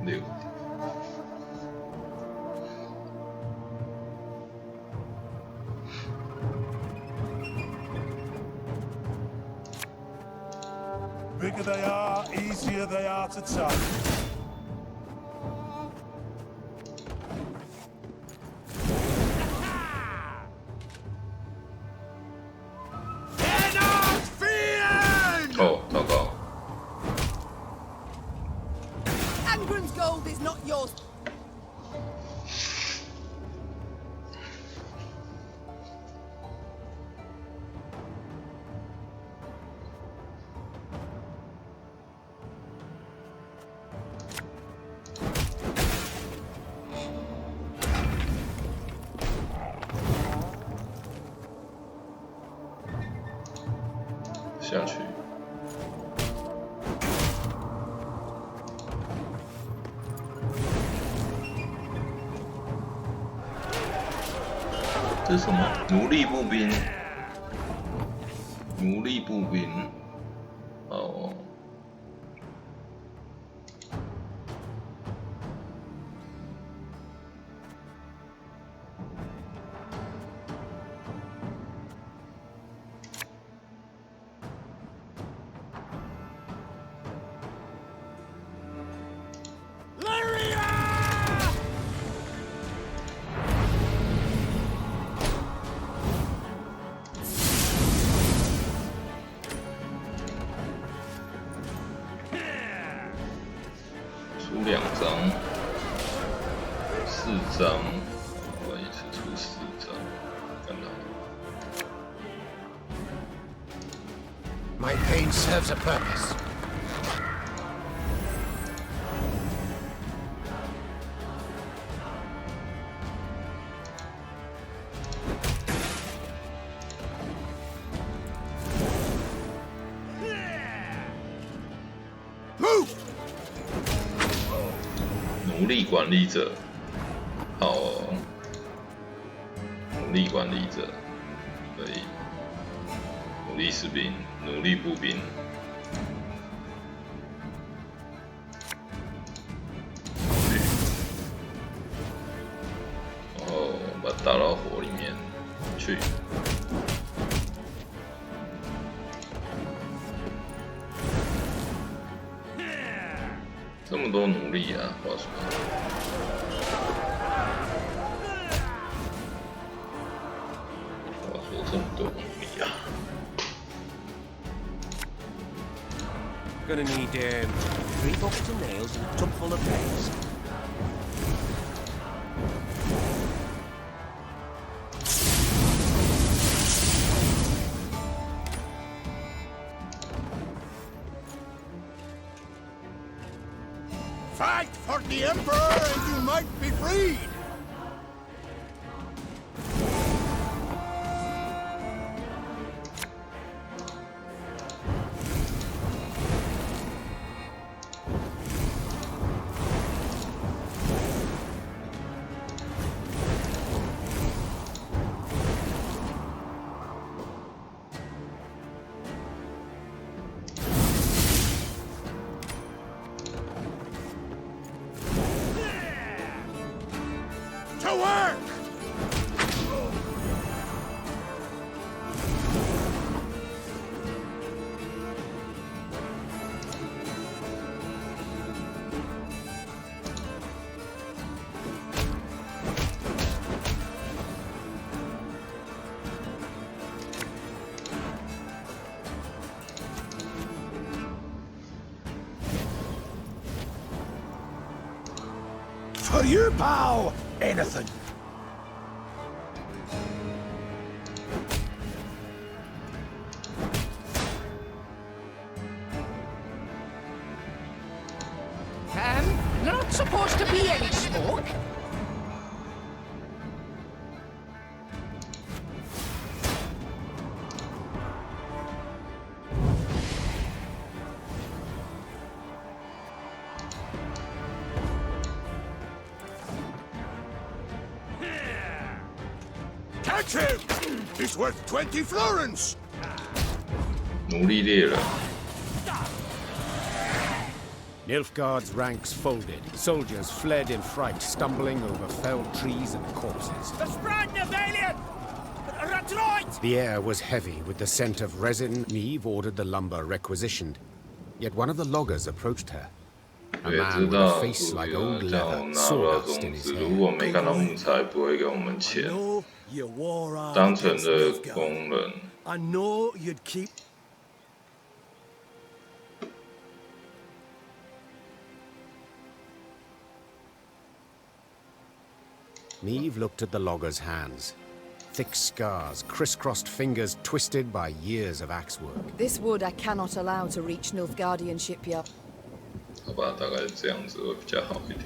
6。Bigger they are, easier they are to touch. Oh, 糟糕。Angren's gold is not yours. 下去。这是什么？奴隶步兵。奴隶步兵。哦。出2张，4张，我一次出4张，看到。My pain serves a purpose. Move! 奴隶管理者，好哦，奴隶管理者可以，奴隶士兵、奴隶步兵。然后把它打到火里面去。这么多奴隶啊，话说。话说这么多奴隶啊。Gonna need 3 boxes of nails and a tub full of pegs. Fight for the Emperor and you might be freed! To work! For you, pal! Anything! Not supposed to be any smoke. Catch him! He's worth 20 florins! 奴隶猎人。 Nilfgaard's ranks folded. Soldiers fled in fright, stumbling over felled trees and corpses. The air was heavy with the scent of resin. Neve ordered the lumber requisitioned. Yet one of the loggers approached her. A man with a face like old leather, sawdust in his hair. 如果没看到木材，不会给我们钱。单纯的工人。 I know you'd keep. Neve looked at the logger's hands. Thick scars, crisscrossed fingers twisted by years of axe work. This wood I cannot allow to reach Nilfgaardian shipyard. 好吧，大概这样子会比较好一点。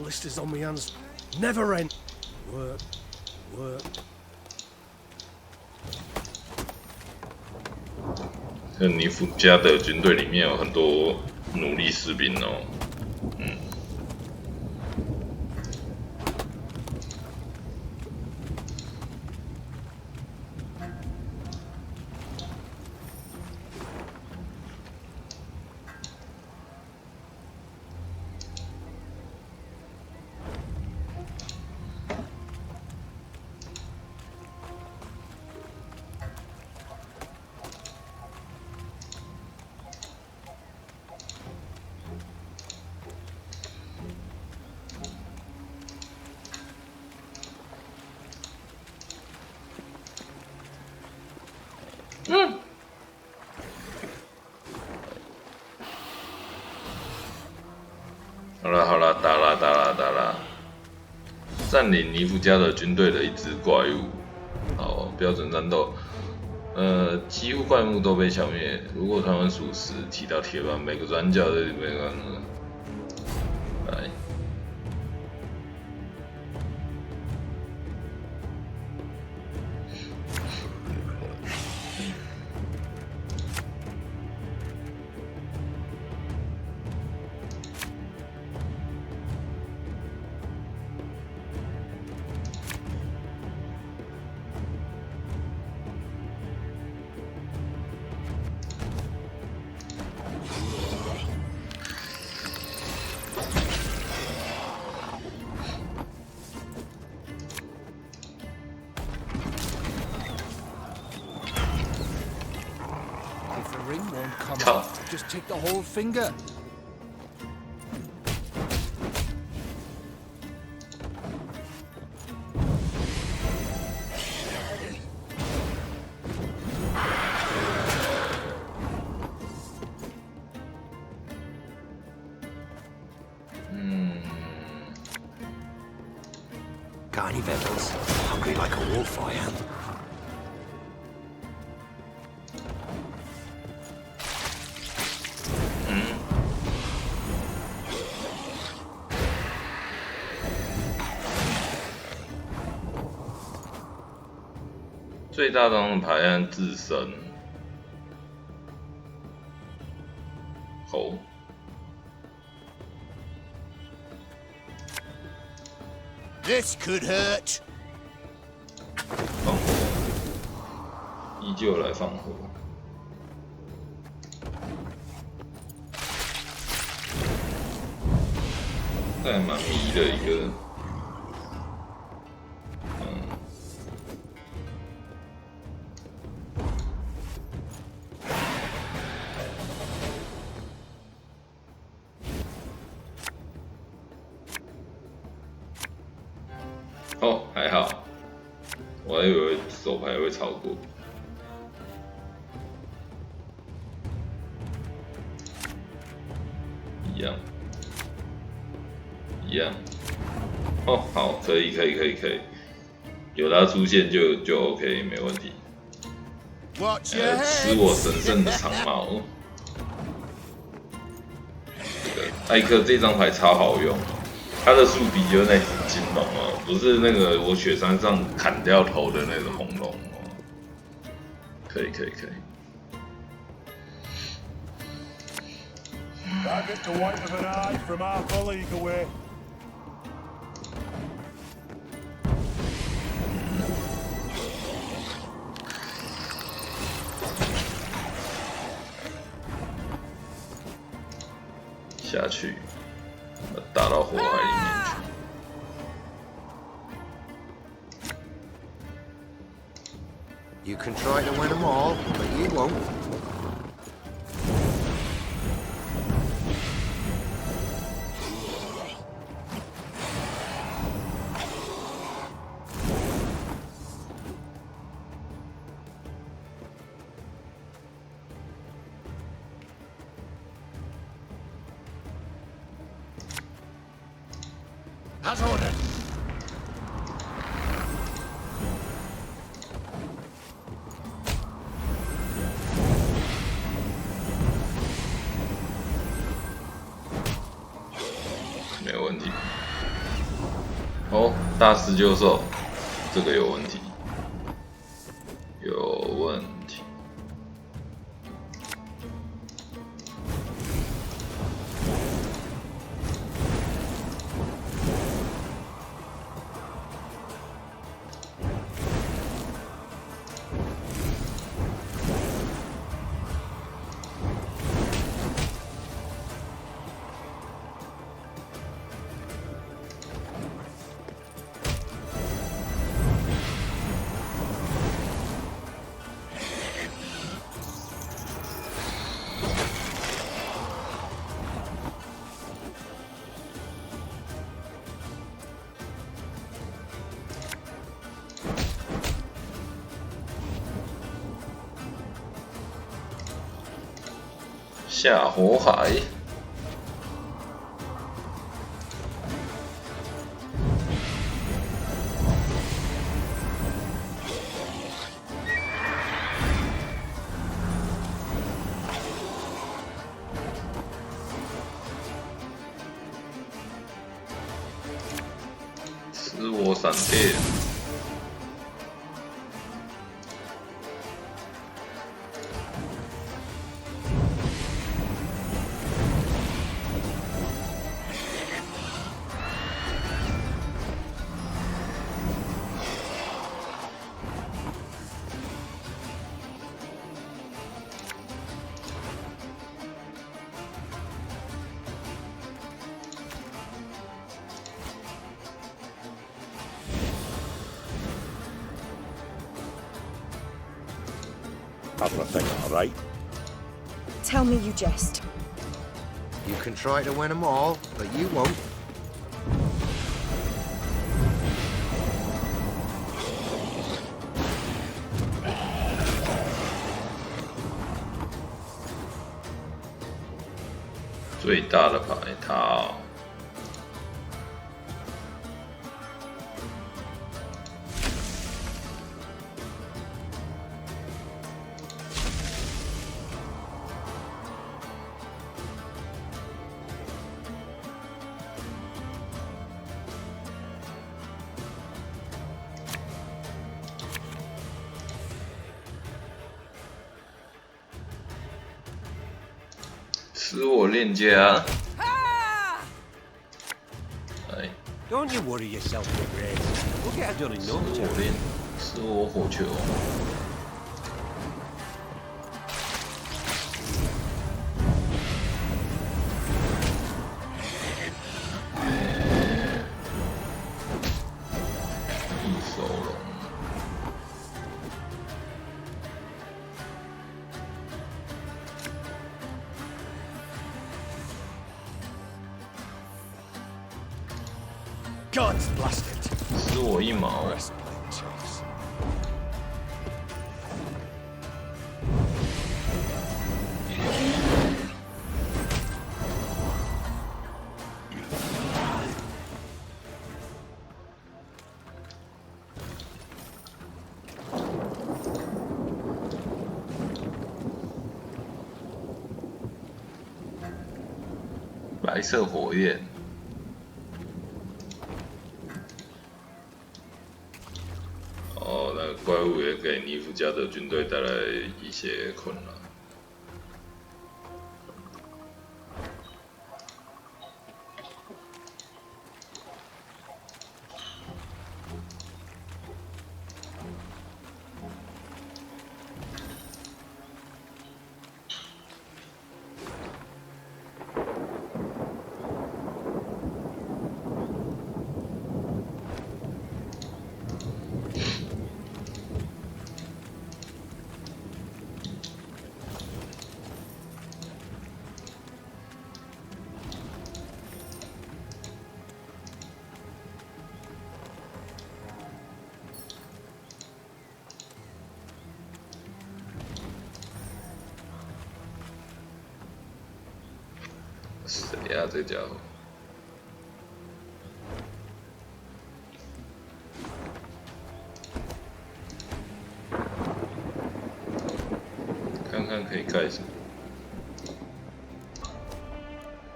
Blisters on my hands. Never end. Work, work. 尼夫家的军队里面有很多奴隶士兵哦，好了，打啦！占领尼夫加的军队的一只怪物。好，标准战斗。几乎怪物都被消灭。如果团文属实，提到铁板，每个转角的每个来。Just take the whole finger. Got any vendors? Hungry like a wolf, I am. 最大张的牌案自身，猴。This could hurt. 放火，依旧来放火。这还蛮迷的一个。 哦，还好，我还以为手牌会超过。一样。哦，好，可以，有它出现就 OK， 没问题。吃我神圣的长矛。这个艾克这张牌超好用。 它的宿敌就是那只金龙哦，不是那个我雪山上砍掉头的那个红龙哦。可以。Target the white of an eye from half a league away. 下去。 打到火海里面去。You can try to win them all, but you won't. As ordered. 没有问题。哦，大师救兽，这个有问题，有问题。下火海。吃我闪电！Everything all right? Tell me you jest. You can try to win them all, but you won't. "最大的牌套。使我链家。Don't you worry yourself, Red. We'll get it done in no time. 使我火球。翼手龙。God's blast it! 使我一毛。白色火焰。怪物也给尼夫加的军队带来一些困扰。谁呀、这家伙？看看可以盖什么？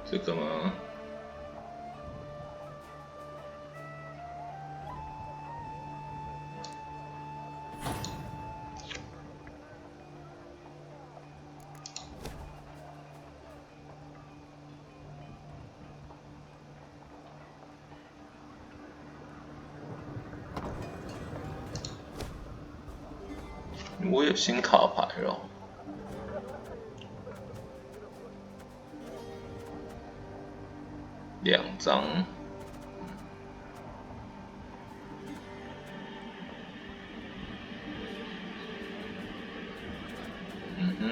这个吗？我有新卡牌了，2张。嗯哼。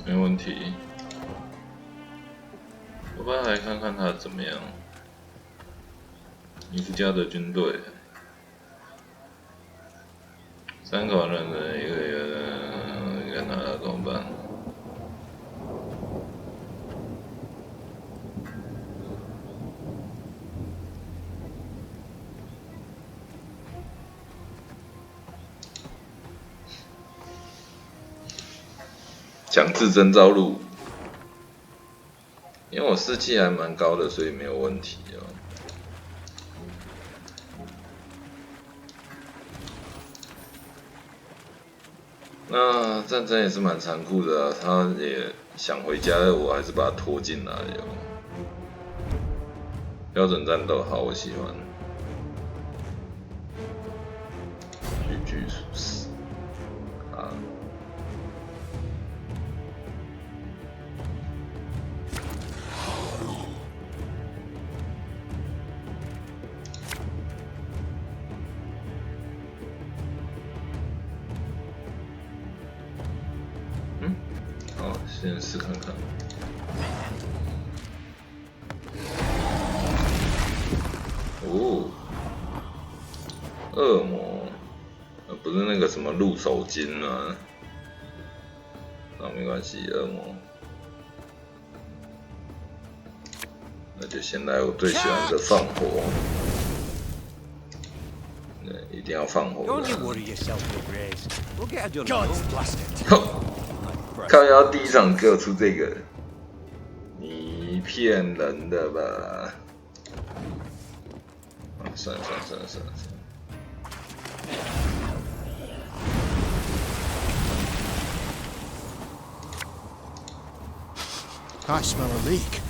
没问题。我们来看看它怎么样。尼夫家的军队，3个人一个人拿了怎么办？强制征召入，因为我士气还蛮高的，所以没有问题哦。那战争也是蛮残酷的啊，他也想回家，我还是把他拖进来哦。标准战斗好，我喜欢。句属实啊。先试看看。哦，恶魔，不是那个什么入手金吗？那没关系，恶魔。那就先来我最喜欢的放火。一定要放火。靠腰第一场给我出这个，你骗人的吧？算了。I smell a leak.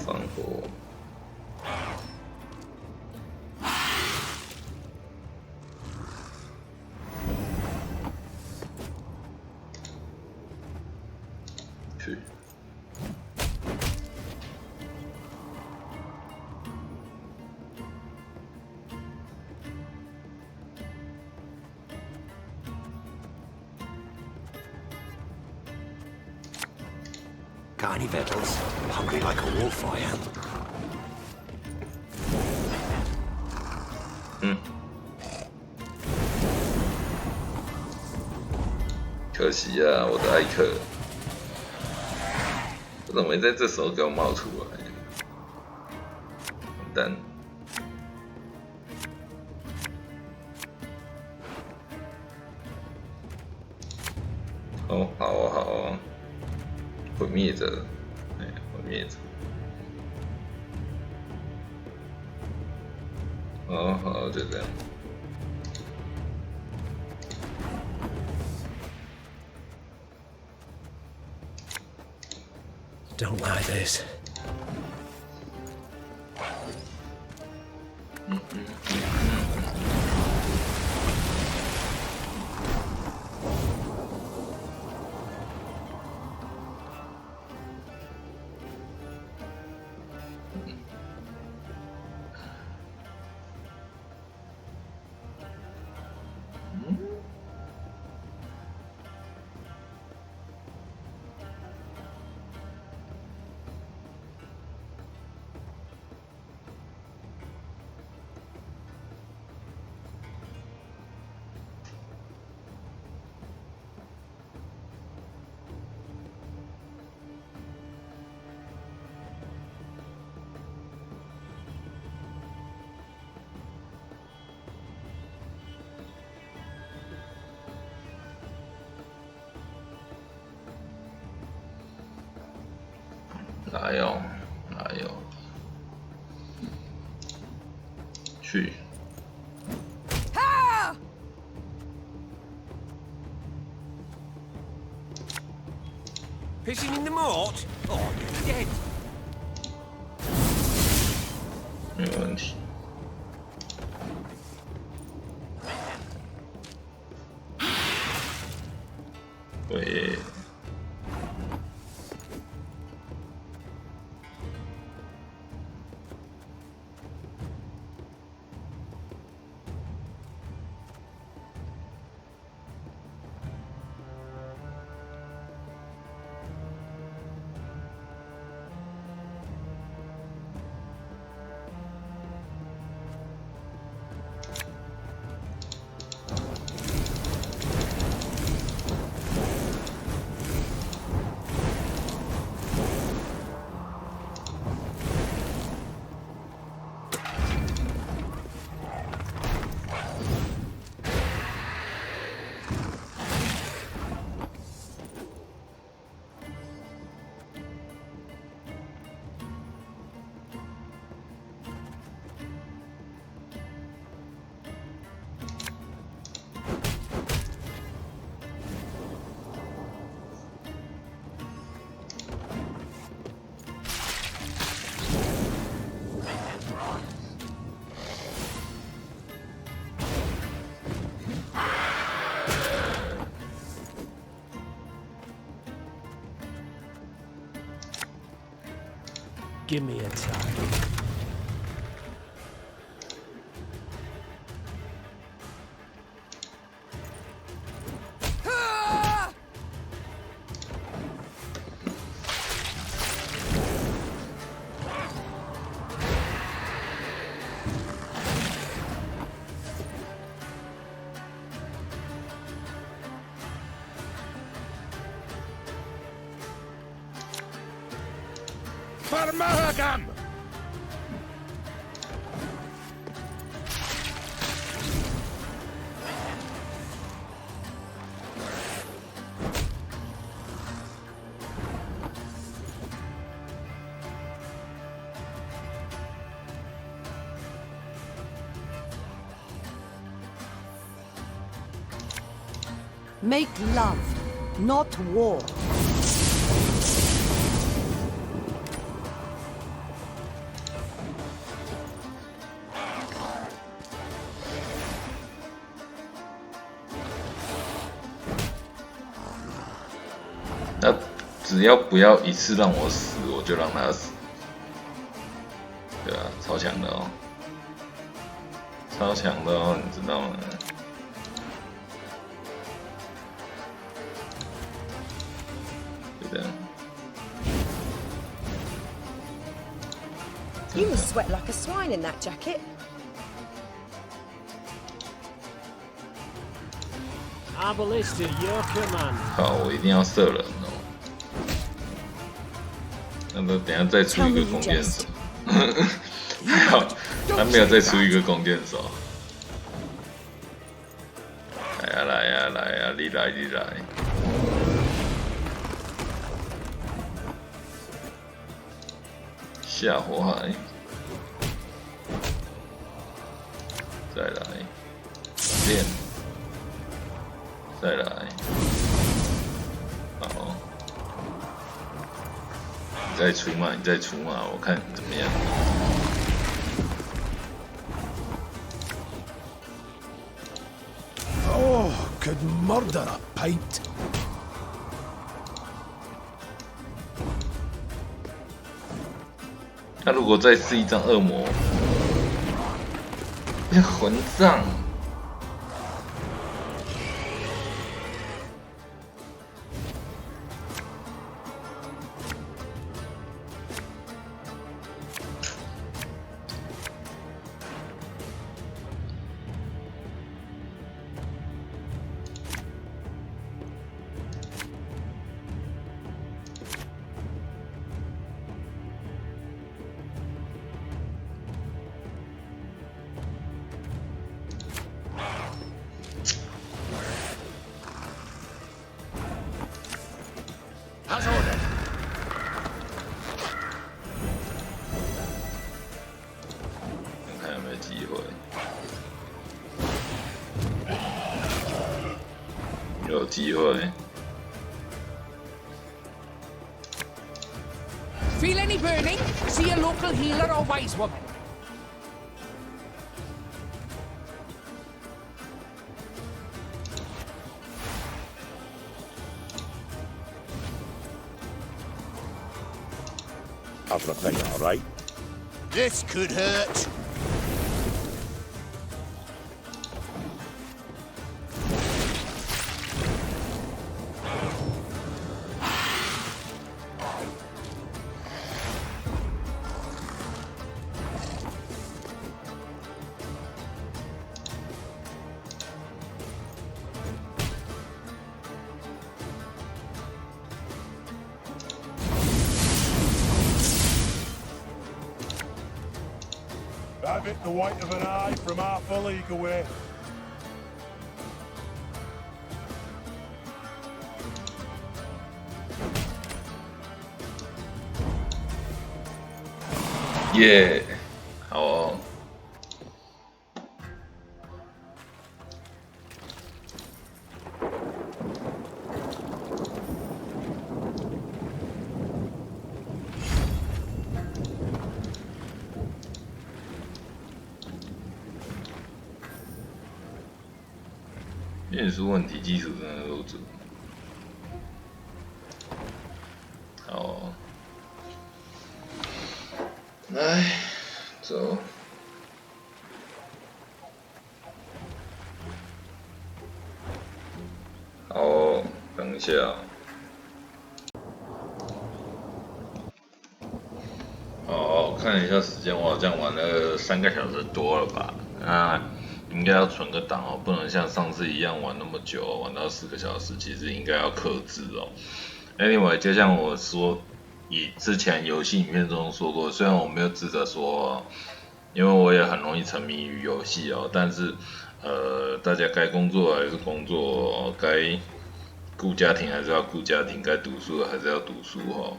放火。Got any victuals? Hungry like a wolf, I am. 可惜啊，我的艾克，我怎么会在这时候给我冒出来？完蛋！哦，好哦。毁灭者，毁灭者。好，就这样。Don't like this. 哪有？去。Pissing in the moat? Oh, you're dead. 没有问题。喂。Give me a time. Make love, not war.那只要不要一次让我死，我就让他死。对啊，超强的哦，超强的哦，你知道吗？ You must sweat like a swine in that jacket. I ballista your command. 好，我一定要射人哦。那么等一下再出一个弓箭手。还好，他没有再出一个弓箭手。来呀来呀来呀，你来你来。 下火海，再来练，再来，好，你再出嘛，你再出嘛，我看怎么样。Oh, could murder a pint. 他如果再是一张恶魔，那混账！有机会。 Feel any burning? See a local healer or wise woman. Everything all right? This could hurt. Have it the white of an eye from half a league away. Yeah， 好哦。运输问题，基础真的都准。好哦。来，走。好，等一下。好，看一下时间，我好像玩了3个小时多了吧？那应该要存个档哦，不能像上次一样玩那么久，玩到4个小时，其实应该要克制哦。Anyway， 就像我说，以之前游戏影片中说过，虽然我没有资格说，因为我也很容易沉迷于游戏哦，但是大家该工作还是工作，该顾家庭还是要顾家庭，该读书还是要读书哦。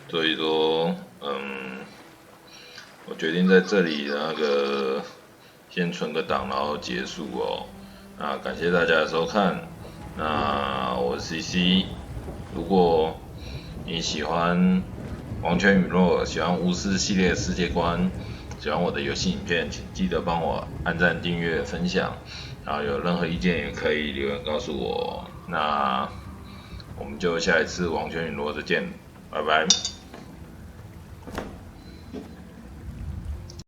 所以说，我决定在这里那个先存个档，然后结束哦。那感谢大家的收看。那我是 CC， 如果你喜欢王权陨落，喜欢巫师系列世界观，喜欢我的游戏影片，请记得帮我按赞、订阅、分享。然后有任何意见也可以留言告诉我。那我们就下一次王权陨落再见，拜拜。